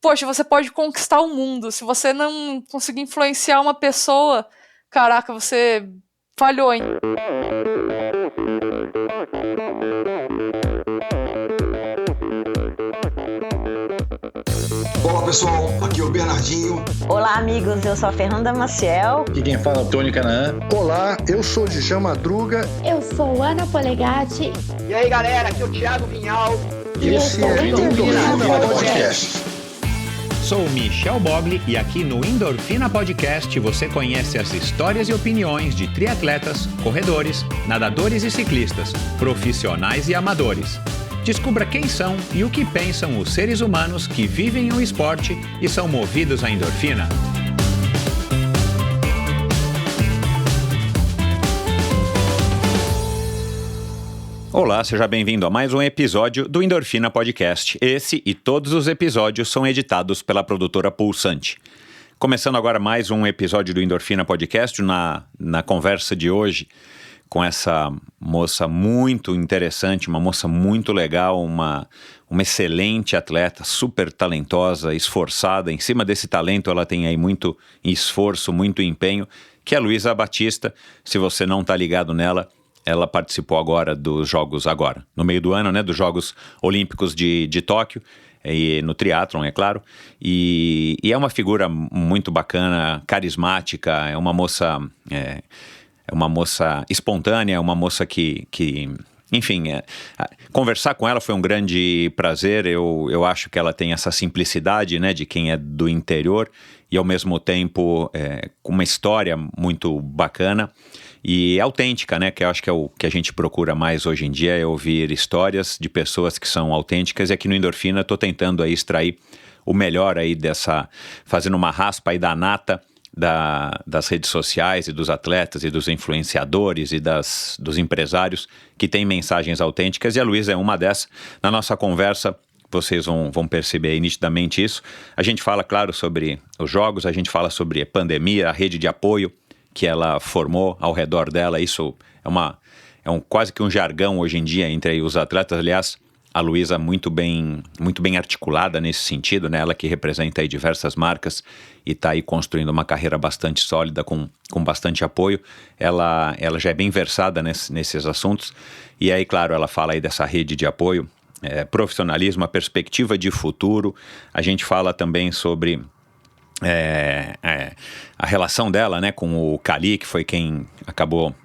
poxa, você pode conquistar o mundo. Se você não conseguir influenciar uma pessoa, caraca, você falhou, hein? Olá pessoal, aqui é o Bernardinho. Olá amigos, eu sou a Fernanda Maciel. Aqui quem fala é o Tony Canaã. Olá, eu sou Djalma Madruga. Eu sou Ana Polegatti. E aí galera, aqui é o Thiago Vinhal. E esse é o Endorfina Podcast. Sou Michel Bogli e aqui no Endorfina Podcast você conhece as histórias e opiniões de triatletas, corredores, nadadores e ciclistas, profissionais e amadores. Descubra quem são e o que pensam os seres humanos que vivem o esporte e são movidos à endorfina. Olá, seja bem-vindo a mais um episódio do Endorfina Podcast. Esse e todos os episódios são editados pela produtora Pulsante. Começando agora mais um episódio do Endorfina Podcast, na conversa de hoje com essa moça muito interessante, uma moça muito legal, uma excelente atleta, super talentosa, esforçada. Em cima desse talento ela tem aí muito esforço, muito empenho, que é a Luísa Batista. Se você não está ligado nela, ela participou agora dos Jogos, no meio do ano, né, dos Jogos Olímpicos de Tóquio, e no triatlon, é claro, e é uma figura muito bacana, carismática, é uma moça espontânea, uma moça que enfim, conversar com ela foi um grande prazer. Eu acho que ela tem essa simplicidade, né, de quem é do interior e ao mesmo tempo com uma história muito bacana e autêntica, né, que eu acho que é o que a gente procura mais hoje em dia, é ouvir histórias de pessoas que são autênticas, e aqui no Endorfina eu tô tentando aí extrair o melhor aí fazendo uma raspa aí da nata das redes sociais e dos atletas e dos influenciadores e dos empresários que têm mensagens autênticas, e a Luísa é uma dessas. Na nossa conversa vocês vão perceber aí nitidamente isso. A gente fala, claro, sobre os jogos, a gente fala sobre a pandemia, a rede de apoio que ela formou ao redor dela. Isso é quase que um jargão hoje em dia entre os atletas. Aliás, a Luísa muito bem articulada nesse sentido, né? Ela que representa aí diversas marcas e está aí construindo uma carreira bastante sólida com bastante apoio. Ela já é bem versada nesses assuntos. E aí, claro, ela fala aí dessa rede de apoio, profissionalismo, a perspectiva de futuro. A gente fala também sobre a relação dela, né, com o Cali, que foi quem acabou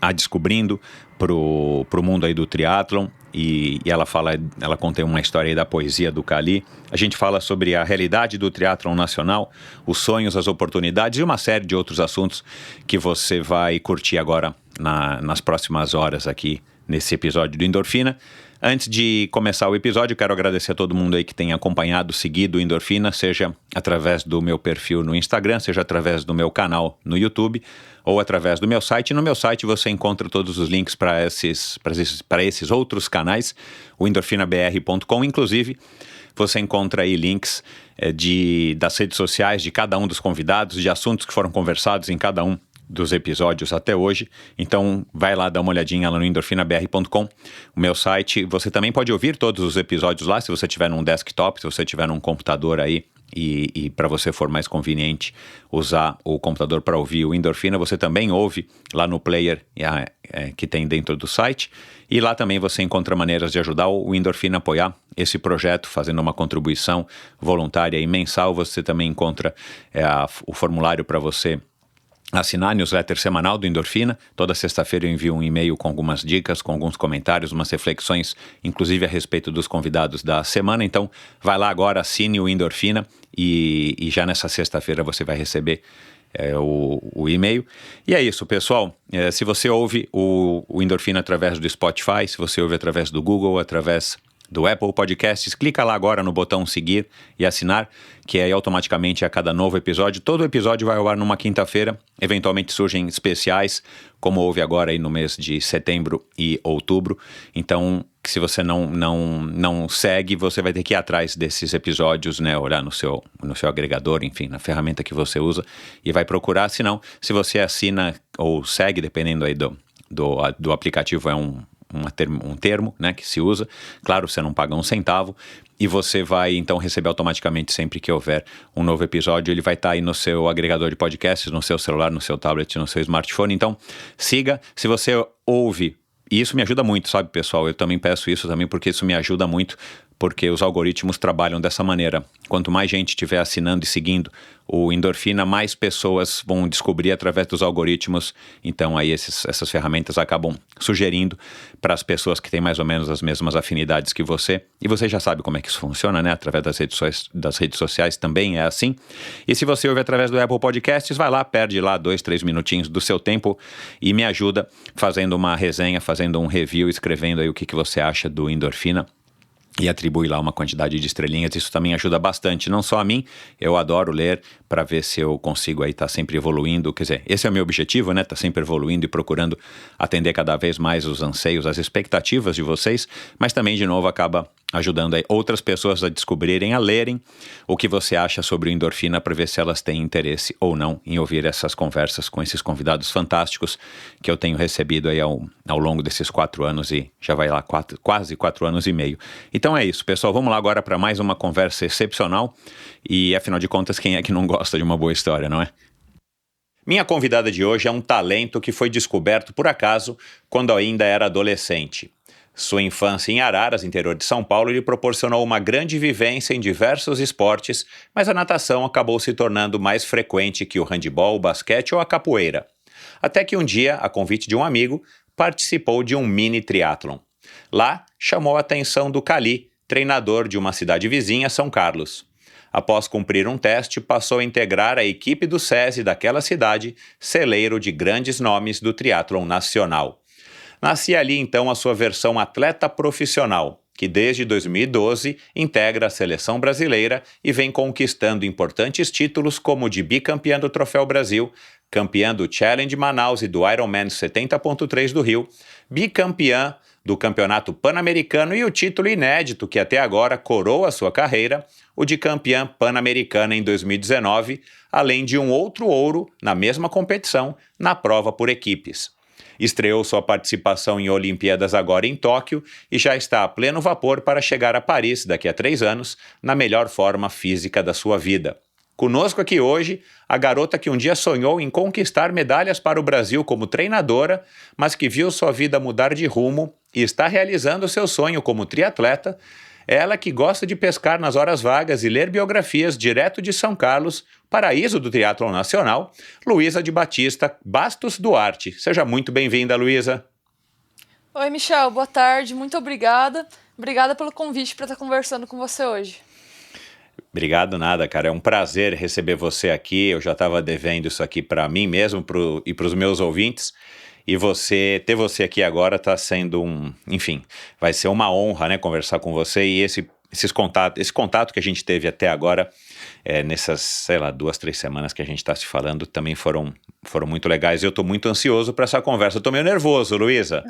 a descobrindo pro mundo aí do triatlon, e ela conta uma história aí da poesia do Cali. A gente fala sobre a realidade do triatlon nacional, os sonhos, as oportunidades e uma série de outros assuntos que você vai curtir agora nas próximas horas aqui nesse episódio do Endorfina. Antes de começar o episódio, eu quero agradecer a todo mundo aí que tem acompanhado, seguido o Endorfina, seja através do meu perfil no Instagram, seja através do meu canal no YouTube ou através do meu site. No meu site você encontra todos os links para esses outros canais, o endorfinabr.com. Inclusive, você encontra aí links das redes sociais de cada um dos convidados, de assuntos que foram conversados em cada um dos episódios até hoje. Então vai lá dar uma olhadinha lá no endorfinabr.com, o meu site. Você também pode ouvir todos os episódios lá, se você tiver num desktop, se você tiver num computador aí e para você for mais conveniente usar o computador para ouvir o Endorfina, você também ouve lá no player que tem dentro do site. E lá também você encontra maneiras de ajudar o Endorfina a apoiar esse projeto, fazendo uma contribuição voluntária e mensal. Você também encontra o formulário para você assinar a newsletter semanal do Endorfina. Toda sexta-feira eu envio um e-mail com algumas dicas, com alguns comentários, umas reflexões, inclusive a respeito dos convidados da semana. Então, vai lá agora, assine o Endorfina e já nessa sexta-feira você vai receber o e-mail. E é isso, pessoal. Se você ouve o Endorfina através do Spotify, se você ouve através do Google, através do Apple Podcasts, clica lá agora no botão seguir e assinar, que aí automaticamente a cada novo episódio, todo episódio vai ao ar numa quinta-feira. Eventualmente surgem especiais, como houve agora aí no mês de setembro e outubro. Então, se você não segue, você vai ter que ir atrás desses episódios, né, olhar no seu agregador, enfim, na ferramenta que você usa, e vai procurar. Se não, se você assina ou segue, dependendo aí do aplicativo, é um termo, né, que se usa. Claro, você não paga um centavo. E você vai, então, receber automaticamente sempre que houver um novo episódio. Ele vai estar aí no seu agregador de podcasts, no seu celular, no seu tablet, no seu smartphone. Então, siga. Se você ouve, e isso me ajuda muito, sabe, pessoal? Eu também peço isso também porque isso me ajuda muito, porque os algoritmos trabalham dessa maneira. Quanto mais gente estiver assinando e seguindo o Endorfina, mais pessoas vão descobrir através dos algoritmos. Então aí essas ferramentas acabam sugerindo para as pessoas que têm mais ou menos as mesmas afinidades que você. E você já sabe como é que isso funciona, né? Através das redes sociais também é assim. E se você ouve através do Apple Podcasts, vai lá, perde lá 2-3 minutinhos do seu tempo e me ajuda fazendo uma resenha, fazendo um review, escrevendo aí o que você acha do Endorfina. E atribui lá uma quantidade de estrelinhas. Isso também ajuda bastante, não só a mim. Eu adoro ler para ver se eu consigo aí estar sempre evoluindo. Quer dizer, esse é o meu objetivo, né? Tá sempre evoluindo e procurando atender cada vez mais os anseios, as expectativas de vocês. Mas também, de novo, acaba ajudando aí outras pessoas a descobrirem, a lerem o que você acha sobre o Endorfina para ver se elas têm interesse ou não em ouvir essas conversas com esses convidados fantásticos que eu tenho recebido aí ao longo desses 4 anos e já vai lá quase 4 anos e meio. Então é isso, pessoal. Vamos lá agora para mais uma conversa excepcional e, afinal de contas, quem é que não gosta de uma boa história, não é? Minha convidada de hoje é um talento que foi descoberto por acaso quando ainda era adolescente. Sua infância em Araras, interior de São Paulo, lhe proporcionou uma grande vivência em diversos esportes, mas a natação acabou se tornando mais frequente que o handebol, o basquete ou a capoeira. Até que um dia, a convite de um amigo, participou de um mini triatlon. Lá, chamou a atenção do Cali, treinador de uma cidade vizinha, São Carlos. Após cumprir um teste, passou a integrar a equipe do SESI daquela cidade, celeiro de grandes nomes do triatlon nacional. Nascia ali então a sua versão atleta profissional, que desde 2012 integra a seleção brasileira e vem conquistando importantes títulos como o de bicampeã do Troféu Brasil, campeã do Challenge Manaus e do Ironman 70.3 do Rio, bicampeã do Campeonato Pan-Americano e o título inédito que até agora coroa a sua carreira, o de campeã pan-americana em 2019, além de um outro ouro na mesma competição, na prova por equipes. Estreou sua participação em Olimpíadas agora em Tóquio e já está a pleno vapor para chegar a Paris daqui a 3 anos, na melhor forma física da sua vida. Conosco aqui hoje, a garota que um dia sonhou em conquistar medalhas para o Brasil como treinadora, mas que viu sua vida mudar de rumo e está realizando seu sonho como triatleta. Ela que gosta de pescar nas horas vagas e ler biografias direto de São Carlos, paraíso do triatlon nacional, Luísa de Batista Bastos Duarte. Seja muito bem-vinda, Luísa. Oi, Michel, boa tarde, muito obrigada. Obrigada pelo convite para estar conversando com você hoje. Obrigado nada, cara. É um prazer receber você aqui. Eu já estava devendo isso aqui para mim mesmo e para os meus ouvintes. E ter você aqui agora está sendo enfim, vai ser uma honra, né, conversar com você. E esse contato que a gente teve até agora, nessas, 2-3 semanas que a gente está se falando, também foram muito legais. E eu estou muito ansioso para essa conversa. Eu estou meio nervoso, Luísa.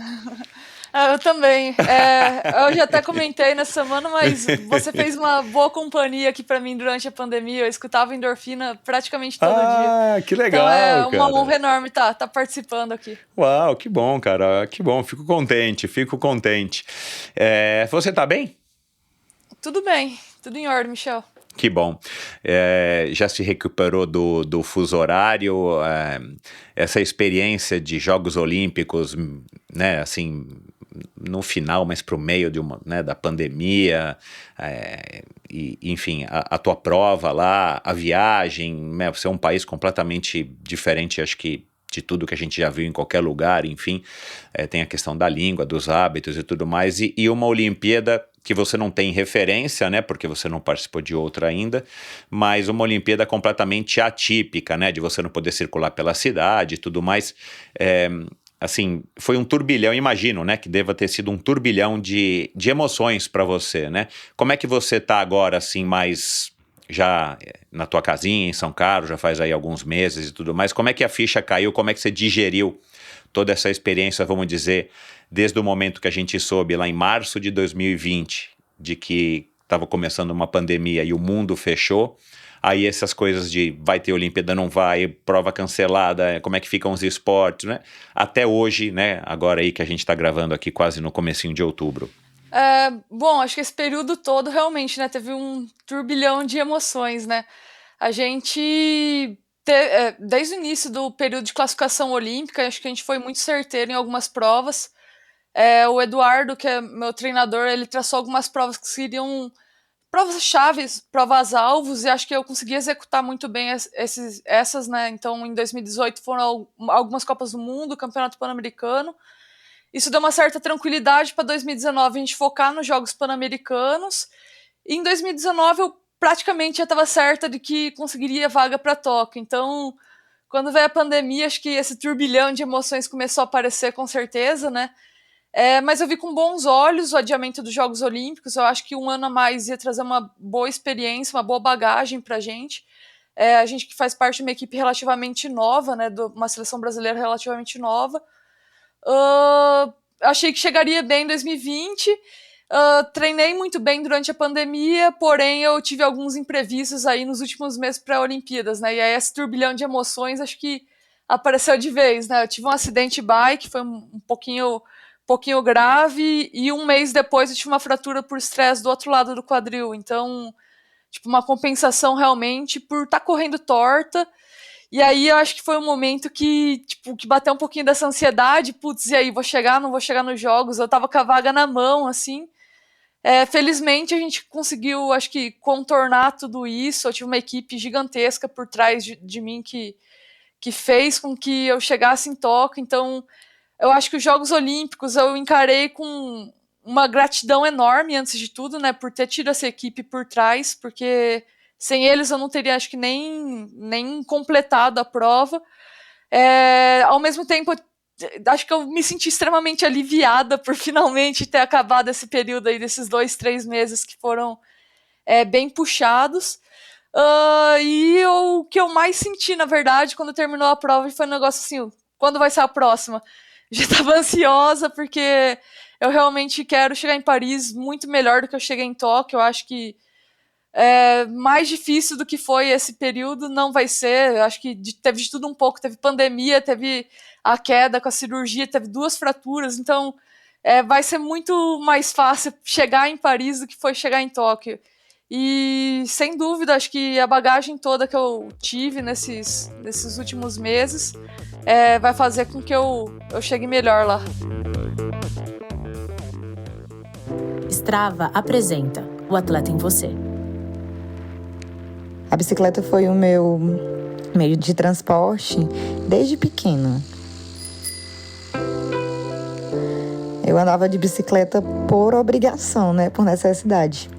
Eu também. Eu já até comentei nessa semana, mas você fez uma boa companhia aqui pra mim durante a pandemia. Eu escutava Endorfina praticamente todo dia. Ah, que legal, então uma cara. honra enorme tá participando aqui. Uau, que bom, cara. Que bom, fico contente. Você tá bem? Tudo bem, tudo em ordem, Michel. Que bom. Já se recuperou do fuso horário, essa experiência de Jogos Olímpicos, né, assim, no final, mas para o meio da pandemia, e, enfim, a tua prova lá, a viagem, né, você é um país completamente diferente, acho que de tudo que a gente já viu em qualquer lugar, enfim, tem a questão da língua, dos hábitos e tudo mais, e uma Olimpíada que você não tem referência, né, porque você não participou de outra ainda, mas uma Olimpíada completamente atípica, né, de você não poder circular pela cidade e tudo mais. Assim, foi um turbilhão, imagino, né, que deva ter sido um turbilhão de emoções para você, né? Como é que você tá agora, assim, mais já na tua casinha em São Carlos, já faz aí alguns meses e tudo mais, como é que a ficha caiu, como é que você digeriu toda essa experiência, vamos dizer, desde o momento que a gente soube lá em março de 2020, de que estava começando uma pandemia e o mundo fechou, aí essas coisas de vai ter Olimpíada, não vai, prova cancelada, como é que ficam os esportes, né? Até hoje, né? Agora aí que a gente está gravando aqui quase no comecinho de outubro. Bom, acho que esse período todo realmente, né, teve um turbilhão de emoções, né? A gente, desde o início do período de classificação olímpica, acho que a gente foi muito certeiro em algumas provas. O Eduardo, que é meu treinador, ele traçou algumas provas que seriam provas chaves, provas-alvos, e acho que eu consegui executar muito bem essas, né? Então, em 2018 foram algumas Copas do Mundo, Campeonato Pan-Americano. Isso deu uma certa tranquilidade para 2019 a gente focar nos Jogos Pan-Americanos. E em 2019 eu praticamente já estava certa de que conseguiria vaga para Tóquio. Então, quando veio a pandemia, acho que esse turbilhão de emoções começou a aparecer com certeza, né? Mas eu vi com bons olhos o adiamento dos Jogos Olímpicos. Eu acho que um ano a mais ia trazer uma boa experiência, uma boa bagagem para a gente. A gente que faz parte de uma equipe relativamente nova, né? Uma seleção brasileira relativamente nova. Achei que chegaria bem em 2020. Treinei muito bem durante a pandemia, porém eu tive alguns imprevistos aí nos últimos meses pré-Olimpíadas, né? E aí esse turbilhão de emoções acho que apareceu de vez, né? Eu tive um acidente de bike, foi um pouquinho grave, e um mês depois eu tive uma fratura por estresse do outro lado do quadril. Então, tipo, uma compensação realmente por estar correndo torta. E aí eu acho que foi um momento que bateu um pouquinho dessa ansiedade. Putz, e aí, vou chegar, não vou chegar nos jogos? Eu tava com a vaga na mão, assim. Felizmente a gente conseguiu, acho que, contornar tudo isso. Eu tive uma equipe gigantesca por trás de mim que fez com que eu chegasse em Tóquio. Então, eu acho que os Jogos Olímpicos eu encarei com uma gratidão enorme, antes de tudo, né, por ter tido essa equipe por trás, porque sem eles eu não teria, acho que, nem completado a prova. Ao mesmo tempo, acho que eu me senti extremamente aliviada por finalmente ter acabado esse período aí, desses 2-3 meses que foram bem puxados. E o que eu mais senti, na verdade, quando terminou a prova, foi um negócio assim, quando vai ser a próxima? Já estava ansiosa, porque eu realmente quero chegar em Paris muito melhor do que eu cheguei em Tóquio. Eu acho que mais difícil do que foi esse período não vai ser. Eu acho que teve de tudo um pouco. Teve pandemia, teve a queda com a cirurgia, teve 2 fraturas. Então, vai ser muito mais fácil chegar em Paris do que foi chegar em Tóquio. E, sem dúvida, acho que a bagagem toda que eu tive nesses últimos meses vai fazer com que eu chegue melhor lá. Strava apresenta O Atleta em Você. A bicicleta foi o meu meio de transporte desde pequeno. Eu andava de bicicleta por obrigação, né, por necessidade.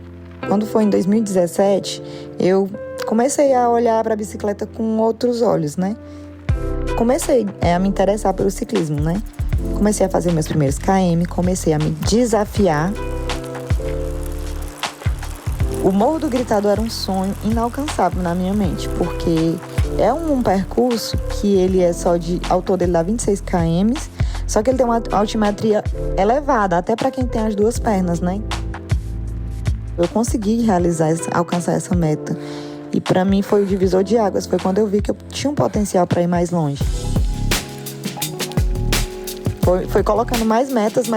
Quando foi em 2017, eu comecei a olhar para a bicicleta com outros olhos, né? Comecei a me interessar pelo ciclismo, né? Comecei a fazer meus primeiros km, comecei a me desafiar. O Morro do Gritador era um sonho inalcançável na minha mente, porque é um percurso que ele é ao todo ele dá 26 km, só que ele tem uma altimetria elevada, até para quem tem as 2 pernas, né? Eu consegui alcançar essa meta. E para mim foi o divisor de águas. Foi quando eu vi que eu tinha um potencial para ir mais longe. Foi colocando mais metas.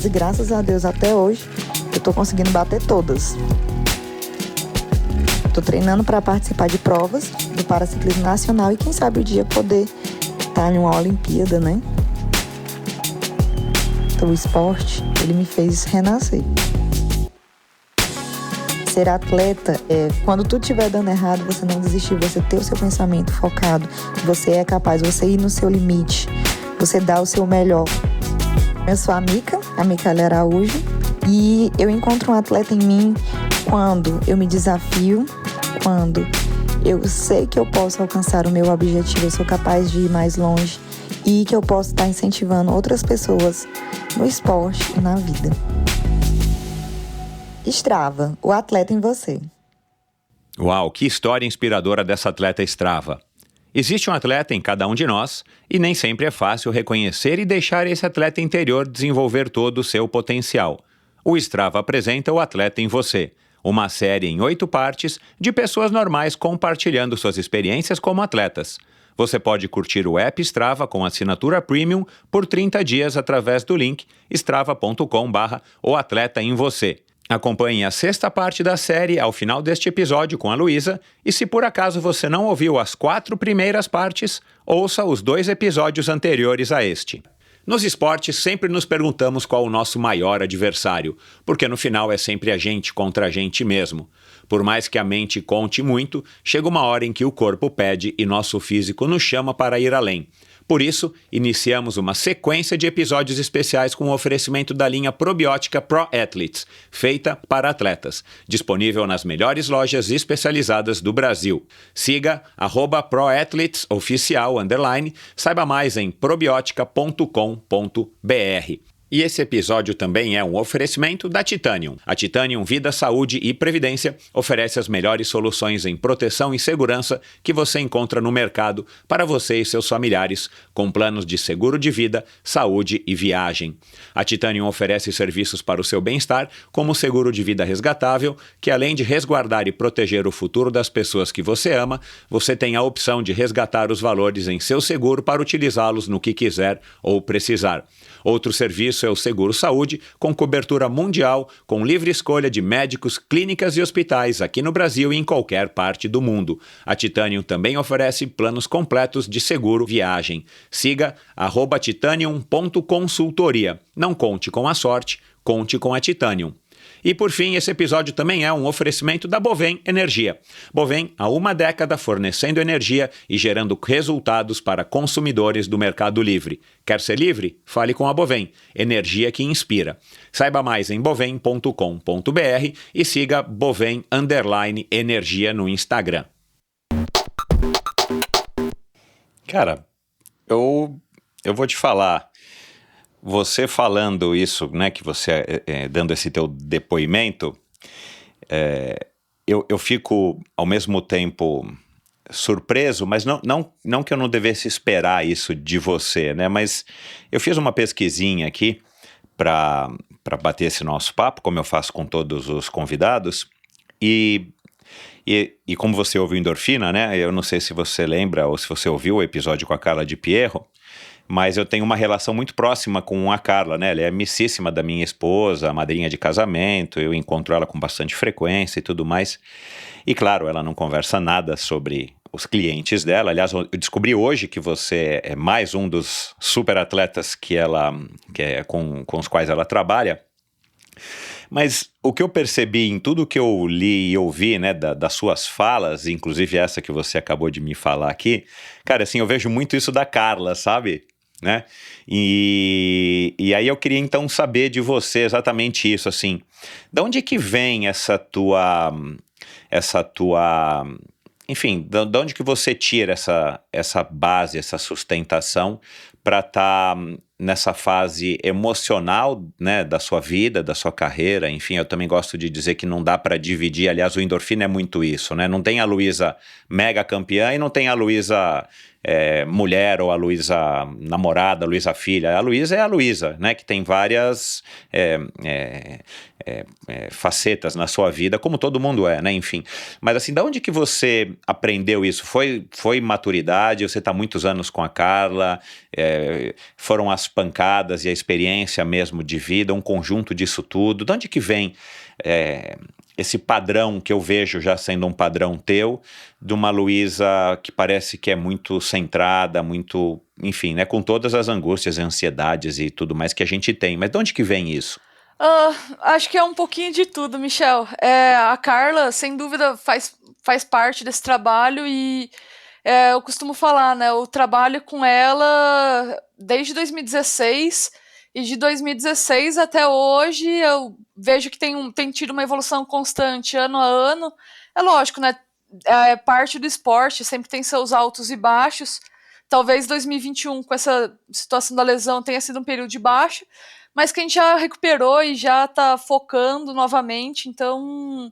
E graças a Deus, até hoje, eu tô conseguindo bater todas. Tô treinando para participar de provas do Paraciclismo Nacional. E quem sabe o dia poder estar em uma Olimpíada, né? Então o esporte, ele me fez renascer. Ser atleta quando tudo estiver dando errado, você não desistir, você ter o seu pensamento focado, que você é capaz, você ir no seu limite, você dar o seu melhor. Eu sou a Micaele Araújo, e eu encontro um atleta em mim quando eu me desafio, quando eu sei que eu posso alcançar o meu objetivo, eu sou capaz de ir mais longe e que eu posso estar incentivando outras pessoas no esporte e na vida. Strava, o atleta em você. Uau, que história inspiradora dessa atleta Strava. Existe um atleta em cada um de nós e nem sempre é fácil reconhecer e deixar esse atleta interior desenvolver todo o seu potencial. O Strava apresenta o Atleta em Você, uma série em 8 partes de pessoas normais compartilhando suas experiências como atletas. Você pode curtir o app Strava com assinatura Premium por 30 dias através do link strava.com/oatletaemvocê. Acompanhe a 6ª parte da série ao final deste episódio com a Luísa e se por acaso você não ouviu as 4 primeiras partes, ouça os 2 episódios anteriores a este. Nos esportes sempre nos perguntamos qual o nosso maior adversário, porque no final é sempre a gente contra a gente mesmo. Por mais que a mente conte muito, chega uma hora em que o corpo pede e nosso físico nos chama para ir além. Por isso, iniciamos uma sequência de episódios especiais com o oferecimento da linha probiótica Pro Athletes, feita para atletas, disponível nas melhores lojas especializadas do Brasil. Siga @ProAthletesOficial_, saiba mais em probiotica.com.br. E esse episódio também é um oferecimento da Titanium. A Titanium Vida, Saúde e Previdência oferece as melhores soluções em proteção e segurança que você encontra no mercado para você e seus familiares, com planos de seguro de vida, saúde e viagem. A Titanium oferece serviços para o seu bem-estar, como o seguro de vida resgatável, que além de resguardar e proteger o futuro das pessoas que você ama, você tem a opção de resgatar os valores em seu seguro para utilizá-los no que quiser ou precisar. Outro serviço é o Seguro Saúde, com cobertura mundial, com livre escolha de médicos, clínicas e hospitais aqui no Brasil e em qualquer parte do mundo. A Titanium também oferece planos completos de seguro viagem. Siga @titanium.consultoria. Não conte com a sorte, conte com a Titanium. E por fim, esse episódio também é um oferecimento da Bovem Energia. Bovem, há uma década fornecendo energia e gerando resultados para consumidores do Mercado Livre. Quer ser livre? Fale com a Bovem, energia que inspira. Saiba mais em bovem.com.br e siga Bovem_energia no Instagram. Cara, eu vou te falar. Você falando isso, né, que você dando esse teu depoimento, eu fico ao mesmo tempo surpreso, mas não que eu não devesse esperar isso de você, né, mas eu fiz uma pesquisinha aqui para bater esse nosso papo, como eu faço com todos os convidados, e como você ouviu Endorfina, né, eu não sei se você lembra ou se você ouviu o episódio com a Carla Di Pierro, mas eu tenho uma relação muito próxima com a Carla, né? Ela é amicíssima da minha esposa, madrinha de casamento, eu encontro ela com bastante frequência e tudo mais. E claro, ela não conversa nada sobre os clientes dela. Aliás, eu descobri hoje que você é mais um dos super atletas com os quais ela trabalha. Mas o que eu percebi em tudo que eu li e ouvi, né, das suas falas, inclusive essa que você acabou de me falar aqui, cara, assim, eu vejo muito isso da Carla, sabe? Né? E aí eu queria então saber de você exatamente isso, assim, de onde que vem essa tua, enfim, de onde que você tira essa base, essa sustentação para estar nessa fase emocional, né, da sua vida, da sua carreira. Enfim, eu também gosto de dizer que não dá para dividir, aliás, o Endorfina é muito isso, né? Não tem a Luísa mega campeã e não tem a Luísa mulher ou a Luísa namorada, a Luísa filha. A Luísa é a Luísa, né, que tem várias facetas na sua vida, como todo mundo é, né, enfim. Mas assim, de onde que você aprendeu isso? Foi maturidade? Você está há muitos anos com a Carla? Foram as pancadas e a experiência mesmo de vida, um conjunto disso tudo? De onde que vem esse padrão que eu vejo já sendo um padrão teu, de uma Luísa que parece que é muito centrada, muito, enfim, né, com todas as angústias, ansiedades e tudo mais que a gente tem. Mas de onde que vem isso? Acho que é um pouquinho de tudo, Michel. A Carla, sem dúvida, faz parte desse trabalho e eu costumo falar, né? Eu trabalho com ela desde 2016 e de 2016 até hoje eu vejo que tem tido uma evolução constante ano a ano. É lógico, né? É parte do esporte, sempre tem seus altos e baixos. Talvez 2021, com essa situação da lesão, tenha sido um período de baixo, mas que a gente já recuperou e já está focando novamente. Então,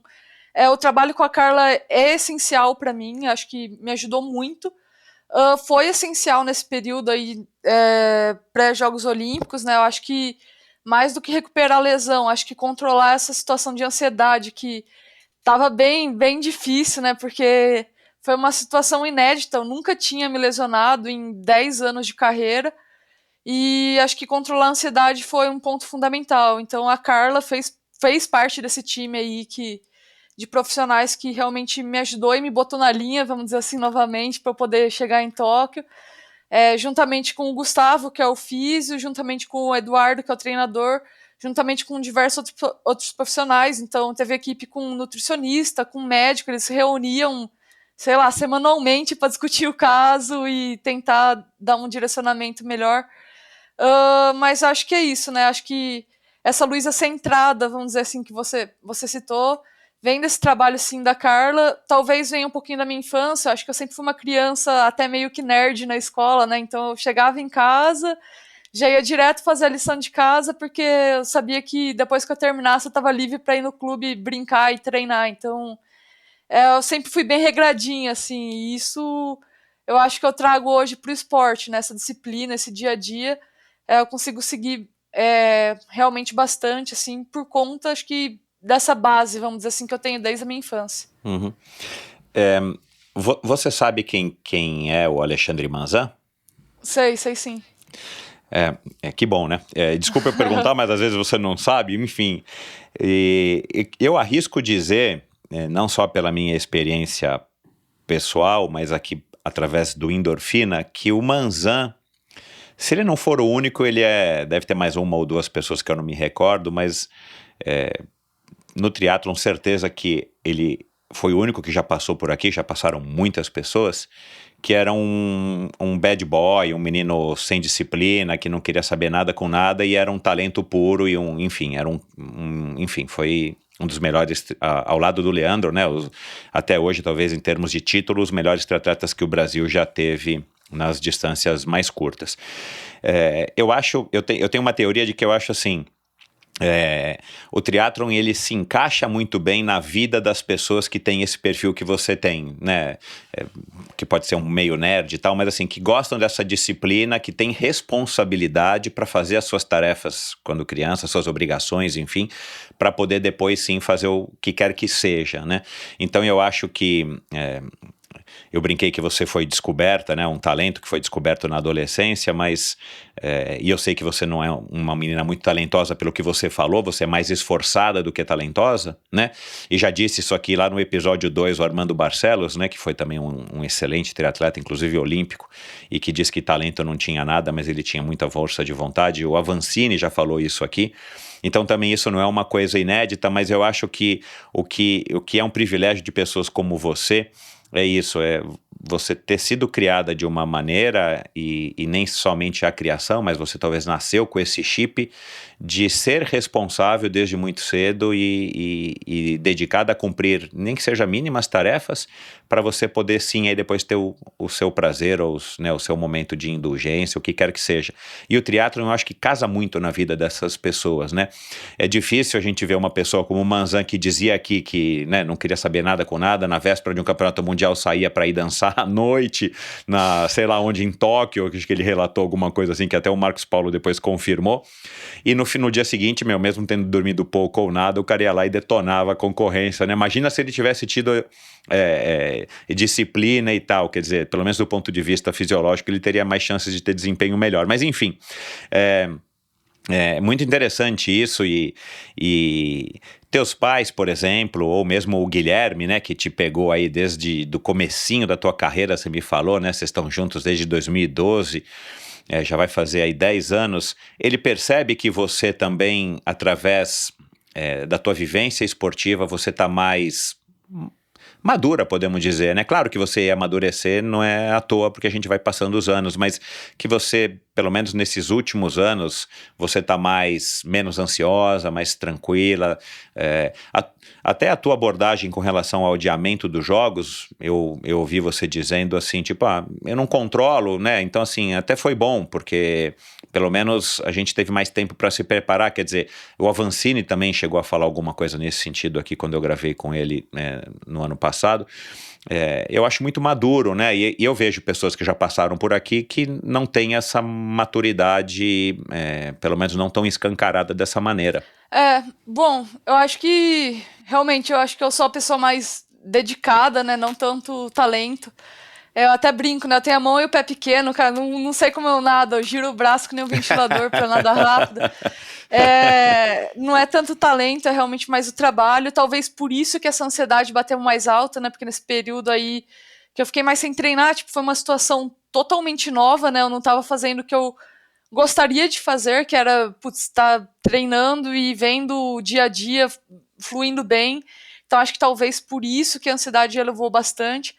o trabalho com a Carla é essencial para mim, acho que me ajudou muito. Foi essencial nesse período aí, pré-Jogos Olímpicos, né? Eu acho que mais do que recuperar a lesão, acho que controlar essa situação de ansiedade que tava bem, bem difícil, né? Porque foi uma situação inédita. Eu nunca tinha me lesionado em 10 anos de carreira. E acho que controlar a ansiedade foi um ponto fundamental. Então a Carla fez parte desse time aí de profissionais que realmente me ajudou e me botou na linha, vamos dizer assim, novamente, para eu poder chegar em Tóquio. Juntamente com o Gustavo, que é o físio, juntamente com o Eduardo, que é o treinador, juntamente com diversos outros profissionais. Então teve equipe com nutricionista, com médico, eles se reuniam, sei lá, semanalmente para discutir o caso e tentar dar um direcionamento melhor. Mas acho que é isso, né? Acho que essa Luísa centrada, vamos dizer assim, que você citou, vem desse trabalho, sim, da Carla. Talvez venha um pouquinho da minha infância. Acho que eu sempre fui uma criança até meio que nerd na escola, né? Então eu chegava em casa, já ia direto fazer a lição de casa, porque eu sabia que depois que eu terminasse eu estava livre para ir no clube brincar e treinar. Então eu sempre fui bem regradinha, assim, e isso eu acho que eu trago hoje pro esporte, né? Essa disciplina, esse dia a dia. Eu consigo seguir realmente bastante, assim, por conta, acho que, dessa base, vamos dizer assim, que eu tenho desde a minha infância. Uhum. Você sabe quem é o Alexandre Manzan? Sei sim. Que bom, né? Desculpa eu perguntar, mas às vezes você não sabe, enfim. Eu arrisco dizer, não só pela minha experiência pessoal, mas aqui através do Endorfina, que o Manzan, se ele não for o único, ele deve ter mais uma ou duas pessoas que eu não me recordo, mas no triatlon, certeza que ele foi o único que já passou por aqui, já passaram muitas pessoas, que era um bad boy, um menino sem disciplina, que não queria saber nada com nada e era um talento puro e foi um dos melhores, ao lado do Leandro, né? Até hoje, talvez, em termos de títulos, os melhores triatletas que o Brasil já teve nas distâncias mais curtas. Eu tenho uma teoria de que eu acho assim, o triatlon ele se encaixa muito bem na vida das pessoas que têm esse perfil que você tem, né? Que pode ser um meio nerd e tal, mas assim, que gostam dessa disciplina, que tem responsabilidade para fazer as suas tarefas quando criança, suas obrigações, enfim, para poder depois sim fazer o que quer que seja, né? Então eu acho que eu brinquei que você foi descoberta, né? Um talento que foi descoberto na adolescência, mas e eu sei que você não é uma menina muito talentosa pelo que você falou, você é mais esforçada do que talentosa, né? E já disse isso aqui lá no episódio 2, o Armando Barcelos, né? Que foi também um excelente triatleta, inclusive olímpico, e que disse que talento não tinha nada, mas ele tinha muita força de vontade. O Avancini já falou isso aqui. Então também isso não é uma coisa inédita, mas eu acho que o que é um privilégio de pessoas como você é isso, você ter sido criada de uma maneira, e nem somente a criação, mas você talvez nasceu com esse chip de ser responsável desde muito cedo e dedicada a cumprir, nem que seja mínimas tarefas, para você poder sim aí depois ter o seu prazer, ou o seu momento de indulgência, o que quer que seja. E o triatlon eu acho que casa muito na vida dessas pessoas, né? É difícil a gente ver uma pessoa como o Manzan, que dizia aqui que, né, não queria saber nada com nada, na véspera de um campeonato mundial saía para ir dançar à noite, sei lá onde, em Tóquio, acho que ele relatou alguma coisa assim, que até o Marcos Paulo depois confirmou, e no dia seguinte, mesmo tendo dormido pouco ou nada, o cara ia lá e detonava a concorrência, né? Imagina se ele tivesse tido disciplina e tal, quer dizer, pelo menos do ponto de vista fisiológico, ele teria mais chances de ter desempenho melhor, mas enfim, é muito interessante isso, e teus pais, por exemplo, ou mesmo o Guilherme, né, que te pegou aí desde do comecinho da tua carreira, você me falou, né, vocês estão juntos desde 2012, já vai fazer aí 10 anos, ele percebe que você também, através da tua vivência esportiva, você está mais madura, podemos dizer, né? Claro que você ia amadurecer, não é à toa, porque a gente vai passando os anos, mas que você, pelo menos nesses últimos anos, você está menos ansiosa, mais tranquila, até a tua abordagem com relação ao adiamento dos jogos, eu ouvi você dizendo assim, tipo, eu não controlo, né? Então assim, até foi bom, porque pelo menos a gente teve mais tempo para se preparar, quer dizer, o Avancini também chegou a falar alguma coisa nesse sentido aqui quando eu gravei com ele no ano passado. Eu acho muito maduro, né? E eu vejo pessoas que já passaram por aqui que não têm essa maturidade, pelo menos não tão escancarada dessa maneira. Bom, eu acho que realmente eu acho que eu sou a pessoa mais dedicada, né? Não tanto talento. Eu até brinco, né? Eu tenho a mão e o pé pequeno, cara. Não sei como eu nado. Eu giro o braço que nem um ventilador pra nadar rápido. Não é tanto talento, é realmente mais o trabalho. Talvez por isso que essa ansiedade bateu mais alta, né? Porque nesse período aí que eu fiquei mais sem treinar, tipo, foi uma situação totalmente nova, né? Eu não tava fazendo o que eu gostaria de fazer, que era, estar treinando e vendo o dia a dia fluindo bem. Então acho que talvez por isso que a ansiedade elevou bastante.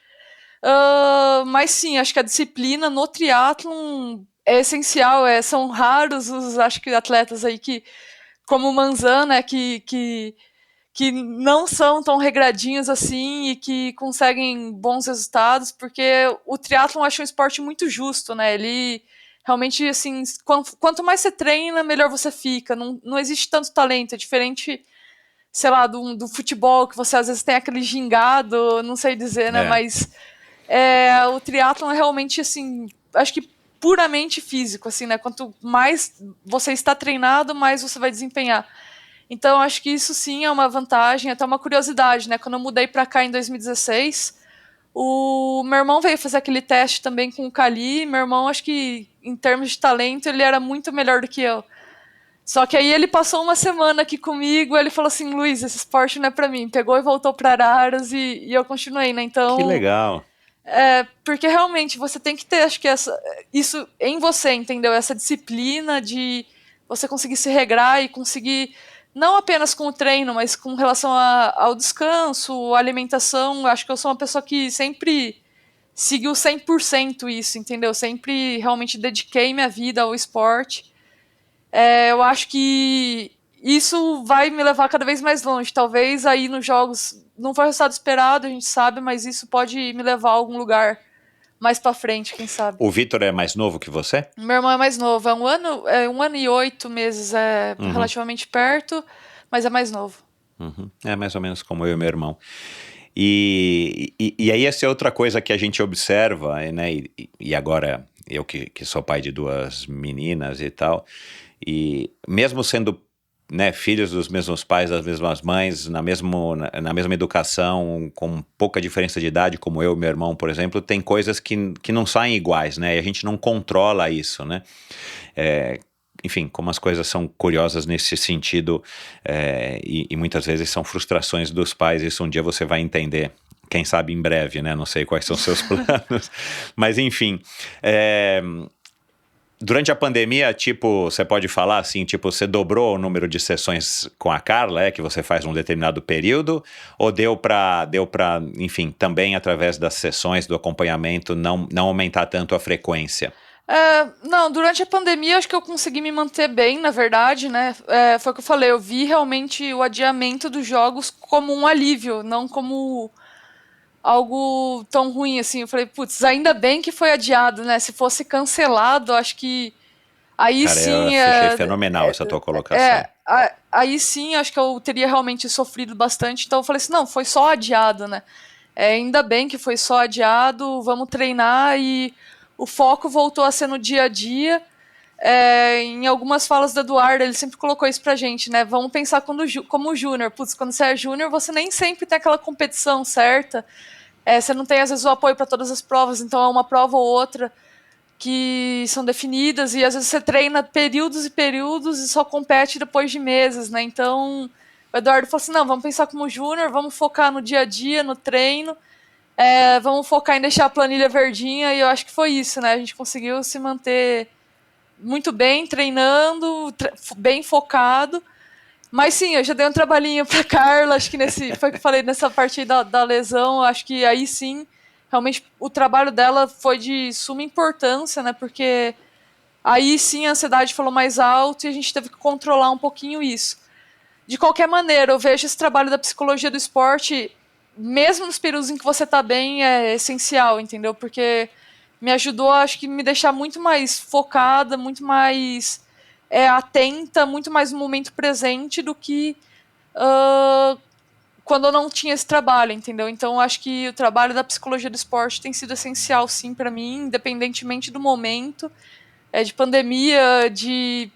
Mas sim, acho que a disciplina no triatlon é essencial. São raros os, acho que, atletas aí que, como o Manzan, né, que não são tão regradinhos assim e que conseguem bons resultados, porque o triatlon eu acho um esporte muito justo, né? Ele realmente, assim, quanto mais você treina, melhor você fica. Não existe tanto talento, é diferente, sei lá, do futebol, que você às vezes tem aquele gingado, não sei dizer, né? Mas o triatlon é realmente, assim, acho que puramente físico, assim, né? Quanto mais você está treinado, mais você vai desempenhar. Então, acho que isso sim é uma vantagem, até uma curiosidade, né? Quando eu mudei para cá em 2016, o meu irmão veio fazer aquele teste também com o Cali. Meu irmão, acho que em termos de talento, ele era muito melhor do que eu. Só que aí ele passou uma semana aqui comigo, ele falou assim, Luiz, esse esporte não é para mim. Pegou e voltou para Araras e eu continuei, né? Então, que legal. Porque realmente você tem que ter, acho que isso em você, entendeu? Essa disciplina de você conseguir se regrar e conseguir, não apenas com o treino, mas com relação ao descanso, à alimentação. Acho que eu sou uma pessoa que sempre seguiu 100% isso, entendeu? Sempre realmente dediquei minha vida ao esporte. Eu acho que isso vai me levar cada vez mais longe. Talvez aí nos jogos não foi o resultado esperado, a gente sabe, mas isso pode me levar a algum lugar mais pra frente, quem sabe. O Vitor é mais novo que você? Meu irmão é mais novo, é 1 ano e 8 meses, relativamente perto, mas é mais novo. É mais ou menos como eu e meu irmão. E aí essa é outra coisa que a gente observa, né? E agora eu que sou pai de 2 meninas e tal, e mesmo sendo, né, filhos dos mesmos pais, das mesmas mães, na mesma educação, com pouca diferença de idade, como eu e meu irmão, por exemplo, tem coisas que não saem iguais, né? E a gente não controla isso, né? Enfim, como as coisas são curiosas nesse sentido, e muitas vezes são frustrações dos pais, isso um dia você vai entender, quem sabe em breve, né? Não sei quais são seus planos, mas enfim, durante a pandemia, tipo, você pode falar assim, tipo, você dobrou o número de sessões com a Carla, que você faz num determinado período, ou deu pra, enfim, também através das sessões, do acompanhamento, não aumentar tanto a frequência? Não, durante a pandemia acho que eu consegui me manter bem, na verdade, né? Foi o que eu falei, eu vi realmente o adiamento dos jogos como um alívio, não como algo tão ruim assim. Eu falei, putz, ainda bem que foi adiado, né? Se fosse cancelado, acho que aí cara, sim... eu achei fenomenal essa tua colocação. Aí sim, acho que eu teria realmente sofrido bastante. Então eu falei assim, não, foi só adiado, né? Ainda bem que foi só adiado, vamos treinar e o foco voltou a ser no dia a dia. Em algumas falas do Eduardo, ele sempre colocou isso pra gente, né? Vamos pensar como júnior. Putz, quando você é júnior, você nem sempre tem aquela competição certa. Você não tem, às vezes, o apoio para todas as provas, então é uma prova ou outra que são definidas, e às vezes você treina períodos e períodos e só compete depois de meses, né? Então, o Eduardo falou assim, não, vamos pensar como júnior, vamos focar no dia a dia, no treino, vamos focar em deixar a planilha verdinha, e eu acho que foi isso, né? A gente conseguiu se manter muito bem, treinando, bem focado. Mas sim, eu já dei um trabalhinho pra Carla, acho que foi o que eu falei nessa parte da lesão, acho que aí sim, realmente o trabalho dela foi de suma importância, né, porque aí sim a ansiedade falou mais alto e a gente teve que controlar um pouquinho isso. De qualquer maneira, eu vejo esse trabalho da psicologia do esporte, mesmo nos períodos em que você tá bem, é essencial, entendeu? Porque me ajudou, acho que, me deixar muito mais focada, muito mais atenta, muito mais no momento presente do que quando eu não tinha esse trabalho, entendeu? Então, acho que o trabalho da psicologia do esporte tem sido essencial, sim, para mim, independentemente do momento, de pandemia, de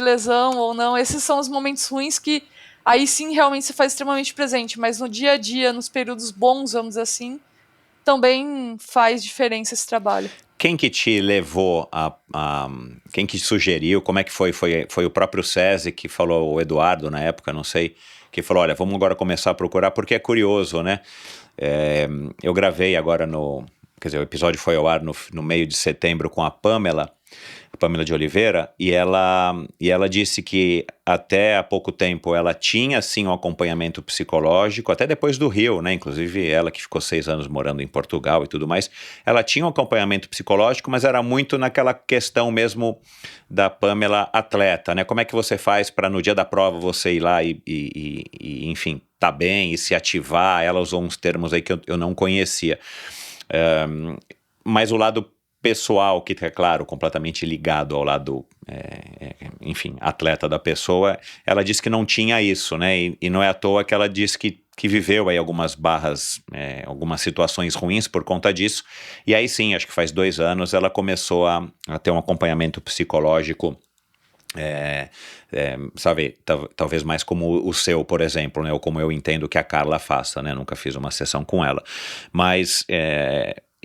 lesão ou não. Esses são os momentos ruins que aí sim realmente se faz extremamente presente, mas no dia a dia, nos períodos bons, vamos dizer assim, também faz diferença esse trabalho. Quem que te levou quem que sugeriu, como é que foi? Foi o próprio SESI que falou, o Eduardo na época, não sei, que falou, olha, vamos agora começar a procurar, porque é curioso, né? Eu gravei agora quer dizer, o episódio foi ao ar no meio de setembro com a Pamela de Oliveira, e ela disse que até há pouco tempo ela tinha sim um acompanhamento psicológico, até depois do Rio, né? Inclusive ela que ficou 6 anos morando em Portugal e tudo mais, ela tinha um acompanhamento psicológico, mas era muito naquela questão mesmo da Pamela atleta, né? Como é que você faz para no dia da prova você ir lá e enfim, tá bem e se ativar? Ela usou uns termos aí que eu não conhecia. Mas o lado pessoal, que é claro, completamente ligado ao lado, enfim, atleta da pessoa, ela disse que não tinha isso, né? E não é à toa que ela disse que viveu aí algumas barras, algumas situações ruins por conta disso. E aí sim, acho que faz 2 anos, ela começou a ter um acompanhamento psicológico, sabe, talvez mais como o seu, por exemplo, né? Ou como eu entendo que a Carla faça, né? Nunca fiz uma sessão com ela. Mas...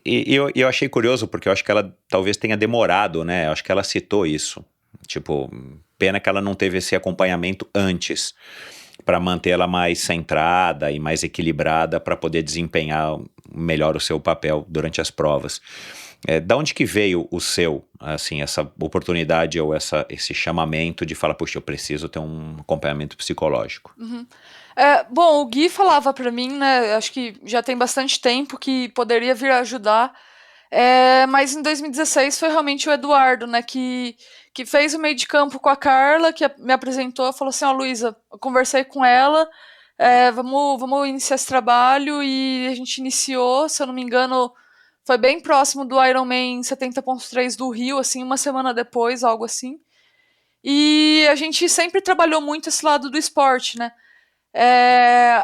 E eu achei curioso, porque eu acho que ela talvez tenha demorado, né? Eu acho que ela citou isso. Tipo, pena que ela não teve esse acompanhamento antes, para manter ela mais centrada e mais equilibrada, para poder desempenhar melhor o seu papel durante as provas. Da onde que veio o seu, assim, essa oportunidade ou esse chamamento de falar, puxa, eu preciso ter um acompanhamento psicológico? Uhum. Bom, o Gui falava pra mim, né, acho que já tem bastante tempo que poderia vir a ajudar, mas em 2016 foi realmente o Eduardo, né, que fez o meio de campo com a Carla, que me apresentou, falou assim, Luísa, eu conversei com ela, vamos iniciar esse trabalho, e a gente iniciou, se eu não me engano, foi bem próximo do Ironman 70.3 do Rio, assim, uma semana depois, algo assim, e a gente sempre trabalhou muito esse lado do esporte, né.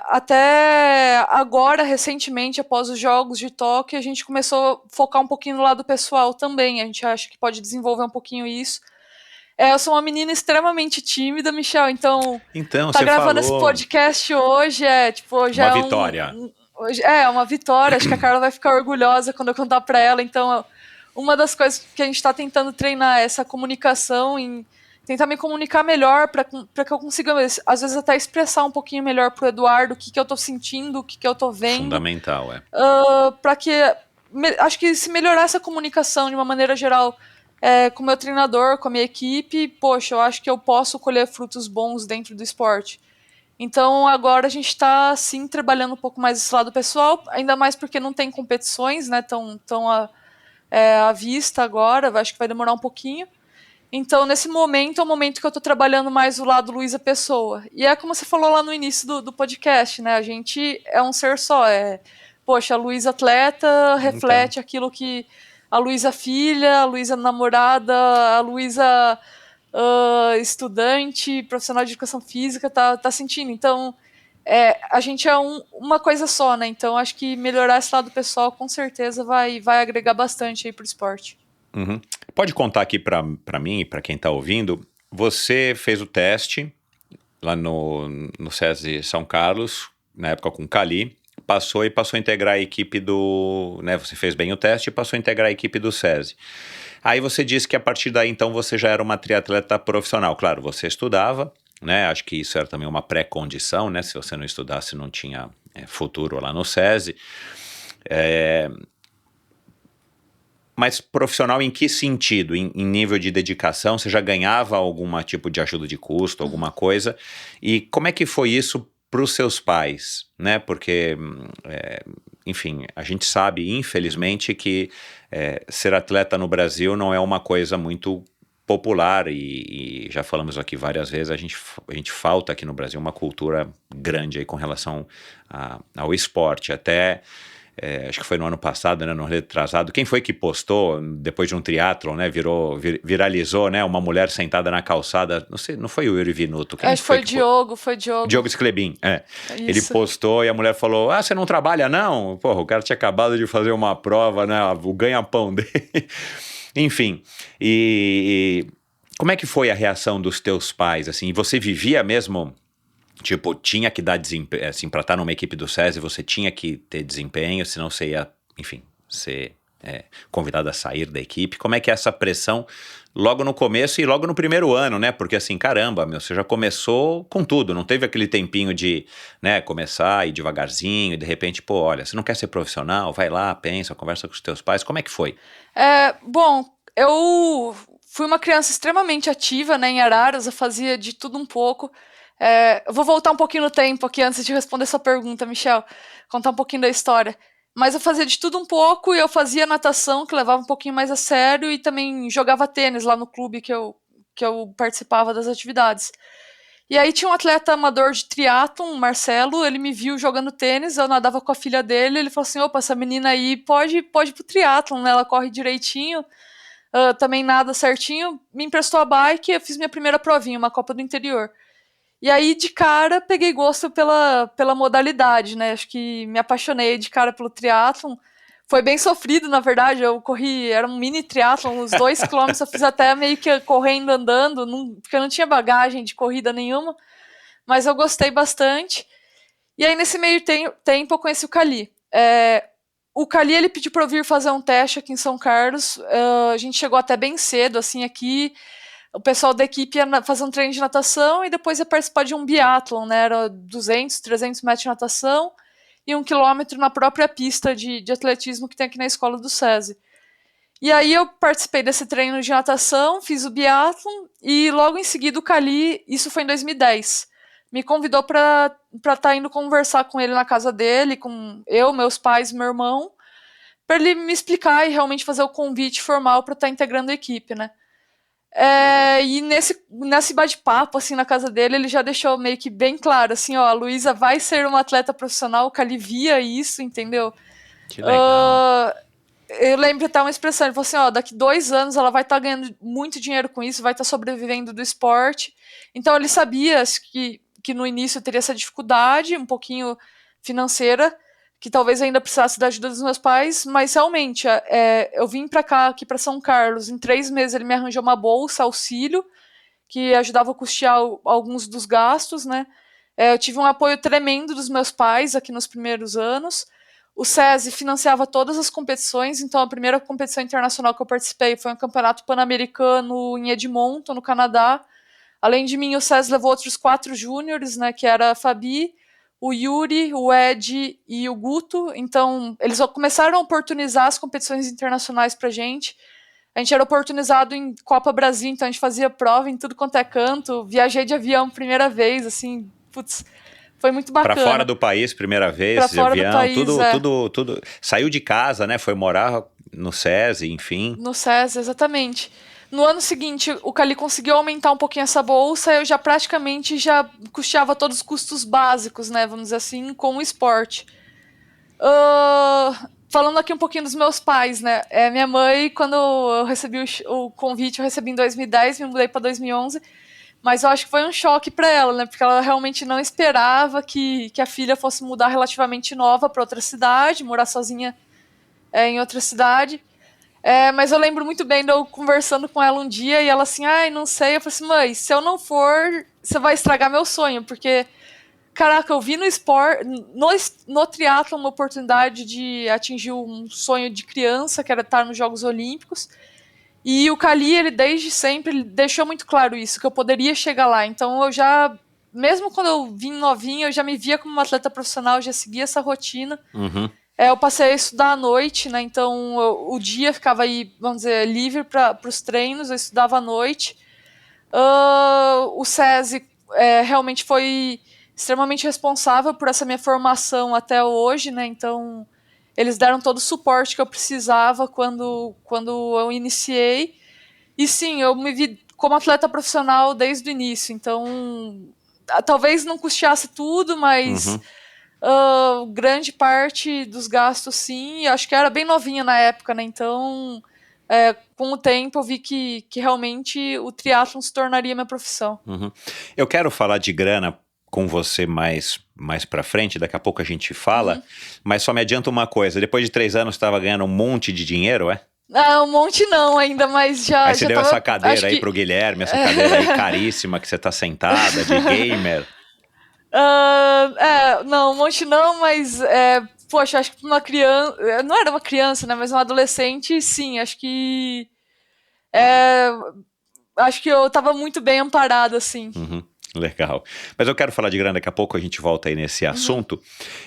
Até agora, recentemente, após os Jogos de Tóquio, a gente começou a focar um pouquinho no lado pessoal também. A gente acha que pode desenvolver um pouquinho isso. Eu sou uma menina extremamente tímida, Michel, então tá gravando esse podcast hoje, já uma vitória. É uma vitória, acho que a Carla vai ficar orgulhosa quando eu contar pra ela. Então, uma das coisas que a gente tá tentando treinar é essa comunicação, tentar me comunicar melhor para que eu consiga, às vezes, até expressar um pouquinho melhor pro Eduardo o que eu tô sentindo, o que eu tô vendo. Fundamental, Para que, acho que se melhorar essa comunicação de uma maneira geral com o meu treinador, com a minha equipe, poxa, eu acho que eu posso colher frutos bons dentro do esporte. Então, agora a gente está, sim, trabalhando um pouco mais esse lado pessoal, ainda mais porque não tem competições, né, tão à vista agora, acho que vai demorar um pouquinho. Então, nesse momento, é o momento que eu estou trabalhando mais o lado Luísa Pessoa. E é como você falou lá no início do podcast, né? A gente é um ser só. Poxa, a Luísa atleta reflete aquilo que a Luísa filha, a Luísa namorada, a Luísa estudante, profissional de educação física tá sentindo. Então, a gente é uma coisa só, né? Então, acho que melhorar esse lado pessoal, com certeza, vai agregar bastante aí pro esporte. Uhum. Pode contar aqui para mim e para quem está ouvindo, você fez o teste lá no SESI São Carlos, na época com o Cali, passou a integrar a equipe né, você fez bem o teste e passou a integrar a equipe do SESI. Aí você disse que a partir daí, então, você já era uma triatleta profissional. Claro, você estudava, né, acho que isso era também uma pré-condição, né, se você não estudasse não tinha futuro lá no SESI. Mas profissional em que sentido? Em nível de dedicação? Você já ganhava algum tipo de ajuda de custo, alguma coisa? E como é que foi isso para os seus pais, né? Porque, enfim, a gente sabe, infelizmente, que ser atleta no Brasil não é uma coisa muito popular e já falamos aqui várias vezes, a gente falta aqui no Brasil uma cultura grande aí com relação ao esporte. Até... acho que foi no ano passado, né, no retrasado, quem foi que postou, depois de um triatlon, né, viralizou, né, uma mulher sentada na calçada, não sei, não foi o Yuri Vinuto? Acho que foi o Diogo. Diogo Sclebin, ele postou e a mulher falou, você não trabalha não? Porra, o cara tinha acabado de fazer uma prova, né, o ganha-pão dele. Enfim, e como é que foi a reação dos teus pais, assim, e você vivia mesmo Tipo, tinha que dar desempenho, assim, pra estar numa equipe do SESI, você tinha que ter desempenho, senão você ia, enfim, ser convidado a sair da equipe. Como é que é essa pressão logo no começo e logo no primeiro ano, né? Porque assim, caramba, você já começou com tudo, não teve aquele tempinho de, né, começar e ir devagarzinho e de repente, pô, olha, você não quer ser profissional? Vai lá, pensa, conversa com os teus pais. Como é que foi? Bom, eu fui uma criança extremamente ativa, né, em Araras, eu fazia de tudo um pouco. Eu vou voltar um pouquinho no tempo aqui antes de responder sua pergunta, Michel, contar um pouquinho da história. Mas eu fazia de tudo um pouco e eu fazia natação, que levava um pouquinho mais a sério, e também jogava tênis lá no clube que eu participava das atividades. E aí tinha um atleta amador de triatlon, o Marcelo, ele me viu jogando tênis, eu nadava com a filha dele, ele falou assim, opa, essa menina aí pode ir pro triatlon, né? Ela corre direitinho, também nada certinho, me emprestou a bike e eu fiz minha primeira provinha, uma Copa do Interior. E aí, de cara, peguei gosto pela modalidade, né? Acho que me apaixonei de cara pelo triatlon. Foi bem sofrido, na verdade. Eu corri, era um mini triatlon, uns 2 quilômetros eu fiz até meio que correndo, andando, porque eu não tinha bagagem de corrida nenhuma. Mas eu gostei bastante. E aí, nesse meio tempo, eu conheci o Cali. O Cali, ele pediu para eu vir fazer um teste aqui em São Carlos. A gente chegou até bem cedo, assim, aqui. O pessoal da equipe ia fazer um treino de natação e depois ia participar de um biatlon, né? Era 200, 300 metros de natação e 1 quilômetro na própria pista de atletismo que tem aqui na escola do SESI. E aí eu participei desse treino de natação, fiz o biatlon e logo em seguida o Cali, isso foi em 2010, me convidou para estar indo conversar com ele na casa dele, com eu, meus pais e meu irmão, para ele me explicar e realmente fazer o convite formal para estar integrando a equipe, né? E nesse bate-papo, assim, na casa dele, ele já deixou meio que bem claro, assim, ó, a Luísa vai ser uma atleta profissional, o Cali via isso, entendeu? Que legal. Eu lembro até uma expressão, ele falou assim, ó, daqui 2 anos ela vai estar ganhando muito dinheiro com isso, vai estar sobrevivendo do esporte. Então ele sabia que no início teria essa dificuldade, um pouquinho financeira, que talvez ainda precisasse da ajuda dos meus pais, mas realmente, eu vim pra cá, aqui pra São Carlos, em 3 meses ele me arranjou uma bolsa, auxílio, que ajudava a custear alguns dos gastos, né? Eu tive um apoio tremendo dos meus pais aqui nos primeiros anos. O SESI financiava todas as competições, então a primeira competição internacional que eu participei foi um campeonato pan-americano em Edmonton, no Canadá. Além de mim, o SESI levou outros 4 júniores, né, que era a Fabi, o Yuri, o Ed e o Guto. Então, eles começaram a oportunizar as competições internacionais pra gente. A gente era oportunizado em Copa Brasil, então a gente fazia prova em tudo quanto é canto. Viajei de avião primeira vez, assim, putz, foi muito bacana. Pra fora do país, primeira vez, pra de fora avião, do país, tudo. Saiu de casa, né? Foi morar no SESI, enfim. No SESI, exatamente. No ano seguinte, o Cali conseguiu aumentar um pouquinho essa bolsa, eu já praticamente já custeava todos os custos básicos, né, vamos dizer assim, com o esporte. Falando aqui um pouquinho dos meus pais, né, minha mãe, quando eu recebi o convite, eu recebi em 2010, me mudei para 2011, mas eu acho que foi um choque para ela, né, porque ela realmente não esperava que a filha fosse mudar relativamente nova para outra cidade, morar sozinha em outra cidade. Mas eu lembro muito bem de eu conversando com ela um dia e ela assim, ai, não sei. Eu falei assim, mãe, se eu não for, você vai estragar meu sonho, porque, caraca, eu vi no esporte, no triatlon uma oportunidade de atingir um sonho de criança, que era estar nos Jogos Olímpicos, e o Cali, ele desde sempre ele deixou muito claro isso, que eu poderia chegar lá. Então eu já, mesmo quando eu vim novinha, eu já me via como uma atleta profissional, eu já seguia essa rotina. Uhum. Eu passei a estudar à noite, né? Então o dia ficava aí, vamos dizer, livre para os treinos, eu estudava à noite. O SESI realmente foi extremamente responsável por essa minha formação até hoje, né? Então eles deram todo o suporte que eu precisava quando eu iniciei. E sim, eu me vi como atleta profissional desde o início. Então talvez não custeasse tudo, mas... Uhum. Grande parte dos gastos, sim. Acho que eu era bem novinha na época, né? Então, com o tempo, eu vi que realmente o triatlon se tornaria minha profissão. Uhum. Eu quero falar de grana com você mais pra frente, daqui a pouco a gente fala, mas só me adianta uma coisa, depois de 3 anos você estava ganhando um monte de dinheiro, Um monte não ainda, mas já... Aí você deu essa cadeira aí que... pro Guilherme, essa cadeira aí caríssima que você tá sentada, de gamer. Não, um monte não, mas poxa, acho que pra uma criança, não era uma criança, né, mas um adolescente, sim, acho que eu tava muito bem amparada, assim. Uhum, legal. Mas eu quero falar de grana, daqui a pouco a gente volta aí nesse assunto.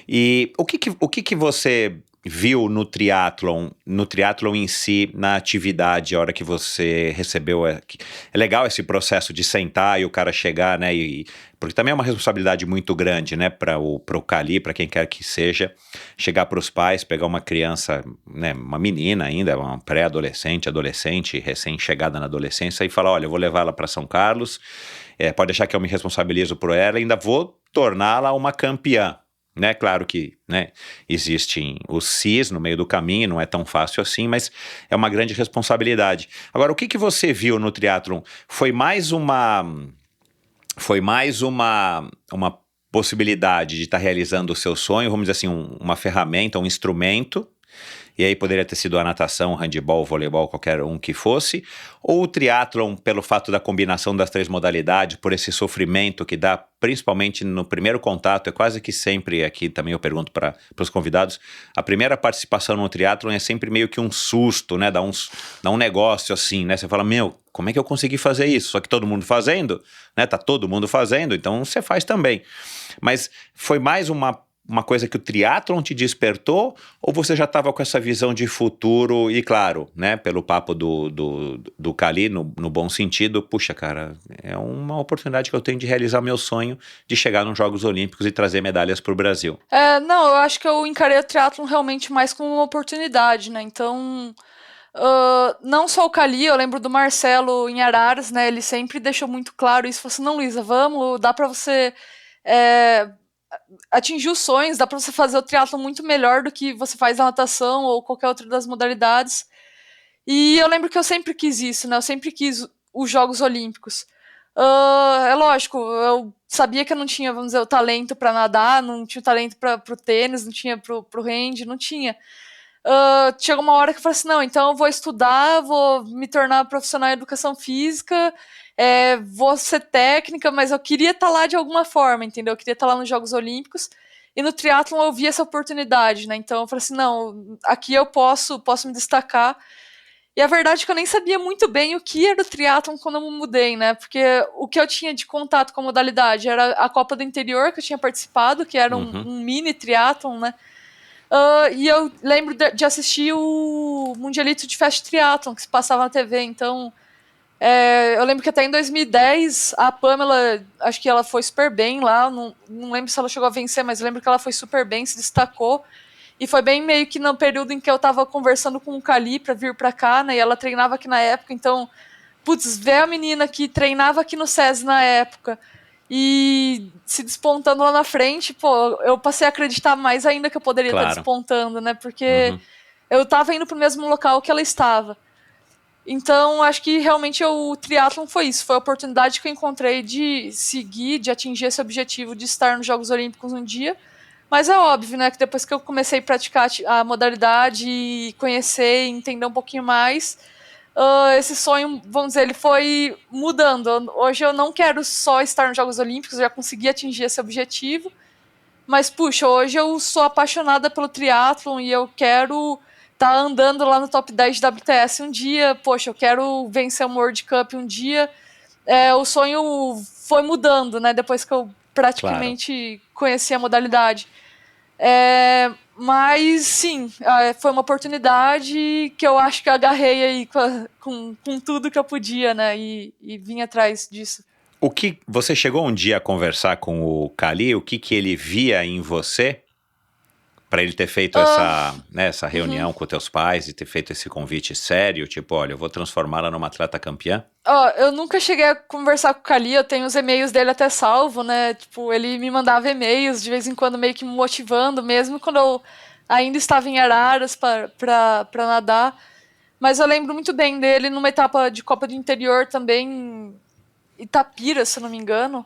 E o que você viu no triatlon em si, na atividade, a hora que você recebeu? É legal esse processo de sentar e o cara chegar, né? Porque também é uma responsabilidade muito grande, né? Para o Cali, para quem quer que seja, chegar para os pais, pegar uma criança, né? Uma menina ainda, uma pré-adolescente, adolescente, recém-chegada na adolescência, e falar: olha, eu vou levar ela para São Carlos, pode deixar que eu me responsabilizo por ela, e ainda vou torná-la uma campeã. Né? Claro que, né, existem os cis no meio do caminho, não é tão fácil assim, mas é uma grande responsabilidade. Agora, o que você viu no triatlon? Foi mais uma possibilidade de estar realizando o seu sonho, vamos dizer assim, uma ferramenta, um instrumento, e aí poderia ter sido a natação, o handebol, o voleibol, qualquer um que fosse, ou o triatlon, pelo fato da combinação das 3 modalidades, por esse sofrimento que dá, principalmente no primeiro contato, é quase que sempre, aqui também eu pergunto para os convidados, a primeira participação no triatlon é sempre meio que um susto, né, dá um negócio assim, né, você fala, como é que eu consegui fazer isso? Só que todo mundo fazendo, né, tá todo mundo fazendo, então você faz também. Mas foi mais uma coisa que o triatlon te despertou, ou você já estava com essa visão de futuro, e claro, né, pelo papo do Cali, no bom sentido, puxa, cara, é uma oportunidade que eu tenho de realizar meu sonho de chegar nos Jogos Olímpicos e trazer medalhas para o Brasil. Não, eu acho que eu encarei o triatlon realmente mais como uma oportunidade, né, então... não só o Cali, eu lembro do Marcelo em Araras, né, ele sempre deixou muito claro isso, falou assim, não, Luísa, vamos, dá para você... atingir os sonhos, dá para você fazer o triatlon muito melhor do que você faz a natação ou qualquer outra das modalidades. E eu lembro que eu sempre quis isso, né? Eu sempre quis os Jogos Olímpicos. É lógico, eu sabia que eu não tinha, vamos dizer, o talento para nadar, não tinha o talento para o tênis, não tinha pro hand, não tinha. Chegou uma hora que eu falei assim, não, então eu vou estudar, vou me tornar profissional em educação física, vou ser técnica, mas eu queria estar lá de alguma forma, entendeu? Eu queria estar lá nos Jogos Olímpicos, e no triatlon eu vi essa oportunidade, né? Então eu falei assim, não, aqui eu posso me destacar. E a verdade é que eu nem sabia muito bem o que era o triatlon quando eu me mudei, né? Porque o que eu tinha de contato com a modalidade era a Copa do Interior, que eu tinha participado, que era um mini triatlon, né? E eu lembro de assistir o Mundialito de Fast Triathlon, que se passava na TV, então... eu lembro que até em 2010 a Pamela, acho que ela foi super bem lá, não lembro se ela chegou a vencer, mas eu lembro que ela foi super bem, se destacou, e foi bem meio que no período em que eu tava conversando com o Cali pra vir pra cá, né, e ela treinava aqui na época, então, putz, ver a menina que treinava aqui no SESI na época e se despontando lá na frente, pô, eu passei a acreditar mais ainda que eu poderia estar despontando, né, porque eu tava indo pro mesmo local que ela estava. Então, acho que realmente o triatlon foi isso, foi a oportunidade que eu encontrei de seguir, de atingir esse objetivo de estar nos Jogos Olímpicos um dia, mas é óbvio, né, que depois que eu comecei a praticar a modalidade e conhecer e entender um pouquinho mais, esse sonho, vamos dizer, ele foi mudando. Hoje eu não quero só estar nos Jogos Olímpicos, eu já consegui atingir esse objetivo, mas, puxa, hoje eu sou apaixonada pelo triatlon e eu quero... tá andando lá no top 10 de WTS um dia, poxa, eu quero vencer um World Cup um dia. O sonho foi mudando, né, depois que eu praticamente conheci a modalidade. Mas, sim, foi uma oportunidade que eu acho que eu agarrei aí com tudo que eu podia, né, e vim atrás disso. O que você chegou um dia a conversar com o Cali, o que ele via em você? Para ele ter feito essa reunião com teus pais e ter feito esse convite sério, tipo, olha, eu vou transformá-la numa atleta campeã? Eu nunca cheguei a conversar com o Cali, eu tenho os e-mails dele até salvo, né, tipo, ele me mandava e-mails de vez em quando meio que me motivando, mesmo quando eu ainda estava em Araras para nadar, mas eu lembro muito bem dele numa etapa de Copa do Interior também, em Itapira, se eu não me engano,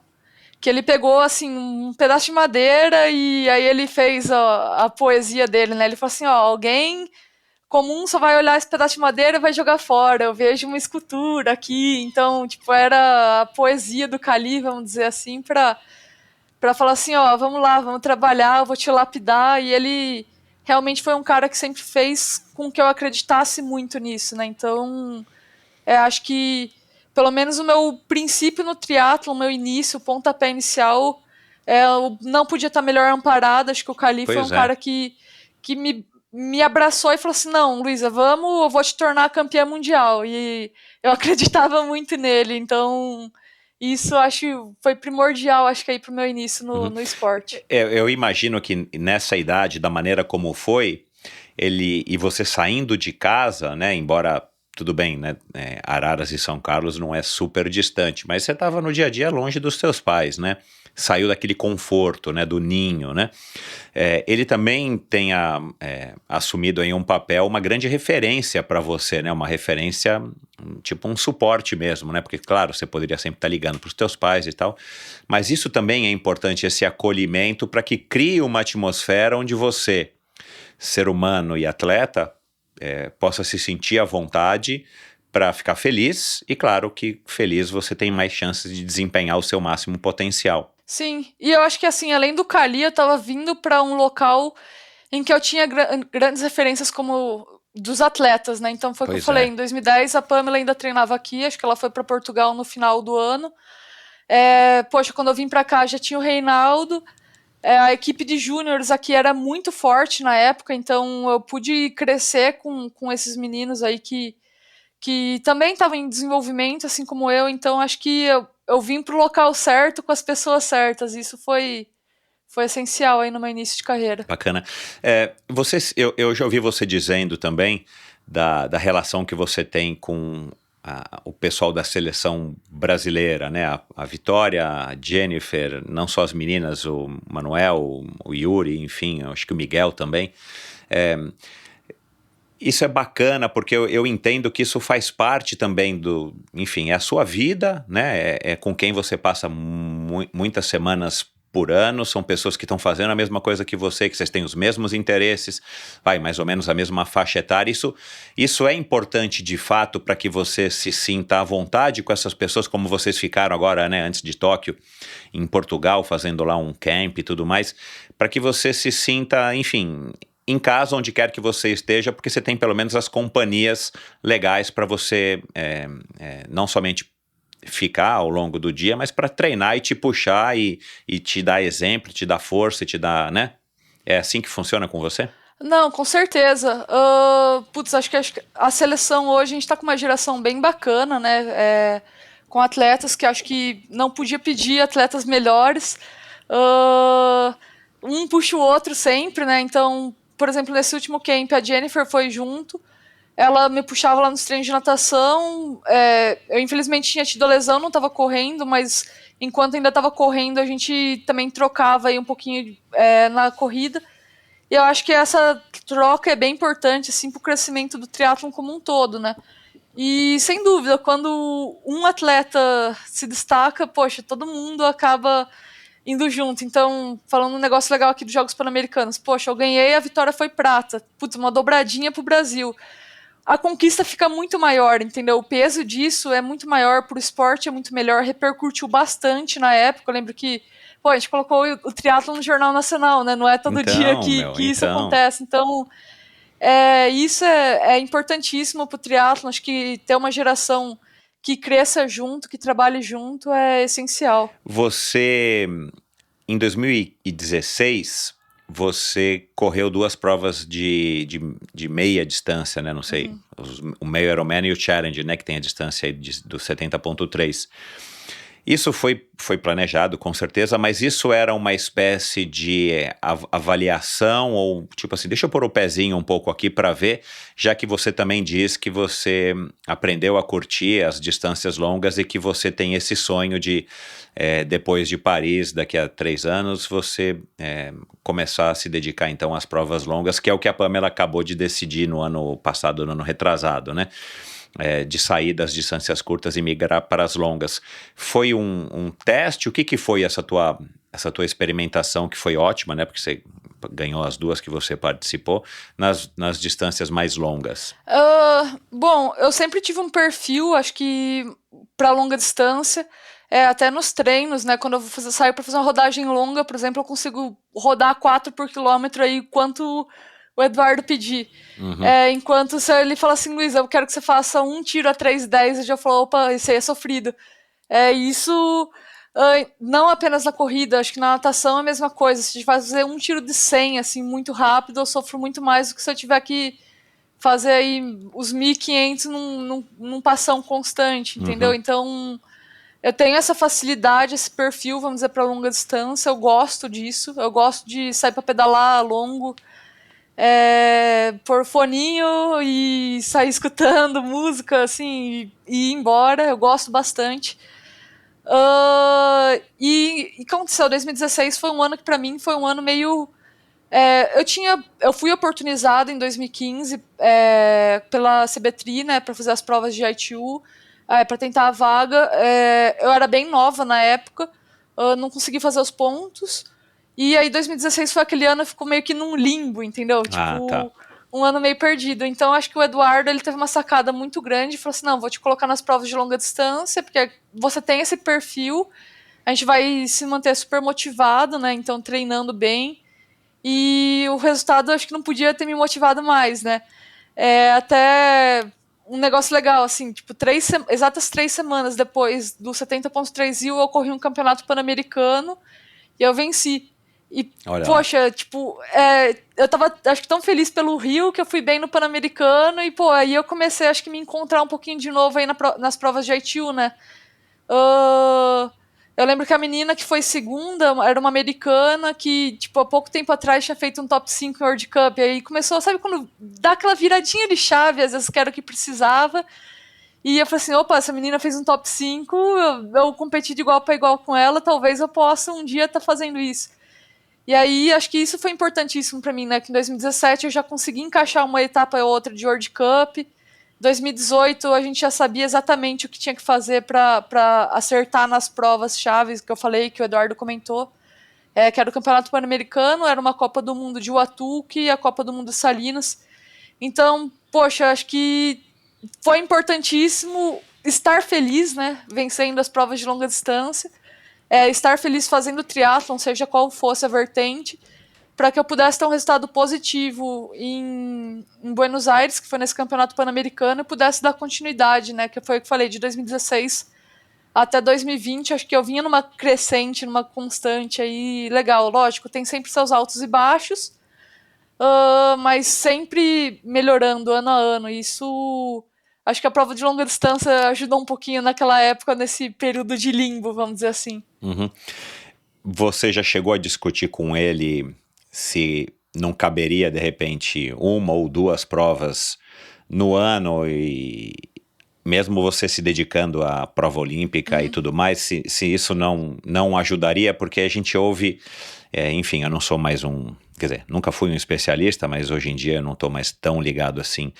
que ele pegou, assim, um pedaço de madeira e aí ele fez a poesia dele, né? Ele falou assim, alguém comum só vai olhar esse pedaço de madeira e vai jogar fora. Eu vejo uma escultura aqui. Então, tipo, era a poesia do Cali, vamos dizer assim, para pra falar assim, ó, vamos lá, vamos trabalhar, eu vou te lapidar, e ele realmente foi um cara que sempre fez com que eu acreditasse muito nisso, né? Então, acho que, pelo menos o meu princípio no triatlon, o meu início, o pontapé inicial, eu não podia estar melhor amparado. Acho que o Cali foi um cara que me abraçou e falou assim, não, Luísa, vamos, eu vou te tornar campeã mundial. E eu acreditava muito nele, então isso acho foi primordial, acho que aí pro meu início no esporte. Eu imagino que nessa idade, da maneira como foi, e você saindo de casa, né, embora tudo bem, né, Araras e São Carlos não é super distante, mas você estava no dia a dia longe dos seus pais, né? Saiu daquele conforto, né, do ninho, né? Ele também tem assumido aí um papel, uma grande referência para você, né? Uma referência, tipo um suporte mesmo, né? Porque, claro, você poderia sempre estar ligando para os teus pais e tal, mas isso também é importante, esse acolhimento, para que crie uma atmosfera onde você, ser humano e atleta, possa se sentir à vontade para ficar feliz, e claro que feliz você tem mais chances de desempenhar o seu máximo potencial. Sim, e eu acho que assim, além do Cali, eu tava vindo para um local em que eu tinha grandes referências como dos atletas, né? Então foi o que eu falei, em 2010 a Pamela ainda treinava aqui, acho que ela foi para Portugal no final do ano. Poxa, quando eu vim para cá já tinha o Reinaldo, a equipe de júniores aqui era muito forte na época, então eu pude crescer com esses meninos aí que também estavam em desenvolvimento, assim como eu, então acho que eu vim pro local certo com as pessoas certas, isso foi essencial aí no meu início de carreira. Bacana. Eu já ouvi você dizendo também da relação que você tem com o pessoal da seleção brasileira, né? A Vitória, a Jennifer, não só as meninas, o Manuel, o Yuri, enfim, acho que o Miguel também. Isso é bacana porque eu entendo que isso faz parte também enfim, é a sua vida, né? É com quem você passa muitas semanas por ano, são pessoas que estão fazendo a mesma coisa que você, que vocês têm os mesmos interesses, mais ou menos a mesma faixa etária. Isso é importante de fato para que você se sinta à vontade com essas pessoas, como vocês ficaram agora, né, antes de Tóquio, em Portugal, fazendo lá um camp e tudo mais, para que você se sinta, enfim, em casa, onde quer que você esteja, porque você tem pelo menos as companhias legais para você não somente ficar ao longo do dia, mas para treinar e te puxar e te dar exemplo, te dar força e te dar, né? É assim que funciona com você? Não, com certeza. Acho que a seleção hoje, a gente tá com uma geração bem bacana, né? Com atletas que acho que não podia pedir atletas melhores. Um puxa o outro sempre, né? Então, por exemplo, nesse último camp, a Jennifer foi junto. Ela me puxava lá nos treinos de natação. Eu, infelizmente, tinha tido a lesão, não estava correndo, mas enquanto ainda estava correndo, a gente também trocava aí um pouquinho na corrida. E eu acho que essa troca é bem importante, assim, para o crescimento do triatlon como um todo, né? E, sem dúvida, quando um atleta se destaca, poxa, todo mundo acaba indo junto. Então, falando um negócio legal aqui dos Jogos Pan-Americanos, poxa, eu ganhei, a vitória foi prata. Uma dobradinha pro Brasil. A conquista fica muito maior, entendeu? O peso disso é muito maior pro esporte, é muito melhor, repercutiu bastante na época. Eu lembro que, a gente colocou o triatlon no Jornal Nacional, né? Não é todo dia que isso acontece. Então, isso é importantíssimo pro triatlon. Acho que ter uma geração que cresça junto, que trabalhe junto é essencial. Você, em 2016... você correu 2 provas de meia distância, né? Não sei, o meio Ironman e o Challenge, né? Que tem a distância aí do 70.3. Isso foi planejado, com certeza, mas isso era uma espécie de avaliação ou, tipo assim, deixa eu pôr o pezinho um pouco aqui para ver, já que você também diz que você aprendeu a curtir as distâncias longas e que você tem esse sonho de, depois de Paris, daqui a 3 anos, você começar a se dedicar, então, às provas longas, que é o que a Pamela acabou de decidir no ano passado, no ano retrasado, né? De sair das distâncias curtas e migrar para as longas. Foi um teste? O que foi essa tua experimentação, que foi ótima, né? Porque você ganhou as 2 que você participou, nas distâncias mais longas. Bom, eu sempre tive um perfil, acho que para longa distância. Até nos treinos, né? Quando eu saio para fazer uma rodagem longa, por exemplo, eu consigo rodar 4 por quilômetro aí, quanto o Eduardo pedir. Enquanto se ele fala assim, Luiz, eu quero que você faça um tiro a 3,10, eu já falo, opa, esse aí é sofrido. Isso não apenas na corrida, acho que na natação é a mesma coisa. Se a gente fazer um tiro de 100, assim, muito rápido, eu sofro muito mais do que se eu tiver que fazer aí os 1.500 num passão constante, entendeu? Então, eu tenho essa facilidade, esse perfil, vamos dizer, para longa distância, eu gosto disso, eu gosto de sair para pedalar longo, pôr foninho e sair escutando música, assim, e ir embora, eu gosto bastante. E o que aconteceu? 2016 foi um ano que, para mim, foi um ano meio... eu fui oportunizado em 2015 pela CBTRI, né, para fazer as provas de ITU, para tentar a vaga. Eu era bem nova na época, não consegui fazer os pontos, e aí 2016 foi aquele ano que ficou meio que num limbo, entendeu? Tipo, um ano meio perdido. Então acho que o Eduardo, ele teve uma sacada muito grande, falou assim, não, vou te colocar nas provas de longa distância, porque você tem esse perfil, a gente vai se manter super motivado, né, então treinando bem. E o resultado, acho que não podia ter me motivado mais, né? Até um negócio legal, assim, tipo, exatas 3 semanas depois do 70.3 Rio, ocorreu um campeonato pan-americano e eu venci. E, poxa, tipo, eu tava, acho que tão feliz pelo Rio que eu fui bem no Pan-Americano e, pô, aí eu comecei, acho que me encontrar um pouquinho de novo aí nas provas de ITU, né? Eu lembro que a menina que foi segunda era uma americana que, tipo, há pouco tempo atrás tinha feito um top 5 em World Cup. E aí começou, sabe, quando dá aquela viradinha de chave, às vezes que era o que precisava. E eu falei assim, opa, essa menina fez um top 5, eu competi de igual para igual com ela, talvez eu possa um dia estar fazendo isso. E aí, acho que isso foi importantíssimo para mim, né? Que em 2017 eu já consegui encaixar uma etapa ou outra de World Cup. 2018 a gente já sabia exatamente o que tinha que fazer para acertar nas provas chaves que eu falei, que o Eduardo comentou, que era o Campeonato Pan-Americano, era uma Copa do Mundo de Huatuque e a Copa do Mundo de Salinas. Então, poxa, acho que foi importantíssimo estar feliz, né, vencendo as provas de longa distância, estar feliz fazendo triatlon, seja qual fosse a vertente, para que eu pudesse ter um resultado positivo em Buenos Aires, que foi nesse campeonato pan-americano, e pudesse dar continuidade, né, que foi o que eu falei, de 2016 até 2020, acho que eu vinha numa crescente, numa constante aí legal, lógico, tem sempre seus altos e baixos, mas sempre melhorando ano a ano, isso, acho que a prova de longa distância ajudou um pouquinho naquela época, nesse período de limbo, vamos dizer assim. Você já chegou a discutir com ele se não caberia, de repente, 1 ou 2 provas no ano e mesmo você se dedicando à prova olímpica e tudo mais, se isso não ajudaria? Porque a gente ouve, enfim, eu não sou mais quer dizer, nunca fui um especialista, mas hoje em dia eu não estou mais tão ligado assim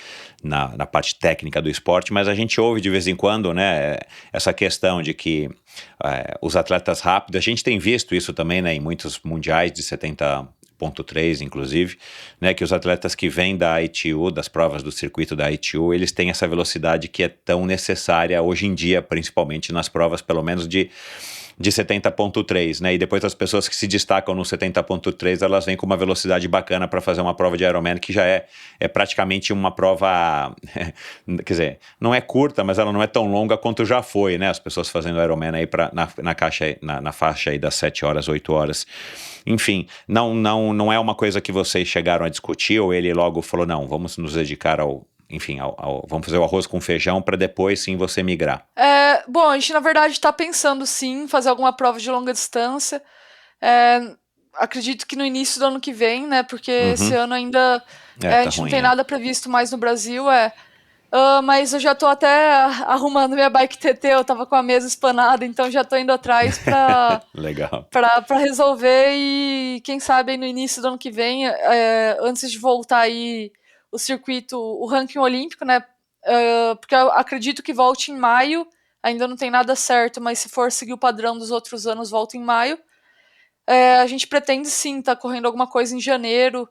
na parte técnica do esporte, mas a gente ouve de vez em quando, né, essa questão de que os atletas rápidos, a gente tem visto isso também, né, em muitos mundiais de 70.3, inclusive, né, que os atletas que vêm da ITU, das provas do circuito da ITU, eles têm essa velocidade que é tão necessária hoje em dia, principalmente nas provas, pelo menos de 70.3, né, e depois as pessoas que se destacam no 70.3, elas vêm com uma velocidade bacana para fazer uma prova de Ironman, que já é praticamente uma prova, quer dizer, não é curta, mas ela não é tão longa quanto já foi, né, as pessoas fazendo Ironman aí na faixa aí das 7 horas, 8 horas, enfim, não é uma coisa que vocês chegaram a discutir, ou ele logo falou, não, vamos nos dedicar vamos fazer o arroz com feijão para depois sim você migrar? Bom, a gente na verdade está pensando sim fazer alguma prova de longa distância. Acredito que no início do ano que vem, né? Porque esse ano ainda a gente não tem nada previsto mais no Brasil. Mas eu já tô até arrumando minha bike TT, eu tava com a mesa espanada, então já tô indo atrás para Legal. Para resolver e quem sabe aí no início do ano que vem, antes de voltar aí o circuito, o ranking olímpico, né? Porque eu acredito que volte em maio, ainda não tem nada certo, mas se for seguir o padrão dos outros anos, volta em maio. A gente pretende sim estar correndo alguma coisa em janeiro,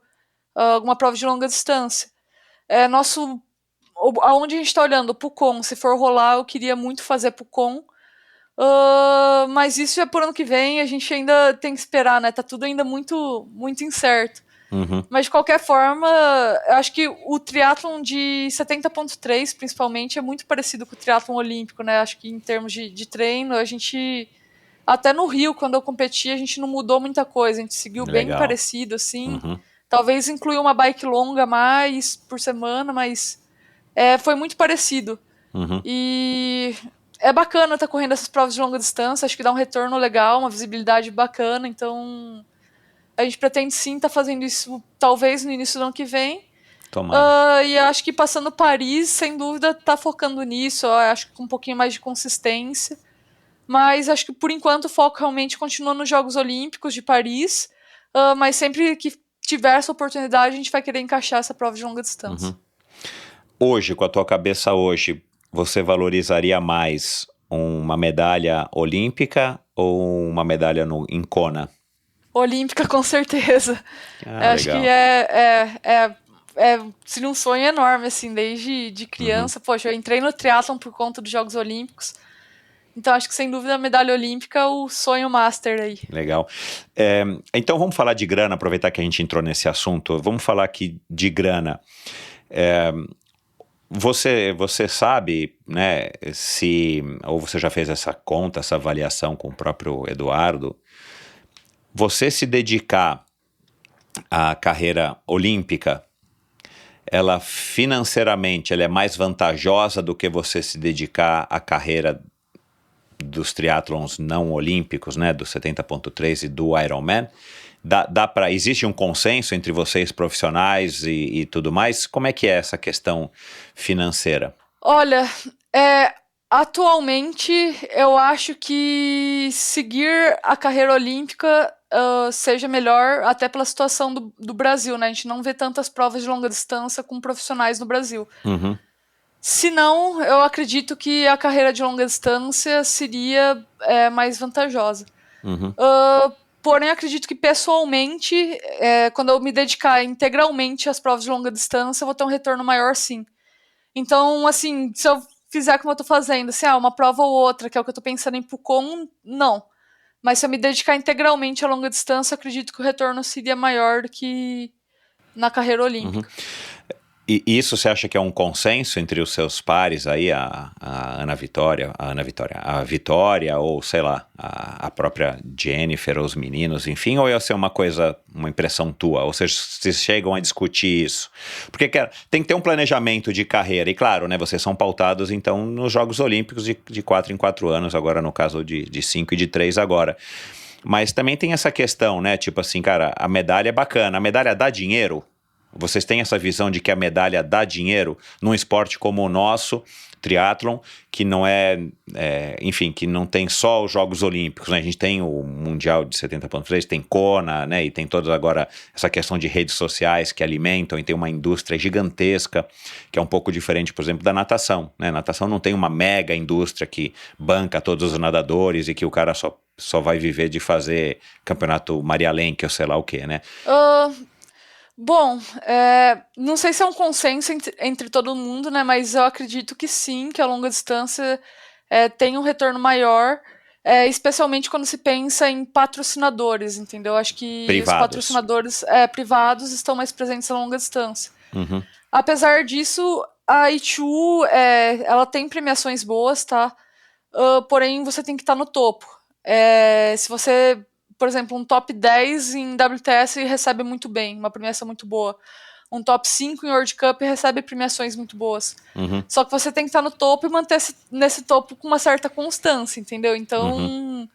alguma prova de longa distância. Aonde a gente está olhando, o Pucon, se for rolar, eu queria muito fazer Pucon. Mas isso é por ano que vem, a gente ainda tem que esperar, né? Tá tudo ainda muito, muito incerto. Mas de qualquer forma, eu acho que o triatlon de 70.3, principalmente, é muito parecido com o triatlon olímpico, né? Acho que em termos de treino, a gente... Até no Rio, quando eu competi, a gente não mudou muita coisa, a gente seguiu bem parecido, assim. Talvez incluir uma bike longa a mais por semana, mas foi muito parecido. E é bacana estar correndo essas provas de longa distância, acho que dá um retorno legal, uma visibilidade bacana, então a gente pretende sim estar fazendo isso talvez no início do ano que vem. Tomara. E acho que passando Paris, sem dúvida, tá focando nisso, eu acho que com um pouquinho mais de consistência. Mas acho que por enquanto o foco realmente continua nos Jogos Olímpicos de Paris, mas sempre que tiver essa oportunidade, a gente vai querer encaixar essa prova de longa distância. Hoje, com a tua cabeça hoje, você valorizaria mais uma medalha olímpica ou uma medalha em Kona? Olímpica, com certeza. Acho legal. que seria um sonho enorme, assim, desde de criança. Poxa, eu entrei no triatlon por conta dos Jogos Olímpicos. Então, acho que, sem dúvida, a medalha olímpica é o sonho master aí. Legal. Então, vamos falar de grana, aproveitar que a gente entrou nesse assunto. Vamos falar aqui de grana. Você sabe, né, ou você já fez essa conta, essa avaliação com o próprio Eduardo, você se dedicar à carreira olímpica, ela financeiramente ela é mais vantajosa do que você se dedicar à carreira dos triatlons não olímpicos, né, do 70.3 e do Ironman? Existe um consenso entre vocês profissionais e tudo mais? Como é que é essa questão financeira? Olha, atualmente eu acho que seguir a carreira olímpica seja melhor, até pela situação do Brasil, né? A gente não vê tantas provas de longa distância com profissionais no Brasil. Se não, eu acredito que a carreira de longa distância seria mais vantajosa. Porém, acredito que pessoalmente, quando eu me dedicar integralmente às provas de longa distância, eu vou ter um retorno maior, sim. Então, assim, se eu fizer como eu tô fazendo, assim, uma prova ou outra, que é o que eu tô pensando em Pucon, não. Mas se eu me dedicar integralmente à longa distância, eu acredito que o retorno seria maior do que na carreira olímpica. E isso você acha que é um consenso entre os seus pares aí, a Vitória, ou sei lá, a própria Jennifer, ou os meninos, enfim, ou ia ser uma impressão tua? Ou seja, vocês chegam a discutir isso? Porque tem que ter um planejamento de carreira, e claro, né, vocês são pautados então nos Jogos Olímpicos de 4 em 4 anos, agora no caso de 5 e de 3 agora. Mas também tem essa questão, né, tipo assim, cara, a medalha é bacana, a medalha dá dinheiro? Vocês têm essa visão de que a medalha dá dinheiro num esporte como o nosso, triatlon, que não enfim, que não tem só os Jogos Olímpicos, né? A gente tem o Mundial de 70.3, tem Kona, né? E tem toda agora essa questão de redes sociais que alimentam, e tem uma indústria gigantesca, que é um pouco diferente, por exemplo, da natação, né? Natação não tem uma mega indústria que banca todos os nadadores e que o cara só vai viver de fazer campeonato Maria Lenk ou sei lá o quê, né? Bom, não sei se é um consenso entre todo mundo, né? Mas eu acredito que sim, que a longa distância tem um retorno maior, especialmente quando se pensa em patrocinadores, entendeu? Acho que privados. Os patrocinadores privados estão mais presentes na longa distância. Apesar disso, a ITU, ela tem premiações boas, tá? Porém, você tem que estar no topo. Se você... Por exemplo, um top 10 em WTS recebe muito bem, uma premiação muito boa. Um top 5 em World Cup recebe premiações muito boas. Só que você tem que estar no topo e manter nesse topo com uma certa constância, entendeu? Então,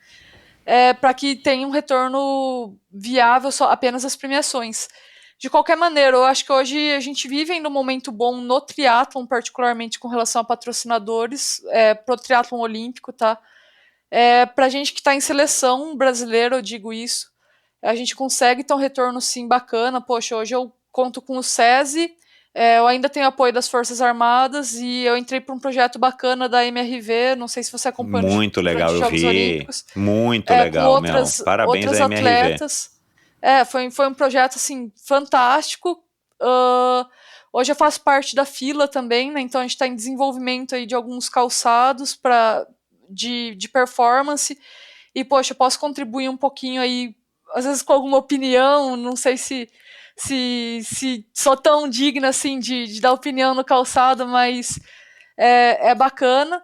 para que tenha um retorno viável apenas as premiações. De qualquer maneira, eu acho que hoje a gente vive em um momento bom no triatlon, particularmente com relação a patrocinadores, pro triatlon olímpico, tá? Pra gente que está em seleção brasileira, eu digo isso, a gente consegue ter um retorno sim bacana. Poxa, hoje eu conto com o SESI, eu ainda tenho apoio das Forças Armadas e eu entrei para um projeto bacana da MRV, não sei se você acompanha. Muito legal, eu Jogos vi, Olímpicos, muito legal, parabéns outras à MRV. atletas. Foi um projeto assim, fantástico. Hoje eu faço parte da fila também, né? Então a gente está em desenvolvimento aí de alguns calçados para de performance. E, poxa, eu posso contribuir um pouquinho aí, às vezes com alguma opinião, não sei se sou tão digna assim de dar opinião no calçado, mas é bacana.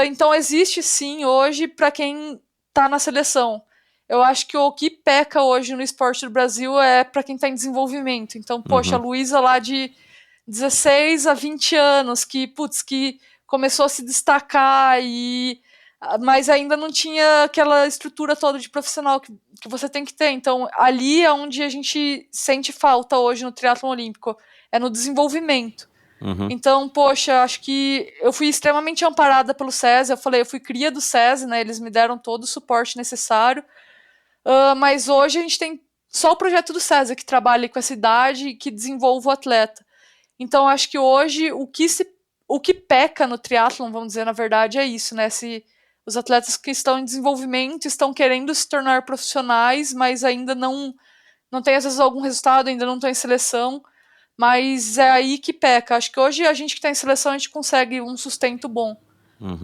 Então existe sim hoje para quem está na seleção. Eu acho que o que peca hoje no esporte do Brasil é para quem está em desenvolvimento. Então, poxa, a Luísa lá de 16 a 20 anos, que começou a se destacar, mas ainda não tinha aquela estrutura toda de profissional que você tem que ter. Então, ali é onde a gente sente falta hoje no triatlon olímpico, é no desenvolvimento. Então, poxa, acho que eu fui extremamente amparada pelo SESI. Eu fui cria do SESI, né? Eles me deram todo o suporte necessário. Mas hoje a gente tem só o projeto do SESI que trabalha com essa idade e que desenvolve o atleta. Então, acho que hoje o que peca no triatlon, vamos dizer, na verdade, é isso, né? Os atletas que estão em desenvolvimento estão querendo se tornar profissionais, mas ainda não tem, às vezes, algum resultado, ainda não estão em seleção. Mas é aí que peca. Acho que hoje a gente que está em seleção, a gente consegue um sustento bom,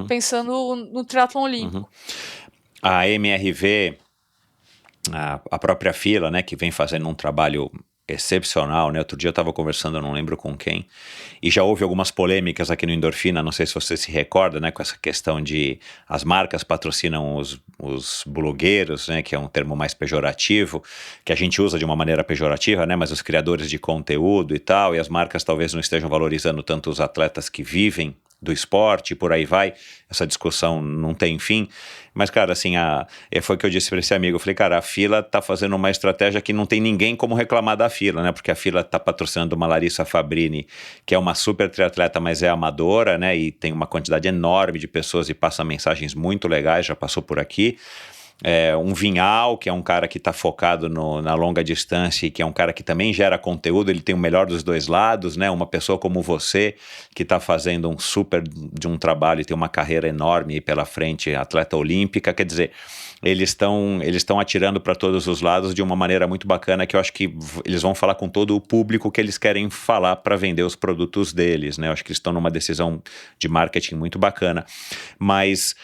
pensando no triatlon olímpico. A MRV, a própria Fila, né, que vem fazendo um trabalho excepcional, né? Outro dia eu estava conversando, eu não lembro com quem, e já houve algumas polêmicas aqui no Endorfina, não sei se você se recorda, né, com essa questão de as marcas patrocinam os blogueiros, né, que é um termo mais pejorativo, que a gente usa de uma maneira pejorativa, né, mas os criadores de conteúdo e tal, e as marcas talvez não estejam valorizando tanto os atletas que vivem do esporte, e por aí vai, essa discussão não tem fim, mas cara, assim, foi o que eu disse para esse amigo, eu falei, cara, a Fila tá fazendo uma estratégia que não tem ninguém como reclamar da Fila, né, porque a Fila tá patrocinando uma Larissa Fabrini, que é uma super triatleta, mas é amadora, né, e tem uma quantidade enorme de pessoas e passa mensagens muito legais, já passou por aqui. Um Vinhal, que é um cara que está focado na longa distância e que é um cara que também gera conteúdo, ele tem o melhor dos dois lados, né? Uma pessoa como você, que está fazendo um super de um trabalho e tem uma carreira enorme aí pela frente, atleta olímpica, quer dizer, eles estão atirando para todos os lados de uma maneira muito bacana, que eu acho que eles vão falar com todo o público que eles querem falar para vender os produtos deles, né? Eu acho que eles estão numa decisão de marketing muito bacana, mas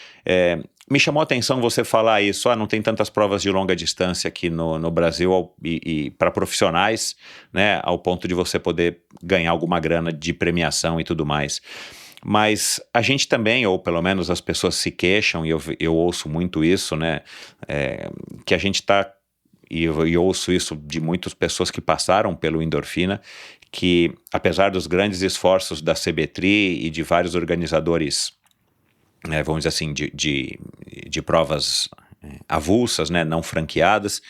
me chamou a atenção você falar isso, não tem tantas provas de longa distância aqui no Brasil e para profissionais, né, ao ponto de você poder ganhar alguma grana de premiação e tudo mais. Mas a gente também, ou pelo menos as pessoas se queixam, e eu ouço muito isso, né, que a gente está, e eu ouço isso de muitas pessoas que passaram pelo Endorfina, que apesar dos grandes esforços da CBTRI e de vários organizadores, vamos dizer assim, de provas avulsas, né, não franqueadas,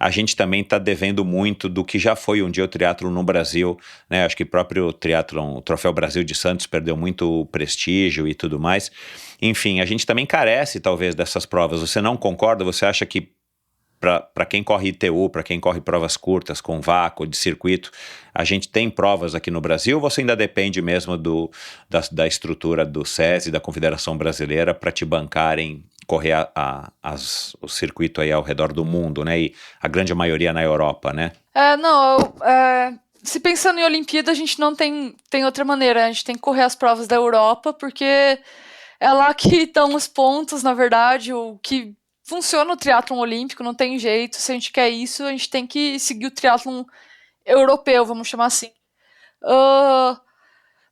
a gente também está devendo muito do que já foi um dia o triatlon no Brasil, né, acho que o próprio triatlon, o Troféu Brasil de Santos perdeu muito prestígio e tudo mais, enfim, a gente também carece talvez dessas provas, você não concorda? Você acha que para quem corre ITU, para quem corre provas curtas, com vácuo, de circuito, a gente tem provas aqui no Brasil ou você ainda depende mesmo da estrutura do SESI, da Confederação Brasileira, para te bancarem correr o circuito aí ao redor do mundo, né? E a grande maioria na Europa, né? Se pensando em Olimpíada, a gente não tem outra maneira, a gente tem que correr as provas da Europa, porque é lá que estão os pontos, na verdade, o que funciona o triatlon olímpico, não tem jeito. Se a gente quer isso, a gente tem que seguir o triatlon europeu, vamos chamar assim.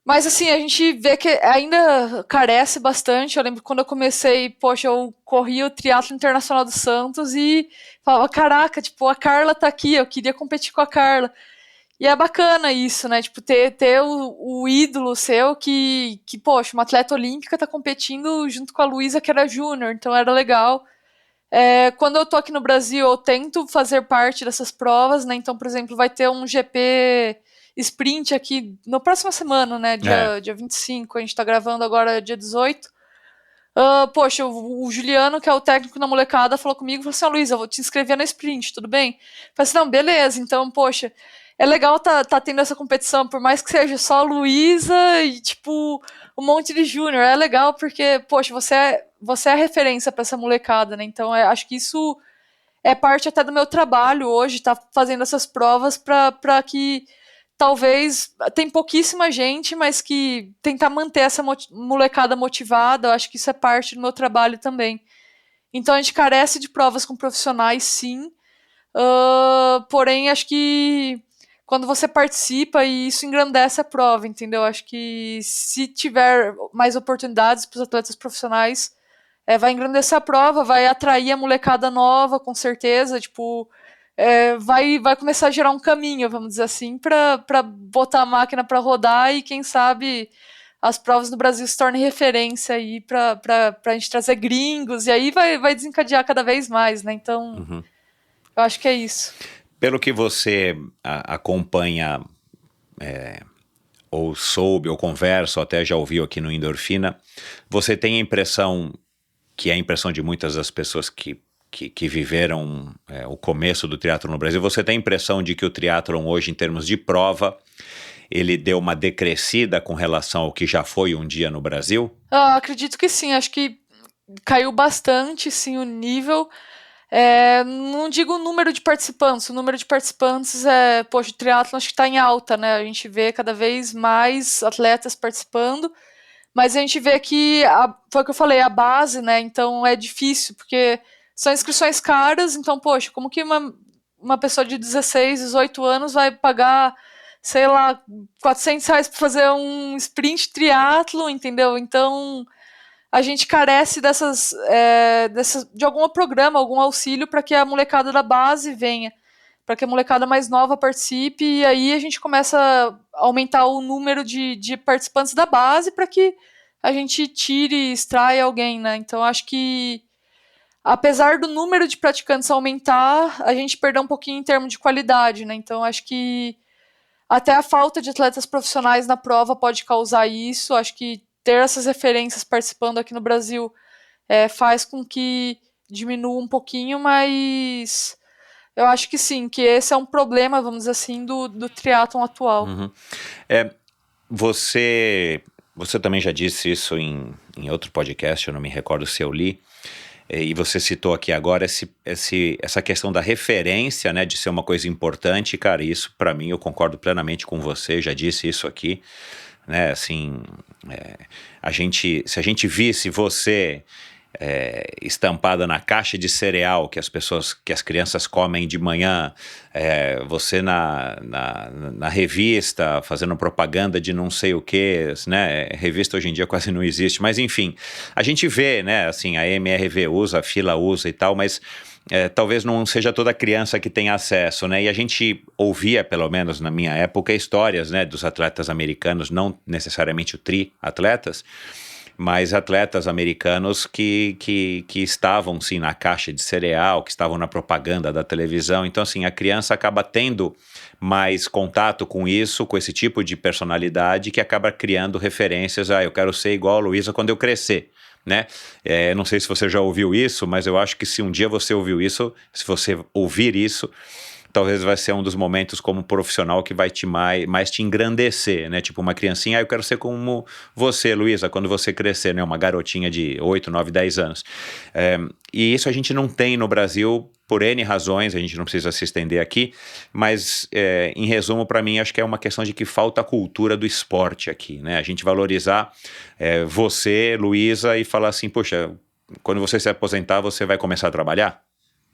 Mas assim, a gente vê que ainda carece bastante. Eu lembro quando eu comecei, poxa, eu corri o triatlon internacional do Santos e falava, caraca, tipo, a Carla tá aqui, eu queria competir com a Carla. E é bacana isso, né, tipo, ter o ídolo seu que, poxa, uma atleta olímpica tá competindo junto com a Luísa, que era júnior, então era legal. Quando eu tô aqui no Brasil, eu tento fazer parte dessas provas, né? Então, por exemplo, vai ter um GP sprint aqui na próxima semana, né? Dia 25, a gente tá gravando agora dia 18. Poxa, o Juliano, que é o técnico na molecada, falou comigo, falou assim, Luísa, eu vou te inscrever na sprint, tudo bem? Eu falei assim, não, beleza, então, poxa, é legal tá tendo essa competição, por mais que seja só a Luísa e, tipo, um monte de júnior, é legal porque, poxa, você é a referência para essa molecada, né? Então, acho que isso é parte até do meu trabalho hoje, tá fazendo essas provas para que talvez tem pouquíssima gente, mas que tentar manter essa molecada motivada, eu acho que isso é parte do meu trabalho também. Então a gente carece de provas com profissionais, sim, porém acho que quando você participa, e isso engrandece a prova, entendeu? Acho que se tiver mais oportunidades para os atletas profissionais, vai engrandecer a prova, vai atrair a molecada nova, com certeza, tipo, vai começar a gerar um caminho, vamos dizer assim, para botar a máquina para rodar e, quem sabe, as provas no Brasil se tornem referência aí para a gente trazer gringos, e aí vai desencadear cada vez mais, né? Então, eu acho que é isso. Pelo que você acompanha, ou soube, ou conversa, ou até já ouviu aqui no Endorfina, você tem a impressão, que é a impressão de muitas das pessoas que viveram o começo do triatlon no Brasil, você tem a impressão de que o triatlon hoje, em termos de prova, ele deu uma decrescida com relação ao que já foi um dia no Brasil? Acredito que sim, acho que caiu bastante, sim, o nível. Não digo o número de participantes, o número de participantes o triatlon acho que está em alta, né? A gente vê cada vez mais atletas participando, mas a gente vê que, foi o que eu falei, a base, né? Então é difícil, porque são inscrições caras, então, poxa, como que uma pessoa de 16, 18 anos vai pagar, sei lá, R$400 para fazer um sprint triatlon, entendeu? Então a gente carece dessas de algum programa, algum auxílio para que a molecada da base venha, para que a molecada mais nova participe, e aí a gente começa a aumentar o número de participantes da base para que a gente extraia alguém, né? Então acho que, apesar do número de praticantes aumentar, a gente perdeu um pouquinho em termos de qualidade, né? Então acho que até a falta de atletas profissionais na prova pode causar isso. Acho que ter essas referências participando aqui no Brasil faz com que diminua um pouquinho, mas eu acho que sim, que esse é um problema, vamos dizer assim, do triatlon atual. Você também já disse isso em outro podcast, eu não me recordo se eu li, e você citou aqui agora essa questão da referência, né, de ser uma coisa importante. Cara, isso para mim, eu concordo plenamente com você, já disse isso aqui, né, assim, se a gente visse você estampada na caixa de cereal que as crianças comem de manhã, você na revista fazendo propaganda de não sei o que, né? Revista hoje em dia quase não existe, mas enfim, a gente vê, né? Assim, a MRV usa, a Fila usa e tal, mas talvez não seja toda criança que tem acesso, né? E a gente ouvia, pelo menos na minha época, histórias, né, dos atletas americanos, não necessariamente o triatletas, mas atletas americanos que estavam, sim, na caixa de cereal, que estavam na propaganda da televisão. Então, assim, a criança acaba tendo mais contato com isso, com esse tipo de personalidade, que acaba criando referências. Eu quero ser igual a Luísa quando eu crescer, né? Não sei se você já ouviu isso, mas eu acho que se um dia você ouviu isso, se você ouvir isso, talvez vai ser um dos momentos como profissional que vai mais te engrandecer, né? Tipo uma criancinha, eu quero ser como você, Luísa, quando você crescer, né? Uma garotinha de 8, 9, 10 anos. E isso a gente não tem no Brasil por N razões, a gente não precisa se estender aqui, mas em resumo, para mim, acho que é uma questão de que falta a cultura do esporte aqui, né? A gente valorizar você, Luísa, e falar assim, poxa, quando você se aposentar, você vai começar a trabalhar?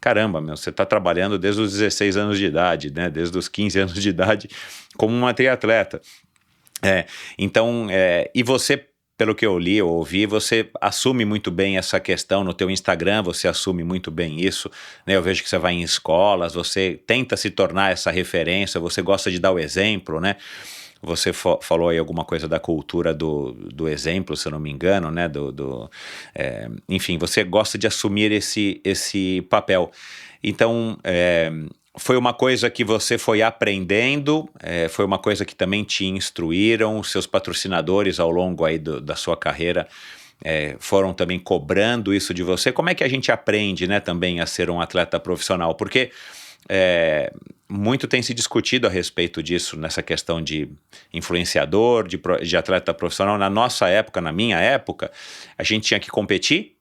Caramba, você está trabalhando desde os 16 anos de idade, né? Desde os 15 anos de idade como uma triatleta. Então, e você, pelo que eu li ou ouvi, você assume muito bem essa questão no teu Instagram, você assume muito bem isso, né? Eu vejo que você vai em escolas, você tenta se tornar essa referência, você gosta de dar o exemplo, né? Você falou aí alguma coisa da cultura do exemplo, se eu não me engano, né? Enfim, você gosta de assumir esse papel. Então, foi uma coisa que você foi aprendendo, foi uma coisa que também te instruíram, os seus patrocinadores ao longo aí da sua carreira foram também cobrando isso de você. Como é que a gente aprende, né, também a ser um atleta profissional? Porque muito tem se discutido a respeito disso, nessa questão de influenciador, de atleta profissional. Na nossa época, na minha época, a gente tinha que competir,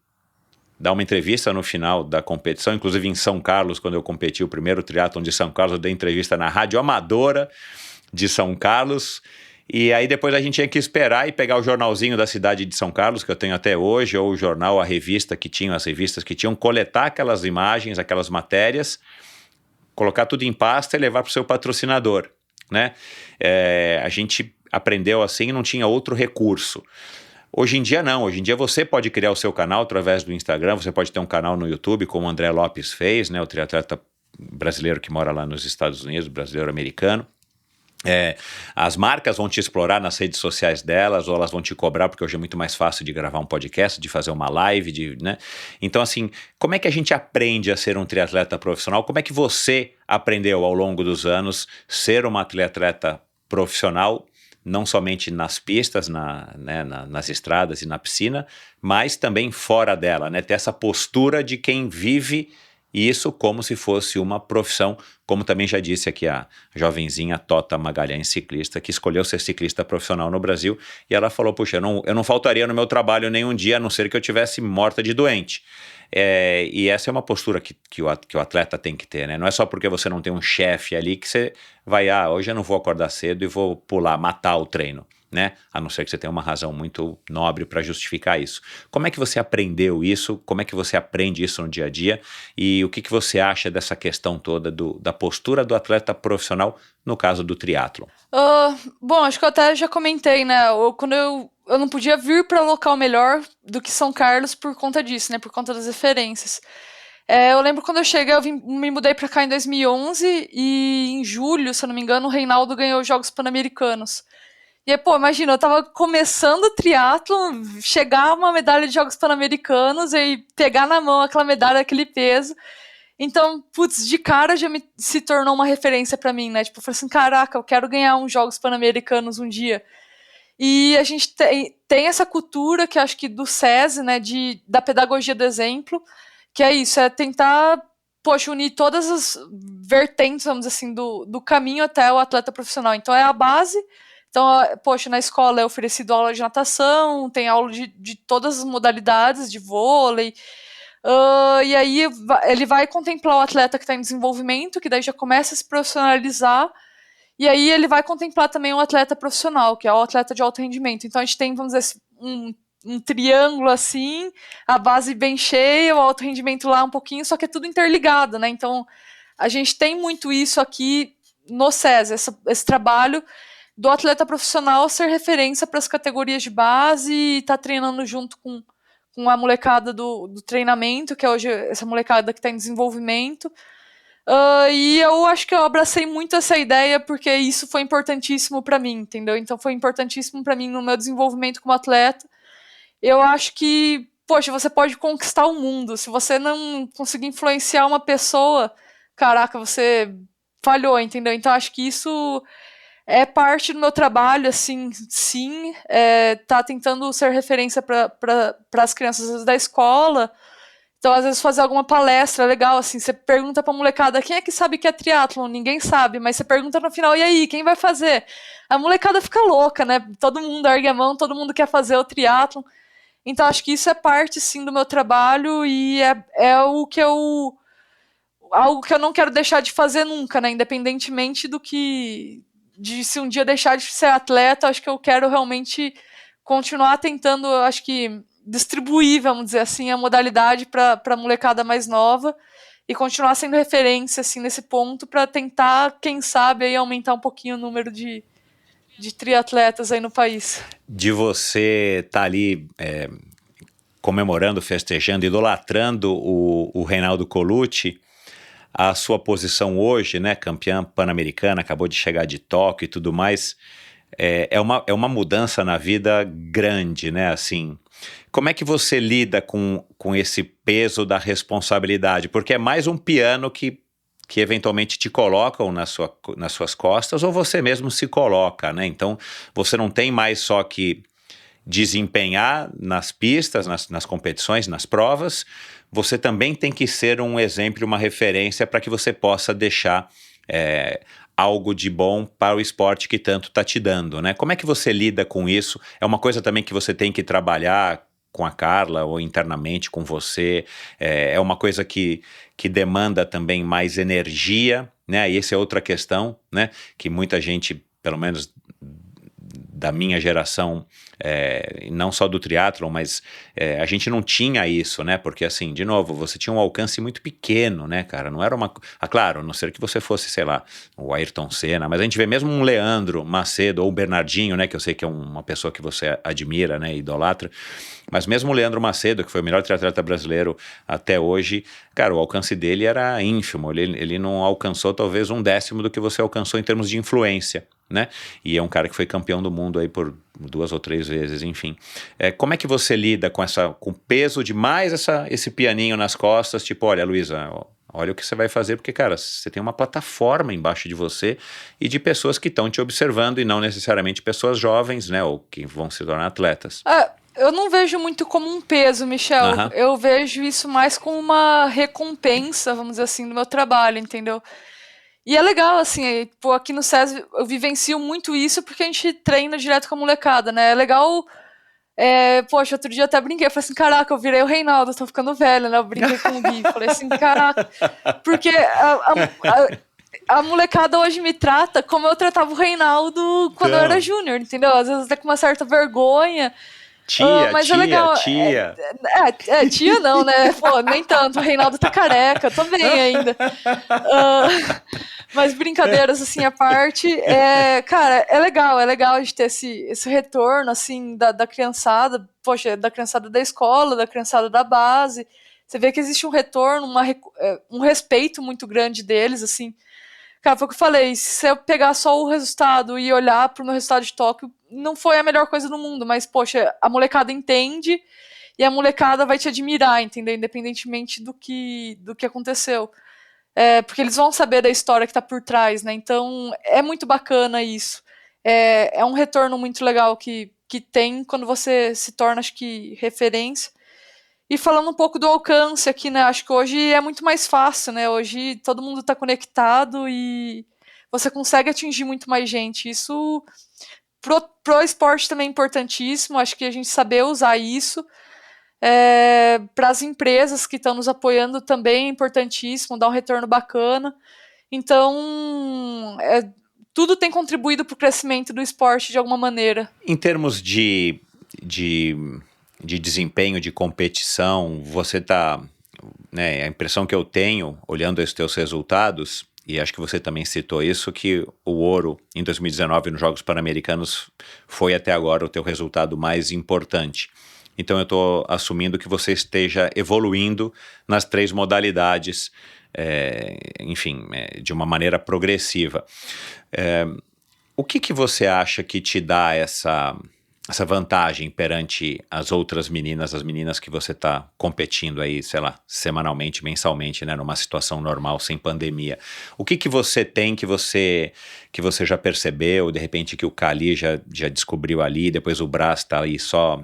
dar uma entrevista no final da competição. Inclusive em São Carlos, quando eu competi o primeiro triatlon de São Carlos, eu dei entrevista na rádio amadora, de São Carlos. E aí depois a gente tinha que esperar e pegar o jornalzinho da cidade de São Carlos, que eu tenho até hoje, ou o jornal, a revista que tinham, as revistas que tinham, coletar aquelas imagens, aquelas matérias, colocar tudo em pasta e levar para o seu patrocinador, né? A gente aprendeu assim e não tinha outro recurso. Hoje em dia não, hoje em dia você pode criar o seu canal através do Instagram, você pode ter um canal no YouTube, como o André Lopes fez, né? O triatleta brasileiro que mora lá nos Estados Unidos, brasileiro-americano. As marcas vão te explorar nas redes sociais delas, ou elas vão te cobrar, porque hoje é muito mais fácil de gravar um podcast, de fazer uma live, né? Então, assim, como é que a gente aprende a ser um triatleta profissional? Como é que você aprendeu ao longo dos anos ser uma triatleta profissional, não somente nas pistas, nas estradas e na piscina, mas também fora dela, né? Ter essa postura de quem vive isso como se fosse uma profissão, como também já disse aqui a jovenzinha Tota Magalhães, ciclista, que escolheu ser ciclista profissional no Brasil, e ela falou, puxa, eu não faltaria no meu trabalho nenhum dia, a não ser que eu tivesse morta de doente. E essa é uma postura que o atleta tem que ter, né? Não é só porque você não tem um chefe ali que você vai, hoje eu não vou acordar cedo e vou pular, matar o treino, né? A não ser que você tenha uma razão muito nobre para justificar isso. Como é que você aprendeu isso? Como é que você aprende isso no dia a dia? E o que você acha dessa questão toda da postura do atleta profissional no caso do triatlon? Bom, acho que eu até já comentei, né? Quando eu não podia vir para um local melhor do que São Carlos por conta disso, né? Por conta das referências. Eu lembro quando eu cheguei, me mudei para cá em 2011 e em julho, se eu não me engano, o Reinaldo ganhou os Jogos Pan-Americanos. E aí, imagina, eu tava começando o triatlon, chegar uma medalha de Jogos Pan-Americanos e pegar na mão aquela medalha, aquele peso. Então, de cara já se tornou uma referência pra mim, né? Tipo, eu falei assim, caraca, eu quero ganhar uns Jogos Pan-Americanos um dia. E a gente tem essa cultura que acho que do SESI, né, da pedagogia do exemplo, que é isso, é tentar, unir todas as vertentes, vamos dizer assim, do caminho até o atleta profissional. Então, é a base. Então, na escola é oferecido aula de natação, tem aula de todas as modalidades, de vôlei, e aí ele vai contemplar o atleta que está em desenvolvimento, que daí já começa a se profissionalizar, e aí ele vai contemplar também o atleta profissional, que é o atleta de alto rendimento. Então, a gente tem, vamos dizer, um triângulo assim, a base bem cheia, o alto rendimento lá um pouquinho, só que é tudo interligado, né? Então, a gente tem muito isso aqui no SESI, esse trabalho do atleta profissional ser referência para as categorias de base e estar treinando junto com a molecada do treinamento, que é hoje essa molecada que está em desenvolvimento. E eu acho que eu abracei muito essa ideia porque isso foi importantíssimo para mim, entendeu? Então foi importantíssimo para mim no meu desenvolvimento como atleta. Eu acho que, você pode conquistar o mundo. Se você não conseguir influenciar uma pessoa, caraca, você falhou, entendeu? Então acho que isso é parte do meu trabalho, assim, sim, tá tentando ser referência para as crianças da escola. Então, às vezes, fazer alguma palestra legal, assim, você pergunta pra molecada, quem é que sabe que é triatlon? Ninguém sabe, mas você pergunta no final, e aí, quem vai fazer? A molecada fica louca, né? Todo mundo ergue a mão, todo mundo quer fazer o triatlon. Então, acho que isso é parte, sim, do meu trabalho e é algo que eu não quero deixar de fazer nunca, né? Independentemente de se um dia deixar de ser atleta, acho que eu quero realmente continuar tentando, acho que distribuir, vamos dizer assim, a modalidade para a molecada mais nova e continuar sendo referência assim, nesse ponto para tentar, quem sabe, aí, aumentar um pouquinho o número de triatletas aí no país. De você estar ali comemorando, festejando, idolatrando o Reinaldo Colucci, a sua posição hoje, né, campeã pan-americana, acabou de chegar de Tóquio e tudo mais, é uma mudança na vida grande, né, assim. Como é que você lida com esse peso da responsabilidade? Porque é mais um piano que eventualmente te colocam nas suas costas, ou você mesmo se coloca, né? Então, você não tem mais só que desempenhar nas pistas, nas competições, nas provas, você também tem que ser um exemplo, uma referência para que você possa deixar algo de bom para o esporte que tanto está te dando, né? Como é que você lida com isso? É uma coisa também que você tem que trabalhar com a Carla ou internamente com você? É uma coisa que demanda também mais energia, né? E essa é outra questão, né? Que muita gente pelo menos da minha geração, não só do triatlon, mas a gente não tinha isso, né? Porque assim, de novo, você tinha um alcance muito pequeno, né, cara? Não era uma... claro, a não ser que você fosse, sei lá, o Ayrton Senna, mas a gente vê mesmo um Leandro Macedo ou o Bernardinho, né, que eu sei que é uma pessoa que você admira, né, idolatra, mas mesmo o Leandro Macedo, que foi o melhor triatleta brasileiro até hoje, cara, o alcance dele era ínfimo, ele não alcançou talvez 1/10 do que você alcançou em termos de influência, né? E é um cara que foi campeão do mundo aí por 2 ou 3 vezes, enfim. Como é que você lida com o peso de mais esse pianinho nas costas, tipo, olha, Luísa, olha o que você vai fazer, porque, cara, você tem uma plataforma embaixo de você e de pessoas que estão te observando e não necessariamente pessoas jovens, né, ou que vão se tornar atletas. Eu não vejo muito como um peso, Michel. Eu vejo isso mais como uma recompensa, vamos dizer assim, do meu trabalho, entendeu? E é legal, assim, pô, aqui no SESI eu vivencio muito isso porque a gente treina direto com a molecada, né? É legal, poxa, outro dia eu até brinquei, eu falei assim, caraca, eu virei o Reinaldo, tô ficando velho, né? Eu brinquei com o Gui, falei assim, caraca, porque a molecada hoje me trata como eu tratava o Reinaldo quando eu era júnior, entendeu? Às vezes até com uma certa vergonha. Mas é legal. Tia. Tia não, né? Pô, nem tanto. O Reinaldo tá careca, tô bem ainda. Mas brincadeiras, assim, à parte. Cara, é legal a gente ter esse retorno, assim, da criançada. Poxa, da criançada da escola, da criançada da base. Você vê que existe um retorno, um respeito muito grande deles, assim. Cara, foi o que eu falei, se eu pegar só o resultado e olhar pro meu resultado de Tóquio, não foi a melhor coisa do mundo, mas, poxa, a molecada entende e a molecada vai te admirar, entendeu? Independentemente do que aconteceu. Porque eles vão saber da história que tá por trás, né? Então, é muito bacana isso. É um retorno muito legal que tem quando você se torna, acho que, referência. E falando um pouco do alcance aqui, né, acho que hoje é muito mais fácil, né, hoje todo mundo está conectado e você consegue atingir muito mais gente, isso pro esporte também é importantíssimo, acho que a gente saber usar isso, para as empresas que estão nos apoiando também é importantíssimo, dar um retorno bacana, então tudo tem contribuído para o crescimento do esporte de alguma maneira. Em termos de desempenho, de competição, você tá, né, a impressão que eu tenho, olhando esses teus resultados, e acho que você também citou isso, que o ouro em 2019 nos Jogos Pan-Americanos foi até agora o teu resultado mais importante. Então eu estou assumindo que você esteja evoluindo nas 3 modalidades, enfim, de uma maneira progressiva. O que você acha que te dá essa vantagem perante as outras meninas, as meninas que você está competindo aí, sei lá, semanalmente, mensalmente, né, numa situação normal, sem pandemia? O que você tem que você já percebeu, de repente que o Cali já descobriu ali, depois o Brás está aí só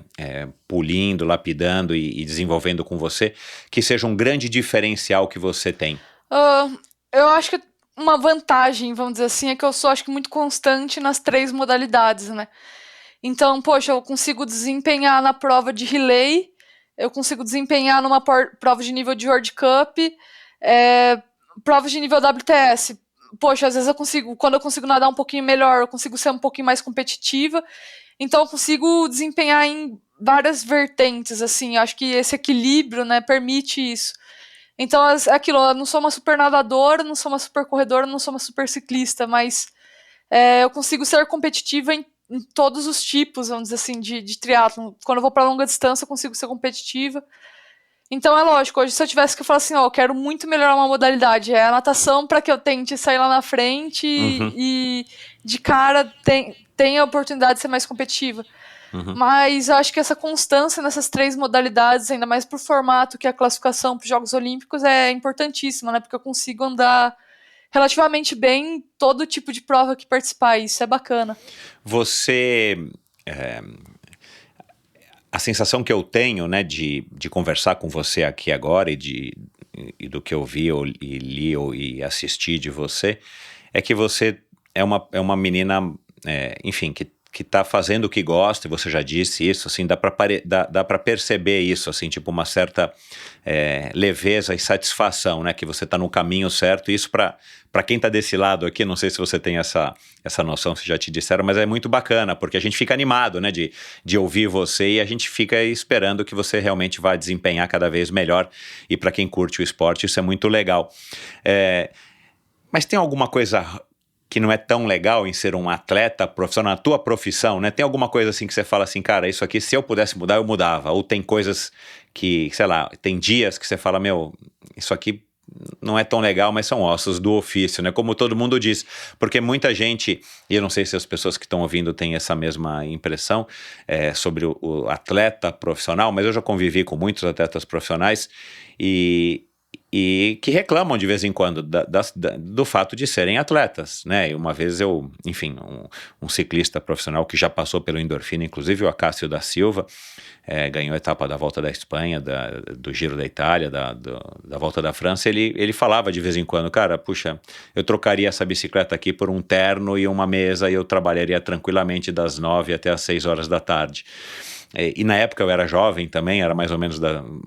pulindo, lapidando e desenvolvendo com você, que seja um grande diferencial que você tem? Eu acho que uma vantagem, vamos dizer assim, é que eu sou, acho que, muito constante nas 3 modalidades, né? Então, poxa, eu consigo desempenhar na prova de relay, eu consigo desempenhar numa prova de nível de World Cup, provas de nível WTS. Poxa, às vezes quando eu consigo nadar um pouquinho melhor, eu consigo ser um pouquinho mais competitiva. Então, eu consigo desempenhar em várias vertentes, assim. Acho que esse equilíbrio, né, permite isso. Então, é aquilo, eu não sou uma super nadadora, não sou uma super corredora, não sou uma super ciclista, mas eu consigo ser competitiva em todos os tipos, vamos dizer assim, de triatlon. Quando eu vou para longa distância, eu consigo ser competitiva. Então é lógico, hoje se eu tivesse que falar assim, eu quero muito melhorar uma modalidade, é a natação para que eu tente sair lá na frente e de cara tenha a oportunidade de ser mais competitiva. Mas eu acho que essa constância nessas 3 modalidades, ainda mais pro formato que é a classificação para os Jogos Olímpicos, é importantíssima, né? Porque eu consigo andar relativamente bem todo tipo de prova que participar, isso é bacana. Você... a sensação que eu tenho, né, de conversar com você aqui agora e do que eu vi e li e assisti de você, é que você é uma menina, enfim, que tá fazendo o que gosta, e você já disse isso, assim, dá pra perceber isso, assim, tipo uma certa leveza e satisfação, né, que você tá no caminho certo, e isso pra quem tá desse lado aqui, não sei se você tem essa noção, se já te disseram, mas é muito bacana, porque a gente fica animado, né, de ouvir você, e a gente fica esperando que você realmente vá desempenhar cada vez melhor, e pra quem curte o esporte, isso é muito legal. Mas tem alguma coisa que não é tão legal em ser um atleta profissional, na tua profissão, né? Tem alguma coisa assim que você fala assim, cara, isso aqui se eu pudesse mudar, eu mudava. Ou tem coisas que, sei lá, tem dias que você fala, meu, isso aqui não é tão legal, mas são ossos do ofício, né? Como todo mundo diz, porque muita gente, e eu não sei se as pessoas que estão ouvindo têm essa mesma impressão sobre o atleta profissional, mas eu já convivi com muitos atletas profissionais e que reclamam de vez em quando do fato de serem atletas, né? E uma vez um ciclista profissional que já passou pelo endorfina, inclusive o Acácio da Silva, ganhou a etapa da Volta da Espanha, do Giro da Itália, da Volta da França, ele falava de vez em quando, cara, puxa, eu trocaria essa bicicleta aqui por um terno e uma mesa e eu trabalharia tranquilamente das 9 até as 6 horas da tarde. E na época eu era jovem também, era mais ou menos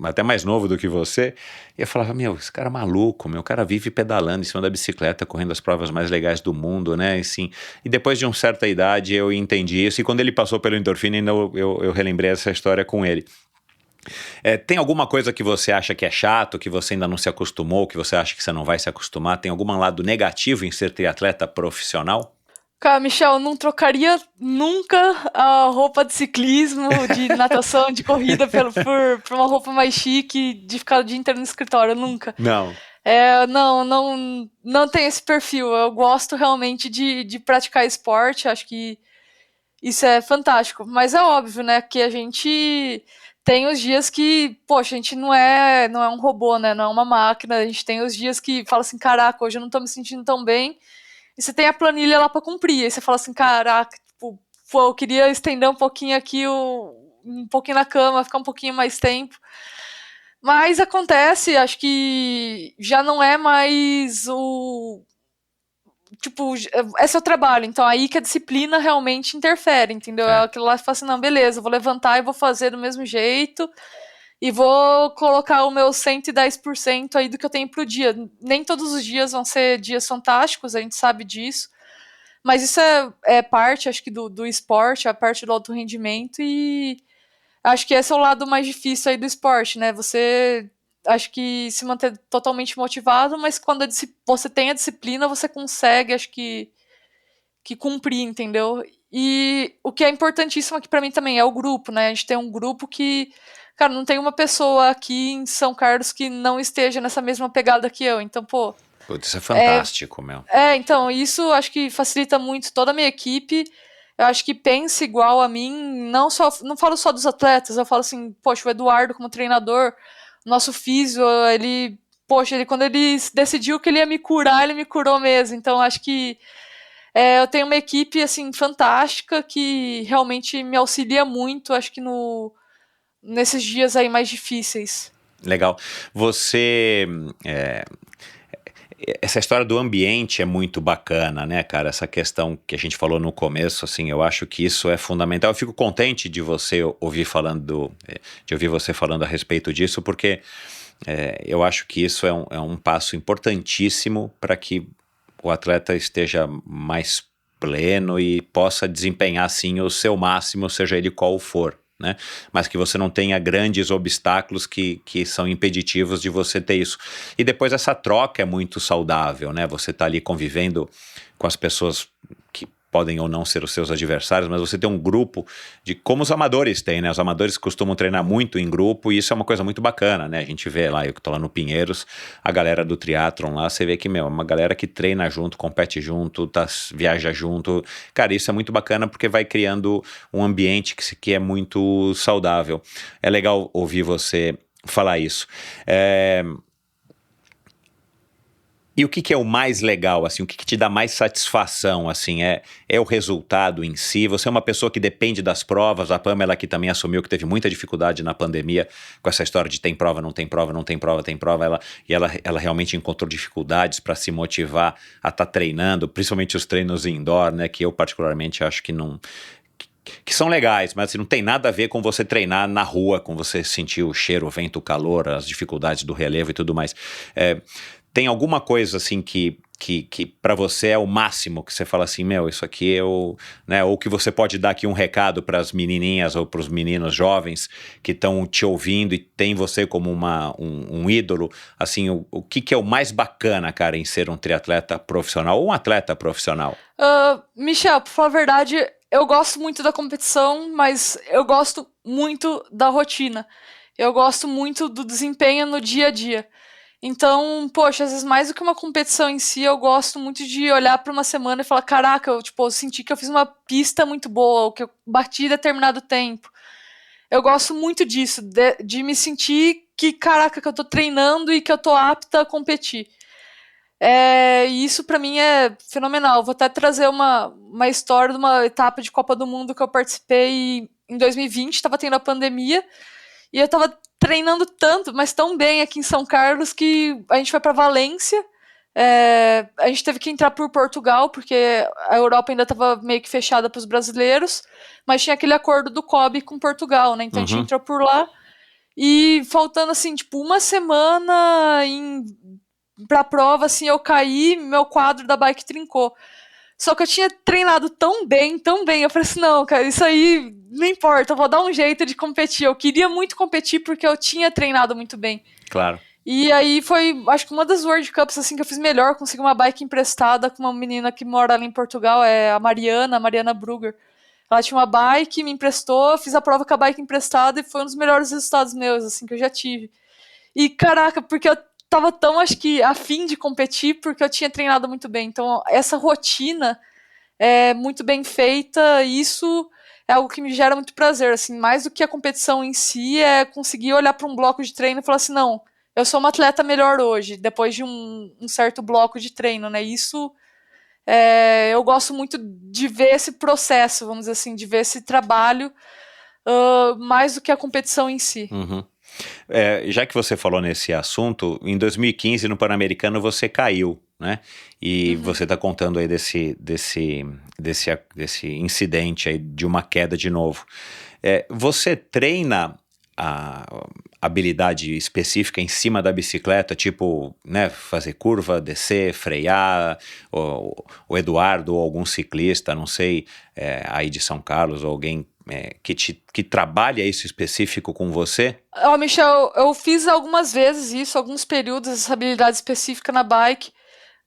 até mais novo do que você, e eu falava, meu, esse cara é maluco, o cara vive pedalando em cima da bicicleta, correndo as provas mais legais do mundo, né, assim, e depois de uma certa idade eu entendi isso, e quando ele passou pelo endorfina, eu relembrei essa história com ele. Tem alguma coisa que você acha que é chato, que você ainda não se acostumou, que você acha que você não vai se acostumar? Tem algum lado negativo em ser triatleta profissional? Cara, Michel, eu não trocaria nunca a roupa de ciclismo, de natação, de corrida por uma roupa mais chique, de ficar o dia inteiro no escritório, nunca. Não. Não tem esse perfil. Eu gosto realmente de praticar esporte, acho que isso é fantástico. Mas é óbvio, né, que a gente tem os dias que, poxa, a gente não é um robô, né, não é uma máquina, a gente tem os dias que fala assim, caraca, hoje eu não tô me sentindo tão bem, e você tem a planilha lá pra cumprir, aí você fala assim, caraca, tipo, pô, eu queria estender um pouquinho aqui, um pouquinho na cama, ficar um pouquinho mais tempo. Mas acontece, acho que já não é mais tipo, é seu trabalho, então aí que a disciplina realmente interfere, entendeu? É aquilo lá que fala assim, não, beleza, eu vou levantar e vou fazer do mesmo jeito, e vou colocar o meu 110% aí do que eu tenho pro dia. Nem todos os dias vão ser dias fantásticos, a gente sabe disso, mas isso é parte, acho que, do esporte, a parte do alto rendimento, e acho que esse é o lado mais difícil aí do esporte, né? Você, acho que, se manter totalmente motivado, mas quando você tem a disciplina, você consegue, acho que cumprir, entendeu? E o que é importantíssimo aqui pra mim também é o grupo, né? A gente tem um grupo que, cara, não tem uma pessoa aqui em São Carlos que não esteja nessa mesma pegada que eu, então, pô... Putz, isso é fantástico, meu. Então, isso acho que facilita muito toda a minha equipe. Eu acho que pensa igual a mim, não falo só dos atletas, eu falo assim, poxa, o Eduardo como treinador, nosso físio, ele quando ele decidiu que ele ia me curar, ele me curou mesmo, então acho que eu tenho uma equipe, assim, fantástica, que realmente me auxilia muito, acho que nesses dias aí mais difíceis. Legal. Você... Essa história do ambiente é muito bacana, né, cara? Essa questão que a gente falou no começo, assim, eu acho que isso é fundamental. Eu fico contente de você ouvir você falando a respeito disso, porque eu acho que isso é um passo importantíssimo para que o atleta esteja mais pleno e possa desempenhar, sim, o seu máximo, seja ele qual for, né? Mas que você não tenha grandes obstáculos que são impeditivos de você ter isso. E depois essa troca é muito saudável, né? Você tá ali convivendo com as pessoas que podem ou não ser os seus adversários, mas você tem um grupo como os amadores têm, né? Os amadores costumam treinar muito em grupo, e isso é uma coisa muito bacana, né? A gente vê lá, eu que tô lá no Pinheiros, a galera do triatlon lá, você vê que, é uma galera que treina junto, compete junto, viaja junto. Cara, isso é muito bacana porque vai criando um ambiente que é muito saudável. É legal ouvir você falar isso. E o que é o mais legal, assim, o que te dá mais satisfação, assim, é o resultado em si? Você é uma pessoa que depende das provas, a Pamela que também assumiu que teve muita dificuldade na pandemia com essa história de tem prova, não tem prova, não tem prova, tem prova, ela realmente encontrou dificuldades para se motivar a estar treinando, principalmente os treinos indoor, né, que eu particularmente acho que que são legais, mas assim, não tem nada a ver com você treinar na rua, com você sentir o cheiro, o vento, o calor, as dificuldades do relevo e tudo mais. Tem alguma coisa assim que para você é o máximo, que você fala assim, meu, isso aqui eu, né, ou que você pode dar aqui um recado para as menininhas ou para os meninos jovens que estão te ouvindo e tem você como um ídolo, assim, o que é o mais bacana, cara, em ser um triatleta profissional ou um atleta profissional? Michel, pra falar a verdade, eu gosto muito da competição, mas eu gosto muito da rotina. Eu gosto muito do desempenho no dia a dia. Então, poxa, às vezes mais do que uma competição em si, eu gosto muito de olhar para uma semana e falar, caraca, eu senti que eu fiz uma pista muito boa, ou que eu bati determinado tempo. Eu gosto muito disso, de me sentir que, caraca, que eu tô treinando e que eu tô apta a competir. E isso pra mim é fenomenal. Vou até trazer uma história de uma etapa de Copa do Mundo que eu participei em 2020, estava tendo a pandemia, e eu tava treinando tanto, mas tão bem aqui em São Carlos, que a gente foi para Valência. A gente teve que entrar por Portugal, porque a Europa ainda estava meio que fechada para os brasileiros, mas tinha aquele acordo do COB com Portugal, né? Então a gente entrou por lá, e faltando assim, tipo, uma semana pra prova, assim, eu caí, meu quadro da bike trincou. Só que eu tinha treinado tão bem, eu falei assim, não, cara, isso aí não importa, eu vou dar um jeito de competir. Eu queria muito competir porque eu tinha treinado muito bem. Claro. E aí foi, acho que uma das World Cups assim, que eu fiz melhor, consegui uma bike emprestada com uma menina que mora ali em Portugal, a Mariana Brugger. Ela tinha uma bike, me emprestou, fiz a prova com a bike emprestada e foi um dos melhores resultados meus, assim, que eu já tive. E caraca, porque eu tava tão, acho que, a fim de competir, porque eu tinha treinado muito bem. Então, essa rotina é muito bem feita, e isso é algo que me gera muito prazer, assim, mais do que a competição em si, é conseguir olhar para um bloco de treino e falar assim, não, eu sou uma atleta melhor hoje, depois de um certo bloco de treino, né? Isso, eu gosto muito de ver esse processo, vamos dizer assim, de ver esse trabalho, mais do que a competição em si. Uhum. Já que você falou nesse assunto, em 2015 no Pan-Americano você caiu, né? E você está contando aí desse incidente aí de uma queda de novo. Você treina a habilidade específica em cima da bicicleta, tipo, né, fazer curva, descer, frear, o Eduardo ou algum ciclista, não sei, aí de São Carlos, ou alguém que trabalha isso específico com você? Michel, eu fiz algumas vezes isso, alguns períodos, essa habilidade específica na bike.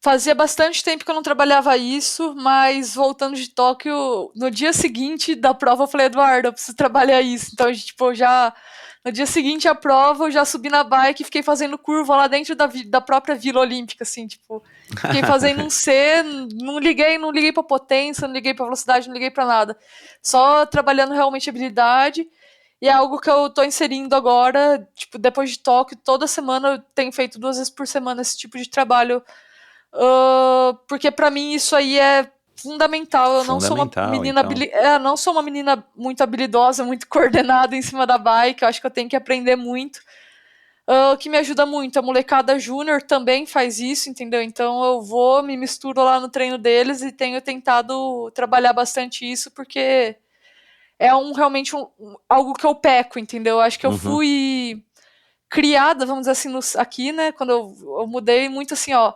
Fazia bastante tempo que eu não trabalhava isso, mas voltando de Tóquio, no dia seguinte da prova eu falei, Eduardo, eu preciso trabalhar isso. Então, tipo, no dia seguinte à prova, eu já subi na bike e fiquei fazendo curva lá dentro da própria Vila Olímpica, assim, tipo, fiquei fazendo um C, não liguei pra potência, não liguei pra velocidade, não liguei pra nada. Só trabalhando realmente habilidade, e é algo que eu tô inserindo agora, tipo, depois de Tóquio, toda semana eu tenho feito 2 vezes por semana esse tipo de trabalho, porque pra mim isso aí é fundamental. Eu não sou uma menina então. Não sou uma menina muito habilidosa, muito coordenada em cima da bike. Eu acho que eu tenho que aprender muito. O que me ajuda muito, a molecada júnior também faz isso, entendeu? Então eu me misturo lá no treino deles e tenho tentado trabalhar bastante isso, porque é realmente algo que eu peco, entendeu? Eu acho que eu fui criada, vamos dizer assim, aqui, né? Quando eu mudei muito assim, ó,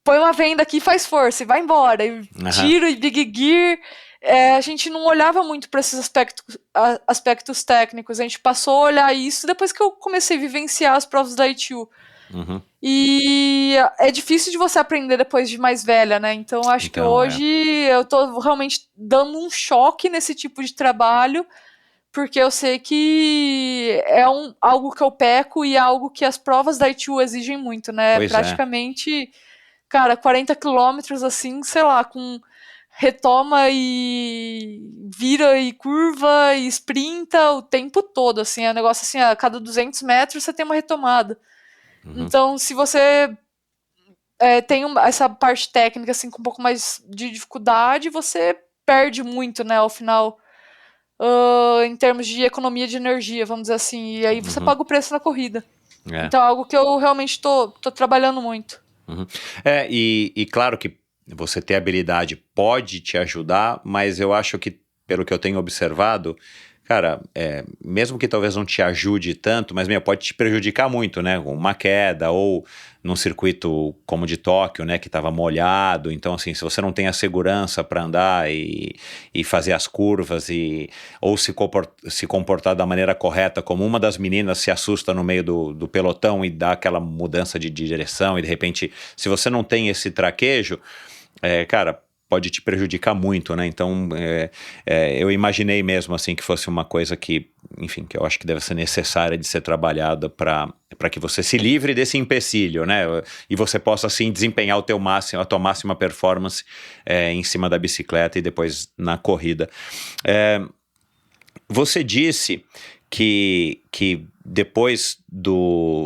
põe uma venda aqui e faz força, e vai embora, e tiro, e big gear. A gente não olhava muito para esses aspectos técnicos, a gente passou a olhar isso depois que eu comecei a vivenciar as provas da ITU. E é difícil de você aprender depois de mais velha, né? Então acho que hoje eu tô realmente dando um choque nesse tipo de trabalho, porque eu sei que é algo que eu peco e é algo que as provas da ITU exigem muito, né? Pois praticamente... Cara, 40 quilômetros, assim, sei lá, com retoma e vira e curva e sprinta o tempo todo, assim, é um negócio assim, a cada 200 metros você tem uma retomada. Então, se você tem essa parte técnica, assim, com um pouco mais de dificuldade, você perde muito, né, ao final, em termos de economia de energia, vamos dizer assim, e aí você paga o preço na corrida. Então, é algo que eu realmente tô trabalhando muito. E claro que você ter habilidade pode te ajudar, mas eu acho que pelo que eu tenho observado, cara, mesmo que talvez não te ajude tanto, mas pode te prejudicar muito, né? Uma queda ou num circuito como de Tóquio, né? Que estava molhado. Então, assim, se você não tem a segurança para andar e fazer as curvas ou se comportar da maneira correta, como uma das meninas se assusta no meio do pelotão e dá aquela mudança de direção e de repente, se você não tem esse traquejo, cara, pode te prejudicar muito, né? Então, eu imaginei mesmo, assim, que fosse uma coisa que, enfim, que eu acho que deve ser necessária de ser trabalhada para que você se livre desse empecilho, né? E você possa, assim, desempenhar a tua máxima performance em cima da bicicleta e depois na corrida. Você disse que depois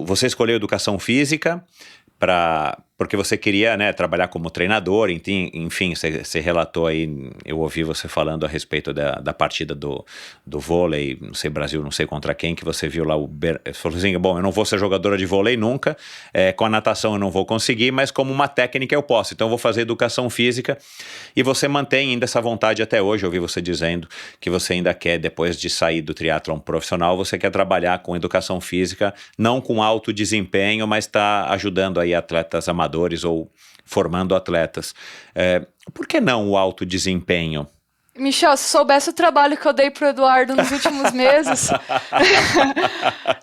você escolheu educação física porque você queria, né, trabalhar como treinador, enfim, você relatou aí, eu ouvi você falando a respeito da partida do vôlei, não sei, Brasil, não sei contra quem, que você viu lá, você falou assim, bom, eu não vou ser jogadora de vôlei nunca, com a natação eu não vou conseguir, mas como uma técnica eu posso, então eu vou fazer educação física, e você mantém ainda essa vontade até hoje. Eu ouvi você dizendo que você ainda quer, depois de sair do triatlon profissional, você quer trabalhar com educação física, não com alto desempenho, mas está ajudando aí atletas amadores ou formando atletas. Por que não o alto desempenho? Michel, se soubesse o trabalho que eu dei pro Eduardo nos últimos meses,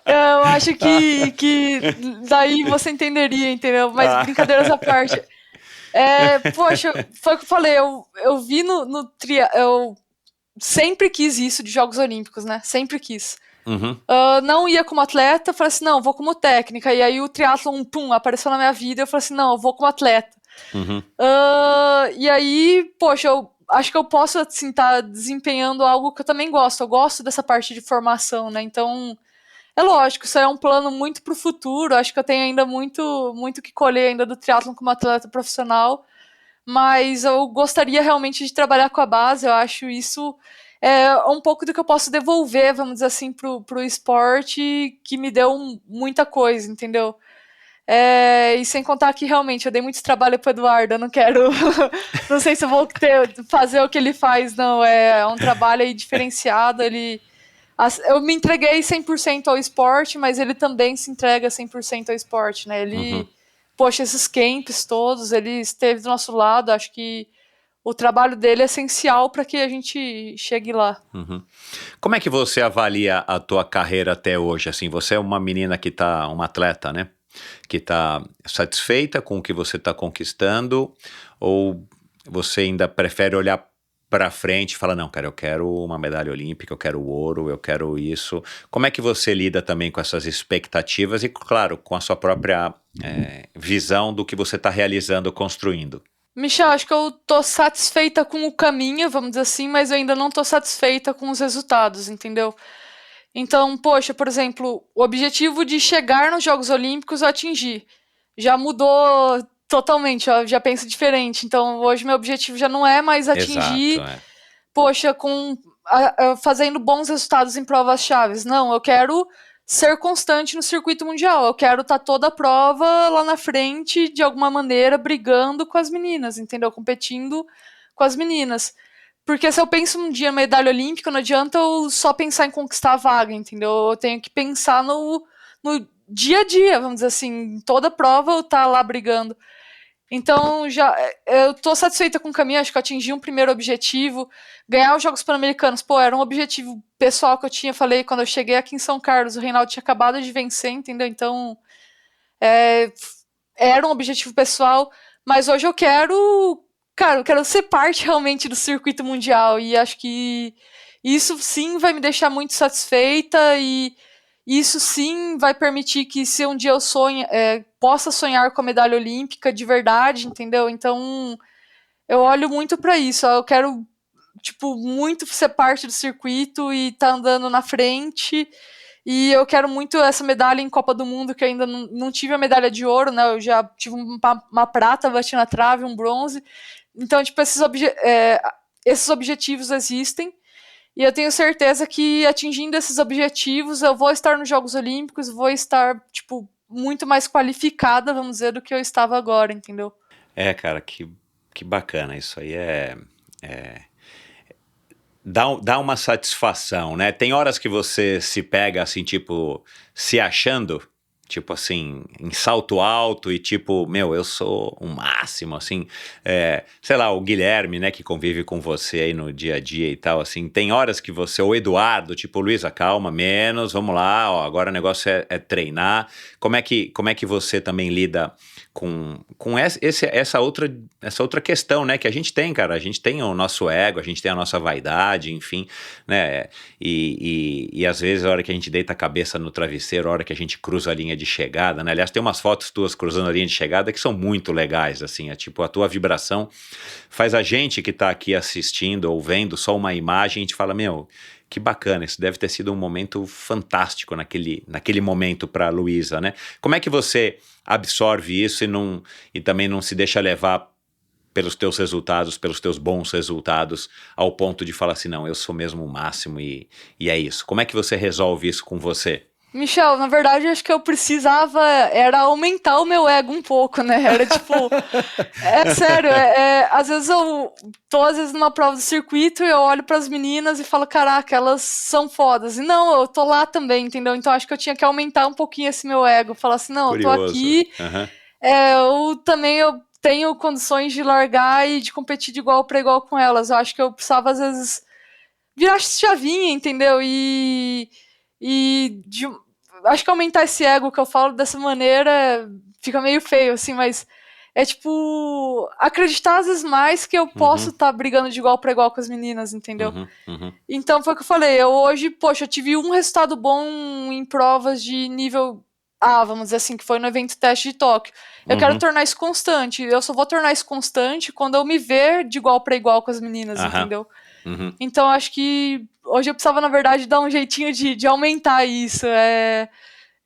eu acho que daí você entenderia, entendeu? Mas brincadeiras à parte. Poxa, foi o que eu falei, eu vi no eu sempre quis isso de Jogos Olímpicos, né? Sempre quis. Uhum. Não ia como atleta, falei assim, não, vou como técnica. E aí o triatlon, apareceu na minha vida, eu falei assim, não, eu vou como atleta. Uhum. E aí, poxa, eu acho que eu posso, assim, estar desempenhando algo que eu também gosto. Eu gosto dessa parte de formação, né? Então, é lógico, isso é um plano muito pro futuro. Acho que eu tenho ainda muito, muito que colher ainda do triatlon como atleta profissional. Mas eu gostaria realmente de trabalhar com a base. Eu acho isso um pouco do que eu posso devolver, vamos dizer assim, pro esporte, que me deu muita coisa, entendeu? E sem contar que realmente eu dei muito trabalho pro Eduardo, eu não quero, não sei se eu vou fazer o que ele faz, não, é um trabalho aí diferenciado, eu me entreguei 100% ao esporte, mas ele também se entrega 100% ao esporte, né, poxa, esses camps todos, ele esteve do nosso lado, acho que o trabalho dele é essencial para que a gente chegue lá. Uhum. Como é que você avalia a tua carreira até hoje? Assim, você é uma menina uma atleta, né? Que está satisfeita com o que você está conquistando, ou você ainda prefere olhar para frente e falar, não, cara, eu quero uma medalha olímpica, eu quero ouro, eu quero isso. Como é que você lida também com essas expectativas e, claro, com a sua própria visão do que você está realizando, construindo? Michel, acho que eu tô satisfeita com o caminho, vamos dizer assim, mas eu ainda não tô satisfeita com os resultados, entendeu? Então, poxa, por exemplo, o objetivo de chegar nos Jogos Olímpicos eu atingi. Já mudou totalmente, eu já penso diferente. Então, hoje meu objetivo já não é mais atingir, Exato, poxa, fazendo bons resultados em provas chaves. Não, eu quero ser constante no circuito mundial. Eu quero estar toda a prova lá na frente, de alguma maneira, brigando com as meninas, entendeu? Competindo com as meninas. Porque se eu penso um dia na medalha olímpica, não adianta eu só pensar em conquistar a vaga, entendeu? Eu tenho que pensar no dia a dia, vamos dizer assim. Em toda prova eu estar lá brigando. Então, eu tô satisfeita com o caminho, acho que eu atingi um primeiro objetivo. Ganhar os Jogos Pan-Americanos, era um objetivo pessoal que eu tinha, falei, quando eu cheguei aqui em São Carlos, o Reinaldo tinha acabado de vencer, entendeu? Então, era um objetivo pessoal, mas hoje eu quero ser parte realmente do circuito mundial, e acho que isso sim vai me deixar muito satisfeita, e isso sim vai permitir que, se um dia eu possa sonhar com a medalha olímpica de verdade, entendeu? Então, eu olho muito para isso. Eu quero, muito ser parte do circuito e estar andando na frente. E eu quero muito essa medalha em Copa do Mundo, que ainda não tive a medalha de ouro, né? Eu já tive uma prata, bati na trave, um bronze. Então, esses objetivos existem. E eu tenho certeza que, atingindo esses objetivos, eu vou estar nos Jogos Olímpicos, vou estar, muito mais qualificada, vamos dizer, do que eu estava agora, entendeu? Cara, que bacana. Isso aí dá uma satisfação, né? Tem horas que você se pega assim, tipo, se achando, tipo assim, em salto alto e tipo, meu, eu sou o máximo, assim, sei lá, o Guilherme, né, que convive com você aí no dia a dia e tal, assim, tem horas que você, ou Eduardo, tipo, Luísa, calma, menos, vamos lá, ó, agora o negócio é treinar. Como é que você também lida com essa outra questão, né, que a gente tem, cara, a gente tem o nosso ego, a gente tem a nossa vaidade, enfim, né, e às vezes a hora que a gente deita a cabeça no travesseiro, a hora que a gente cruza a linha de chegada, né, aliás, tem umas fotos tuas cruzando a linha de chegada que são muito legais, assim, tipo, a tua vibração faz a gente que tá aqui assistindo ou vendo só uma imagem, a gente fala, meu, que bacana, isso deve ter sido um momento fantástico naquele momento para a Luísa, né? Como é que você absorve isso e também não se deixa levar pelos teus resultados, pelos teus bons resultados, ao ponto de falar assim, não, eu sou mesmo o máximo e é isso. Como é que você resolve isso com você? Michel, na verdade, acho que eu precisava era aumentar o meu ego um pouco, né? Era tipo, sério, às vezes eu tô numa prova do circuito e eu olho pras meninas e falo, caraca, elas são fodas. E não, eu tô lá também, entendeu? Então acho que eu tinha que aumentar um pouquinho esse meu ego, falar assim, não, Curioso. Eu tô aqui, eu tenho condições de largar e de competir de igual para igual com elas. Eu acho que eu precisava, às vezes, virar chavinha, entendeu? Acho que aumentar esse ego que eu falo dessa maneira fica meio feio, assim, mas é tipo, acreditar às vezes mais que eu posso estar brigando de igual para igual com as meninas, entendeu? Então foi o que eu falei, hoje, poxa, eu tive um resultado bom em provas de nível A, vamos dizer assim, que foi no evento teste de Tóquio. Eu quero tornar isso constante, eu só vou tornar isso constante quando eu me ver de igual para igual com as meninas, entendeu? Então acho que hoje eu precisava, na verdade, dar um jeitinho de aumentar isso,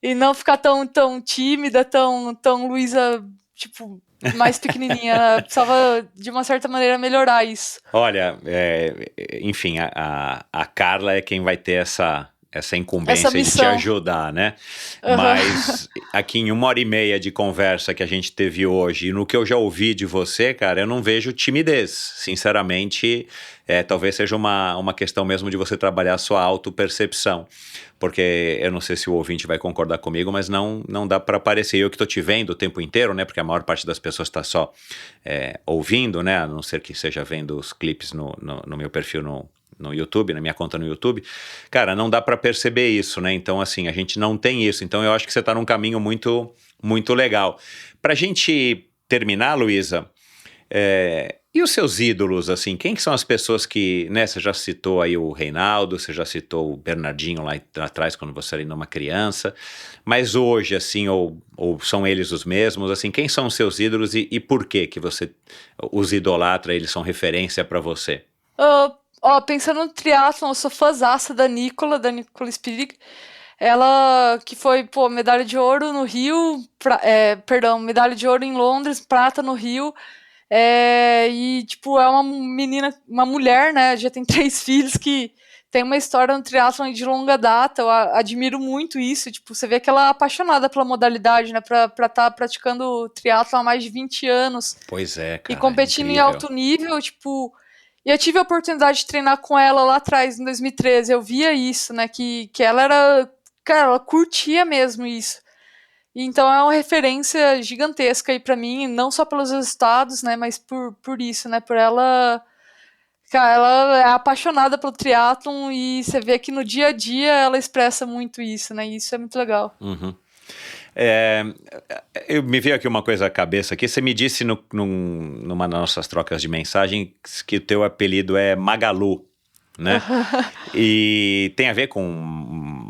e não ficar tão tímida, tão Luísa, tipo, mais pequenininha. Eu precisava, de uma certa maneira, melhorar isso. Olha, enfim, a Carla é quem vai ter essa incumbência de te ajudar, né? Mas aqui em 1h30 de conversa que a gente teve hoje, e no que eu já ouvi de você, cara, eu não vejo timidez. Sinceramente, talvez seja uma questão mesmo de você trabalhar a sua autopercepção. Porque eu não sei se o ouvinte vai concordar comigo, mas não dá para aparecer. Eu que estou te vendo o tempo inteiro, né? Porque a maior parte das pessoas está só ouvindo, né? A não ser que seja vendo os clipes no meu perfil no YouTube, na minha conta no YouTube, cara, não dá para perceber isso, né? Então, assim, a gente não tem isso. Então, eu acho que você tá num caminho muito, muito legal. Pra gente terminar, Luísa, e os seus ídolos, assim, quem que são as pessoas que, né, você já citou aí o Reinaldo, você já citou o Bernardinho lá atrás, quando você era ainda uma criança, mas hoje, assim, ou são eles os mesmos, assim, quem são os seus ídolos e por que você os idolatra, eles são referência para você? Pensando no triatlon, eu sou fãzaça da Nicola Spirig. Ela que foi, medalha de ouro no Rio, medalha de ouro em Londres, prata no Rio. E, tipo, é uma menina, uma mulher, né? Já tem 3 filhos que tem uma história no triatlon de longa data. Eu admiro muito isso. Tipo, você vê que ela é apaixonada pela modalidade, né? Pra estar praticando triatlon há mais de 20 anos. Pois é, cara. E competindo em alto nível, tipo. E eu tive a oportunidade de treinar com ela lá atrás, em 2013. Eu via isso, né? Que ela era. Cara, ela curtia mesmo isso. Então é uma referência gigantesca aí pra mim, não só pelos resultados, né? Mas por isso, né? Por ela. Cara, ela é apaixonada pelo triatlon e você vê que no dia a dia ela expressa muito isso, né? E isso é muito legal. Eu me veio aqui uma coisa à cabeça aqui. Você me disse numa das nossas trocas de mensagem que o teu apelido é Magalu, né? E tem a ver com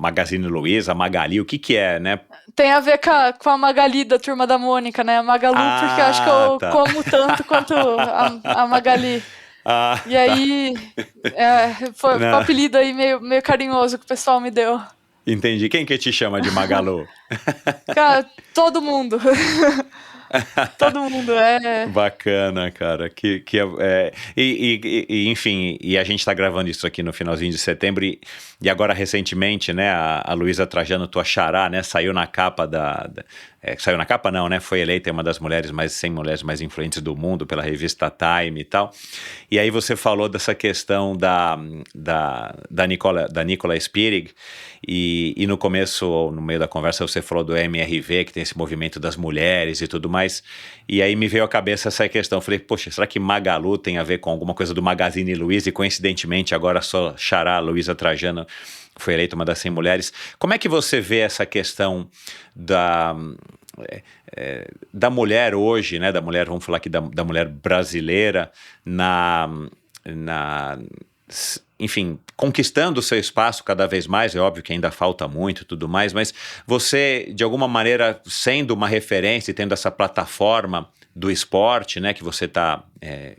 Magazine Luiza, Magali, o que é, né? Tem a ver com a Magali da Turma da Mônica, né? A Magalu, porque eu acho que eu como tanto quanto a Magali. E aí, foi um apelido aí meio carinhoso que o pessoal me deu. Entendi. Quem que te chama de Magalu? Cara, todo mundo. Todo mundo é. Bacana, cara. Enfim, e a gente tá gravando isso aqui no finalzinho de setembro e agora recentemente, né, a Luísa Trajano, tua xará, né, saiu na capa saiu na capa não, né, foi eleita uma das 100 mulheres mais influentes do mundo pela revista Time e tal. E aí você falou dessa questão da Nicola Spirig e no começo, ou no meio da conversa, você falou do MRV, que tem esse movimento das mulheres e tudo mais, e aí me veio à cabeça essa questão. Eu falei, poxa, será que Magalu tem a ver com alguma coisa do Magazine Luiza? E coincidentemente agora só xará, Luísa Trajano, foi eleita uma das 100 mulheres. Como é que você vê essa questão da mulher hoje, né, da mulher, vamos falar aqui da mulher brasileira, enfim, conquistando o seu espaço cada vez mais? É óbvio que ainda falta muito e tudo mais, mas você, de alguma maneira, sendo uma referência e tendo essa plataforma do esporte, né, que você está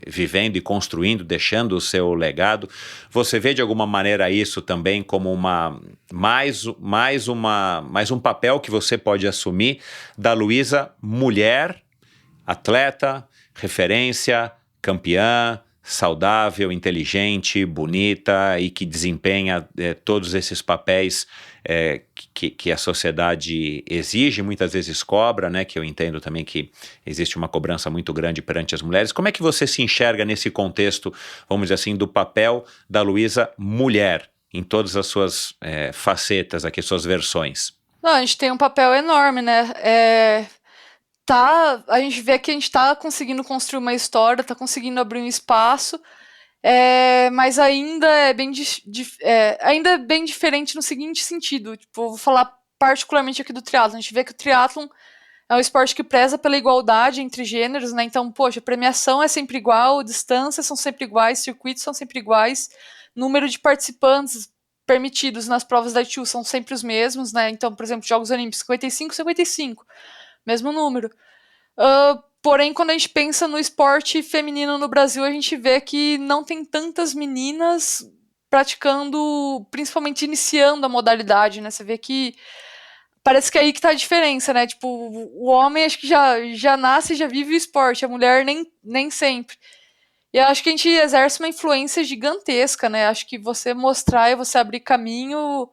vivendo e construindo, deixando o seu legado, você vê de alguma maneira isso também como mais um papel que você pode assumir da Luísa mulher, atleta, referência, campeã, saudável, inteligente, bonita e que desempenha todos esses papéis que a sociedade exige, muitas vezes cobra, né? Que eu entendo também que existe uma cobrança muito grande perante as mulheres. Como é que você se enxerga nesse contexto, vamos dizer assim, do papel da Luísa mulher em todas as suas facetas aqui, suas versões? Não, a gente tem um papel enorme, né? A gente vê que a gente está conseguindo construir uma história, está conseguindo abrir um espaço, mas ainda é bem diferente no seguinte sentido. Tipo, vou falar particularmente aqui do triatlon. A gente vê que o triatlon é um esporte que preza pela igualdade entre gêneros, né? Então, poxa, a premiação é sempre igual, distâncias são sempre iguais, circuitos são sempre iguais, número de participantes permitidos nas provas da ITU são sempre os mesmos, né? Então, por exemplo, Jogos Olímpicos 55, mesmo número. Porém, quando a gente pensa no esporte feminino no Brasil, a gente vê que não tem tantas meninas praticando, principalmente iniciando a modalidade, né? Você vê que parece que é aí que tá a diferença, né? Tipo, o homem acho que já nasce e já vive o esporte, a mulher nem sempre. E eu acho que a gente exerce uma influência gigantesca, né? Acho que você mostrar e você abrir caminho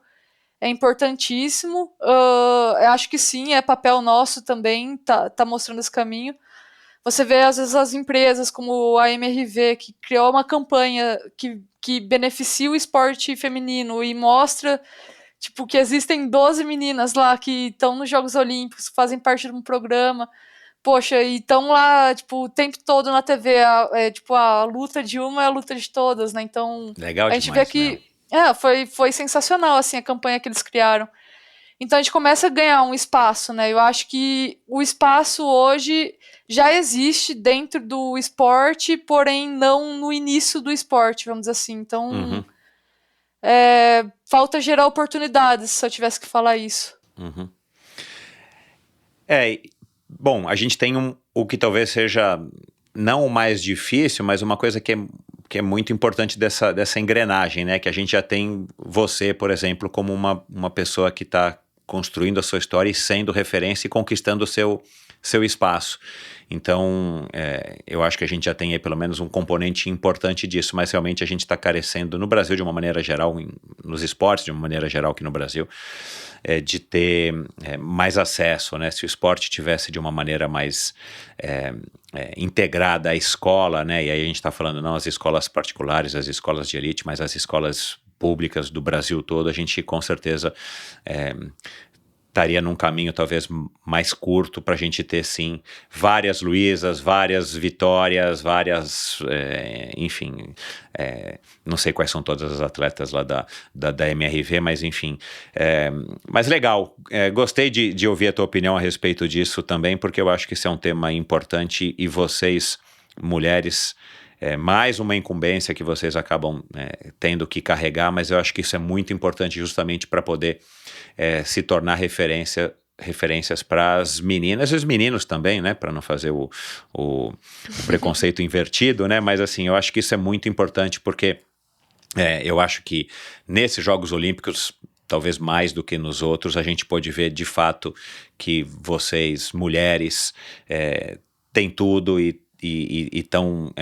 é importantíssimo. Eu acho que sim, é papel nosso também tá mostrando esse caminho. Você vê, às vezes, as empresas como a MRV, que criou uma campanha que beneficia o esporte feminino e mostra tipo, que existem 12 meninas lá que estão nos Jogos Olímpicos, que fazem parte de um programa. Poxa, e estão lá, tipo, o tempo todo na TV. Tipo, a luta de uma é a luta de todas, né? Então, legal a gente demais, vê que foi sensacional, assim, a campanha que eles criaram. Então a gente começa a ganhar um espaço, né? Eu acho que o espaço hoje já existe dentro do esporte, porém não no início do esporte, vamos dizer assim. Então, falta gerar oportunidades, se eu tivesse que falar isso. Uhum. Bom, a gente tem o que talvez seja não o mais difícil, mas uma coisa que é muito importante dessa engrenagem, né? Que a gente já tem você, por exemplo, como uma pessoa que está construindo a sua história e sendo referência e conquistando o seu espaço. Então, eu acho que a gente já tem aí pelo menos um componente importante disso, mas realmente a gente está carecendo no Brasil de uma maneira geral, nos esportes de uma maneira geral aqui no Brasil, de ter mais acesso, né? Se o esporte tivesse de uma maneira mais integrada à escola, né? E aí a gente está falando não as escolas particulares, as escolas de elite, mas as escolas públicas do Brasil todo, a gente com certeza estaria num caminho talvez mais curto para a gente ter, sim, várias Luísas, várias Vitórias, várias, enfim, não sei quais são todas as atletas lá da MRV, mas enfim, mas legal, gostei de ouvir a tua opinião a respeito disso também, porque eu acho que isso é um tema importante e vocês, mulheres, mais uma incumbência que vocês acabam tendo que carregar, mas eu acho que isso é muito importante justamente para poder se tornar referências para as meninas e os meninos também, né, para não fazer o preconceito invertido, né, mas assim, eu acho que isso é muito importante porque eu acho que nesses Jogos Olímpicos talvez mais do que nos outros, a gente pôde ver de fato que vocês, mulheres, têm tudo e estão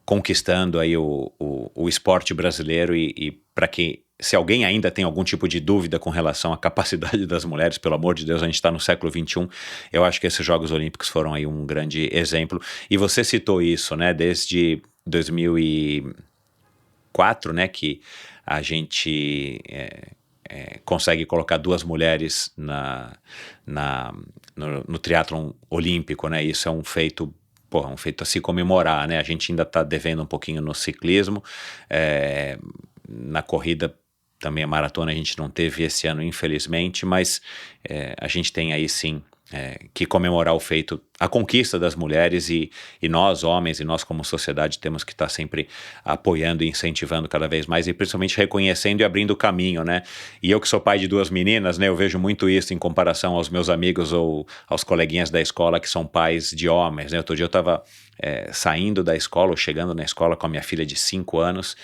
conquistando aí o esporte brasileiro e para que, se alguém ainda tem algum tipo de dúvida com relação à capacidade das mulheres, pelo amor de Deus, a gente está no século XXI, eu acho que esses Jogos Olímpicos foram aí um grande exemplo. E você citou isso, né, desde 2004, né, que a gente consegue colocar 2 mulheres no triatlon olímpico, né, isso é um feito a se comemorar, né, a gente ainda está devendo um pouquinho no ciclismo, na corrida também, a maratona a gente não teve esse ano, infelizmente, mas a gente tem aí sim que comemorar o feito, a conquista das mulheres e nós, homens, e nós como sociedade temos que estar sempre apoiando e incentivando cada vez mais e principalmente reconhecendo e abrindo o caminho, né? E eu que sou pai de 2 meninas, né, eu vejo muito isso em comparação aos meus amigos ou aos coleguinhas da escola que são pais de homens, né? Outro dia eu estava saindo da escola ou chegando na escola com a minha filha de 5 anos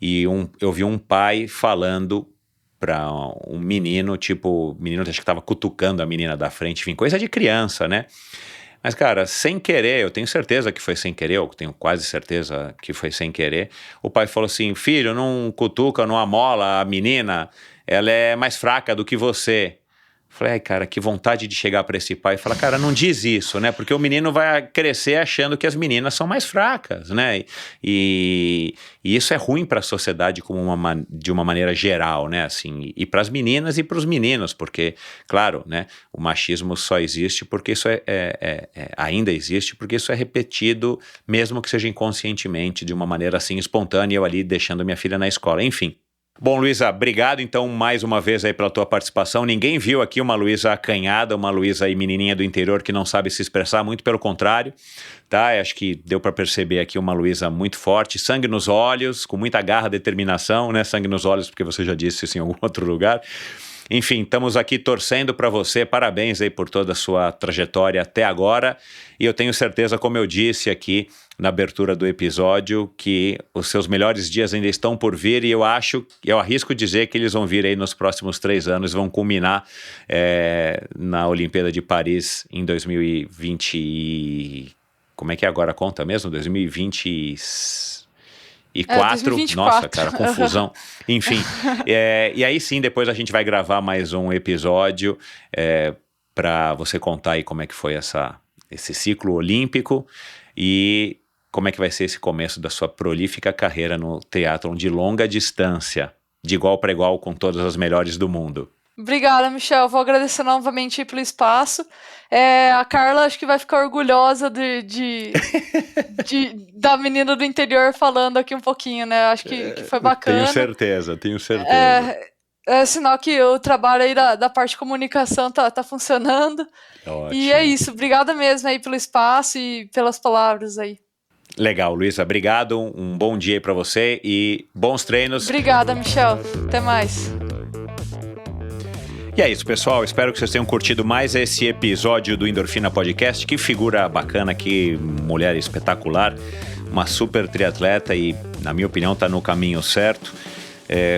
e eu vi um pai falando para um menino, tipo, o menino acho que estava cutucando a menina da frente, enfim, coisa de criança, né? Mas, cara, sem querer, eu tenho certeza que foi sem querer, eu tenho quase certeza que foi sem querer, o pai falou assim, filho, não cutuca, não amola a menina, ela é mais fraca do que você. Falei, ai, cara, que vontade de chegar para esse pai e falar, cara, não diz isso, né? Porque o menino vai crescer achando que as meninas são mais fracas, né? E isso é ruim para a sociedade de uma maneira geral, né? Assim, e para as meninas e para os meninos, porque, claro, né? O machismo só existe porque isso ainda existe porque isso é repetido, mesmo que seja inconscientemente, de uma maneira assim espontânea, eu ali deixando minha filha na escola, enfim. Bom, Luísa, obrigado então mais uma vez aí pela tua participação. Ninguém viu aqui uma Luísa acanhada, uma Luísa aí menininha do interior que não sabe se expressar, muito pelo contrário, tá? Acho que deu para perceber aqui uma Luísa muito forte, sangue nos olhos, com muita garra, determinação, né? Sangue nos olhos porque você já disse isso em algum outro lugar. Enfim, estamos aqui torcendo para você, parabéns aí por toda a sua trajetória até agora e eu tenho certeza, como eu disse aqui na abertura do episódio, que os seus melhores dias ainda estão por vir e eu arrisco dizer que eles vão vir aí nos próximos 3 anos, vão culminar na Olimpíada de Paris em 2020 como é que é agora a conta mesmo? 2024, 2024. Nossa, cara, confusão. Enfim, e aí sim, depois a gente vai gravar mais um episódio para você contar aí como é que foi esse ciclo olímpico e como é que vai ser esse começo da sua prolífica carreira no triatlon de longa distância, de igual para igual com todas as melhores do mundo. Obrigada, Michel. Vou agradecer novamente pelo espaço. A Carla acho que vai ficar orgulhosa da menina do interior falando aqui um pouquinho, né? Acho que foi bacana. Tenho certeza. É sinal que o trabalho aí da parte de comunicação tá funcionando. Ótimo. E é isso. Obrigada mesmo aí pelo espaço e pelas palavras aí. Legal, Luísa. Obrigado. Um bom dia aí pra você e bons treinos. Obrigada, Michel. Até mais. E é isso, pessoal. Espero que vocês tenham curtido mais esse episódio do Endorfina Podcast. Que figura bacana aqui, mulher espetacular, uma super triatleta e, na minha opinião, tá no caminho certo.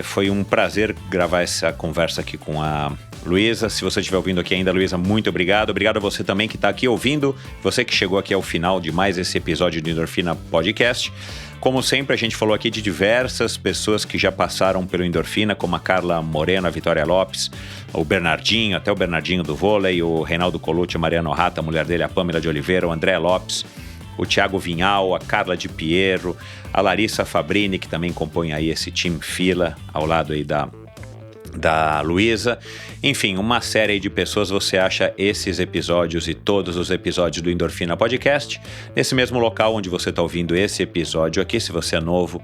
Foi um prazer gravar essa conversa aqui com a Luísa. Se você estiver ouvindo aqui ainda, Luísa, muito obrigado. Obrigado a você também que está aqui ouvindo, você que chegou aqui ao final de mais esse episódio do Endorfina Podcast. Como sempre, a gente falou aqui de diversas pessoas que já passaram pelo Endorfina, como a Carla Moreno, a Vitória Lopes, o Bernardinho, até o Bernardinho do vôlei, o Reinaldo Colucci, a Mariana Rata, a mulher dele, a Pâmela de Oliveira, o André Lopes, o Thiago Vinhal, a Carla de Piero, a Larissa Fabrini, que também compõe aí esse time fila, ao lado aí da Luísa. Enfim, uma série de pessoas. Você acha esses episódios e todos os episódios do Endorfina Podcast nesse mesmo local onde você está ouvindo esse episódio aqui. Se você é novo,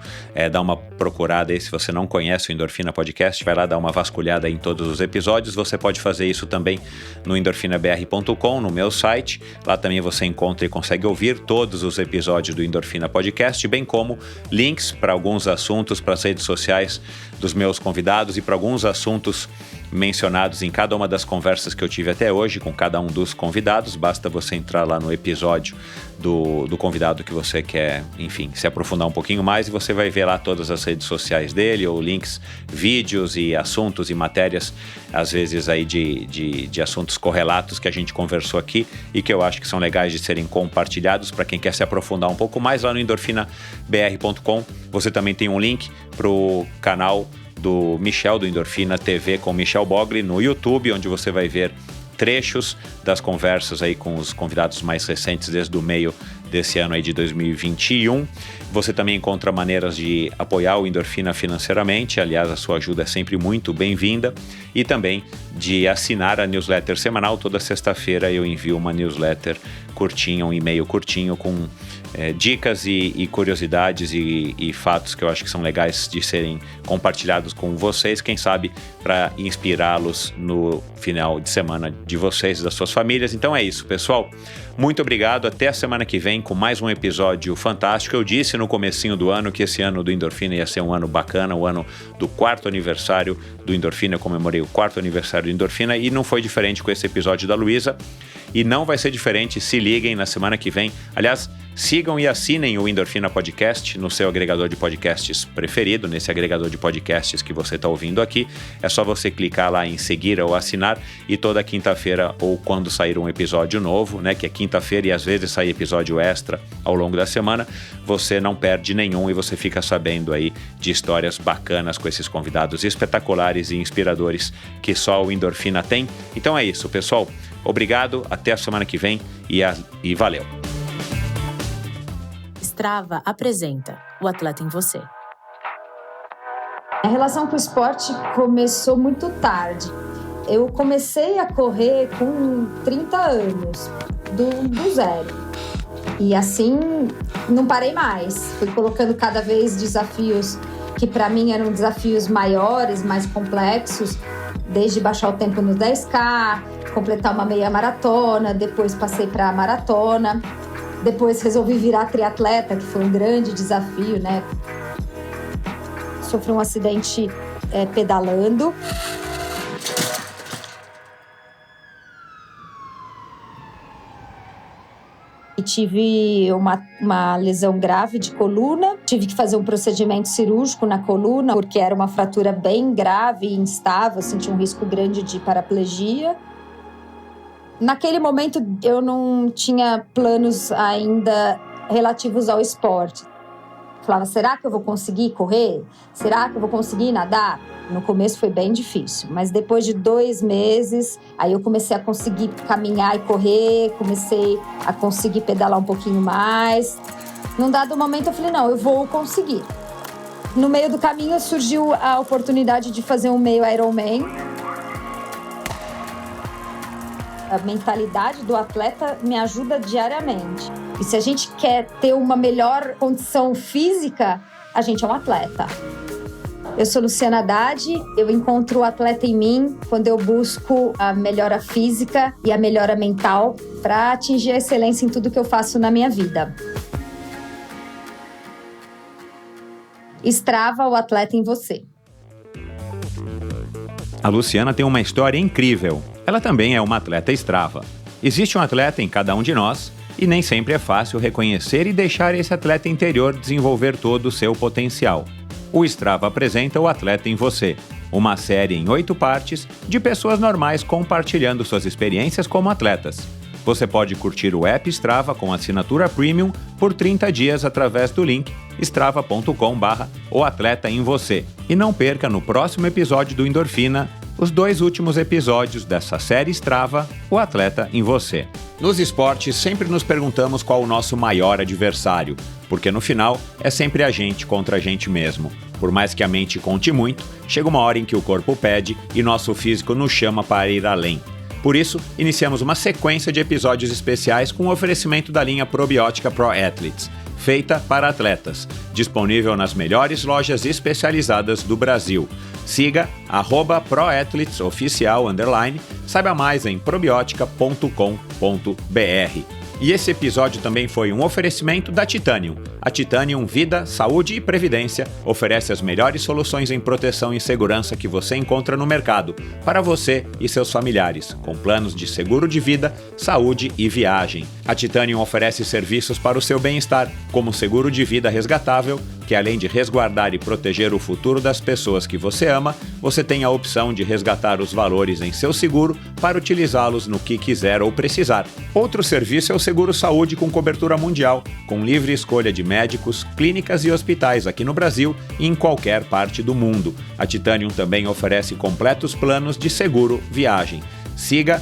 dá uma procurada aí. Se você não conhece o Endorfina Podcast, vai lá dar uma vasculhada em todos os episódios. Você pode fazer isso também no endorfinabr.com, no meu site. Lá também você encontra e consegue ouvir todos os episódios do Endorfina Podcast, bem como links para alguns assuntos, para as redes sociais dos meus convidados e para alguns assuntos assuntos mencionados em cada uma das conversas que eu tive até hoje com cada um dos convidados. Basta você entrar lá no episódio do convidado que você quer, enfim, se aprofundar um pouquinho mais, e você vai ver lá todas as redes sociais dele, ou links, vídeos e assuntos e matérias, às vezes aí de assuntos correlatos que a gente conversou aqui e que eu acho que são legais de serem compartilhados para quem quer se aprofundar um pouco mais. Lá no endorfinabr.com você também tem um link para o canal do Michel, do Endorfina TV com Michel Bogli, no YouTube, onde você vai ver trechos das conversas aí com os convidados mais recentes desde o meio desse ano aí de 2021. Você também encontra maneiras de apoiar o Endorfina financeiramente, aliás, a sua ajuda é sempre muito bem-vinda, e também de assinar a newsletter semanal. Toda sexta-feira eu envio uma newsletter curtinha, um e-mail curtinho com dicas e curiosidades e fatos que eu acho que são legais de serem compartilhados com vocês, quem sabe para inspirá-los no final de semana de vocês e das suas famílias. Então é isso, pessoal. Muito obrigado, até a semana que vem com mais um episódio fantástico. Eu disse no comecinho do ano que esse ano do Endorfina ia ser um ano bacana, o ano do 4º aniversário do Endorfina. Eu comemorei o 4º aniversário do Endorfina e não foi diferente com esse episódio da Luísa. E não vai ser diferente, se liguem na semana que vem. Aliás, sigam e assinem o Endorfina Podcast no seu agregador de podcasts preferido, nesse agregador de podcasts que você está ouvindo aqui. É só você clicar lá em seguir ou assinar, e toda quinta-feira, ou quando sair um episódio novo, né, que é quinta-feira e às vezes sai episódio extra ao longo da semana, você não perde nenhum e você fica sabendo aí de histórias bacanas com esses convidados espetaculares e inspiradores que só o Endorfina tem. Então é isso, pessoal. Obrigado, até a semana que vem e valeu. Strava apresenta O Atleta em Você. A relação com o esporte começou muito tarde. Eu comecei a correr com 30 anos, do zero. E assim, não parei mais. Fui colocando cada vez desafios que para mim eram desafios maiores, mais complexos, desde baixar o tempo no 10K, completar uma meia maratona, depois passei para a maratona. Depois resolvi virar triatleta, que foi um grande desafio, né? Sofri um acidente pedalando. E tive uma lesão grave de coluna. Tive que fazer um procedimento cirúrgico na coluna, porque era uma fratura bem grave e instável, senti um risco grande de paraplegia. Naquele momento, eu não tinha planos ainda relativos ao esporte. Falava, será que eu vou conseguir correr? Será que eu vou conseguir nadar? No começo foi bem difícil, mas depois de 2 meses, aí eu comecei a conseguir caminhar e correr, comecei a conseguir pedalar um pouquinho mais. Num dado momento, eu falei, não, eu vou conseguir. No meio do caminho, surgiu a oportunidade de fazer um meio Ironman. A mentalidade do atleta me ajuda diariamente. E se a gente quer ter uma melhor condição física, a gente é um atleta. Eu sou Luciana Haddad, eu encontro o atleta em mim quando eu busco a melhora física e a melhora mental para atingir a excelência em tudo que eu faço na minha vida. Strava, o atleta em você. A Luciana tem uma história incrível. Ela também é uma atleta Strava. Existe um atleta em cada um de nós e nem sempre é fácil reconhecer e deixar esse atleta interior desenvolver todo o seu potencial. O Strava apresenta O Atleta em Você, uma série em 8 partes de pessoas normais compartilhando suas experiências como atletas. Você pode curtir o app Strava com assinatura Premium por 30 dias através do link strava.com/O Atleta em Você. E não perca no próximo episódio do Endorfina os 2 últimos episódios dessa série Strava, O Atleta em Você. Nos esportes, sempre nos perguntamos qual o nosso maior adversário, porque no final é sempre a gente contra a gente mesmo. Por mais que a mente conte muito, chega uma hora em que o corpo pede e nosso físico nos chama para ir além. Por isso, iniciamos uma sequência de episódios especiais com o oferecimento da linha probiótica Pro Athletes, feita para atletas, disponível nas melhores lojas especializadas do Brasil. Siga @ProAthletesOficial_, saiba mais em probiotica.com.br. E esse episódio também foi um oferecimento da Titanium, A Titanium Vida, Saúde e Previdência oferece as melhores soluções em proteção e segurança que você encontra no mercado, para você e seus familiares, com planos de seguro de vida, saúde e viagem. A Titanium oferece serviços para o seu bem-estar, como seguro de vida resgatável, que além de resguardar e proteger o futuro das pessoas que você ama, você tem a opção de resgatar os valores em seu seguro para utilizá-los no que quiser ou precisar. Outro serviço é o Seguro Saúde com cobertura mundial, com livre escolha de médicos, clínicas e hospitais aqui no Brasil e em qualquer parte do mundo. A Titanium também oferece completos planos de seguro viagem. Siga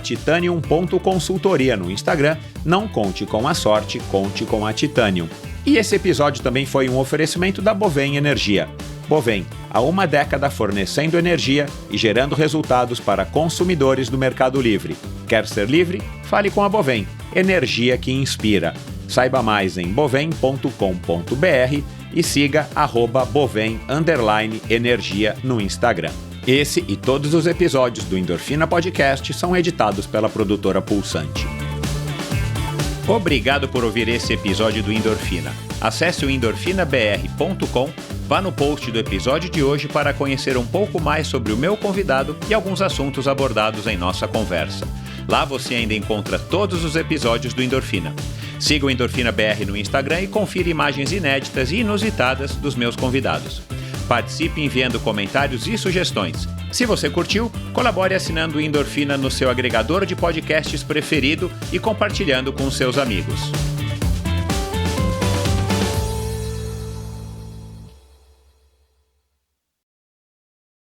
@titanium.consultoria no Instagram. Não conte com a sorte, conte com a Titanium. E esse episódio também foi um oferecimento da Bovem Energia. Bovem, há uma década fornecendo energia e gerando resultados para consumidores do Mercado Livre. Quer ser livre? Fale com a Bovem, energia que inspira. Saiba mais em bovem.com.br e siga @bovem_energia no Instagram. Esse e todos os episódios do Endorfina Podcast são editados pela produtora Pulsante. Obrigado por ouvir esse episódio do Endorfina. Acesse o endorfinabr.com, vá no post do episódio de hoje para conhecer um pouco mais sobre o meu convidado e alguns assuntos abordados em nossa conversa. Lá você ainda encontra todos os episódios do Endorfina. Siga o Endorfina BR no Instagram e confira imagens inéditas e inusitadas dos meus convidados. Participe enviando comentários e sugestões. Se você curtiu, colabore assinando o Endorfina no seu agregador de podcasts preferido e compartilhando com seus amigos.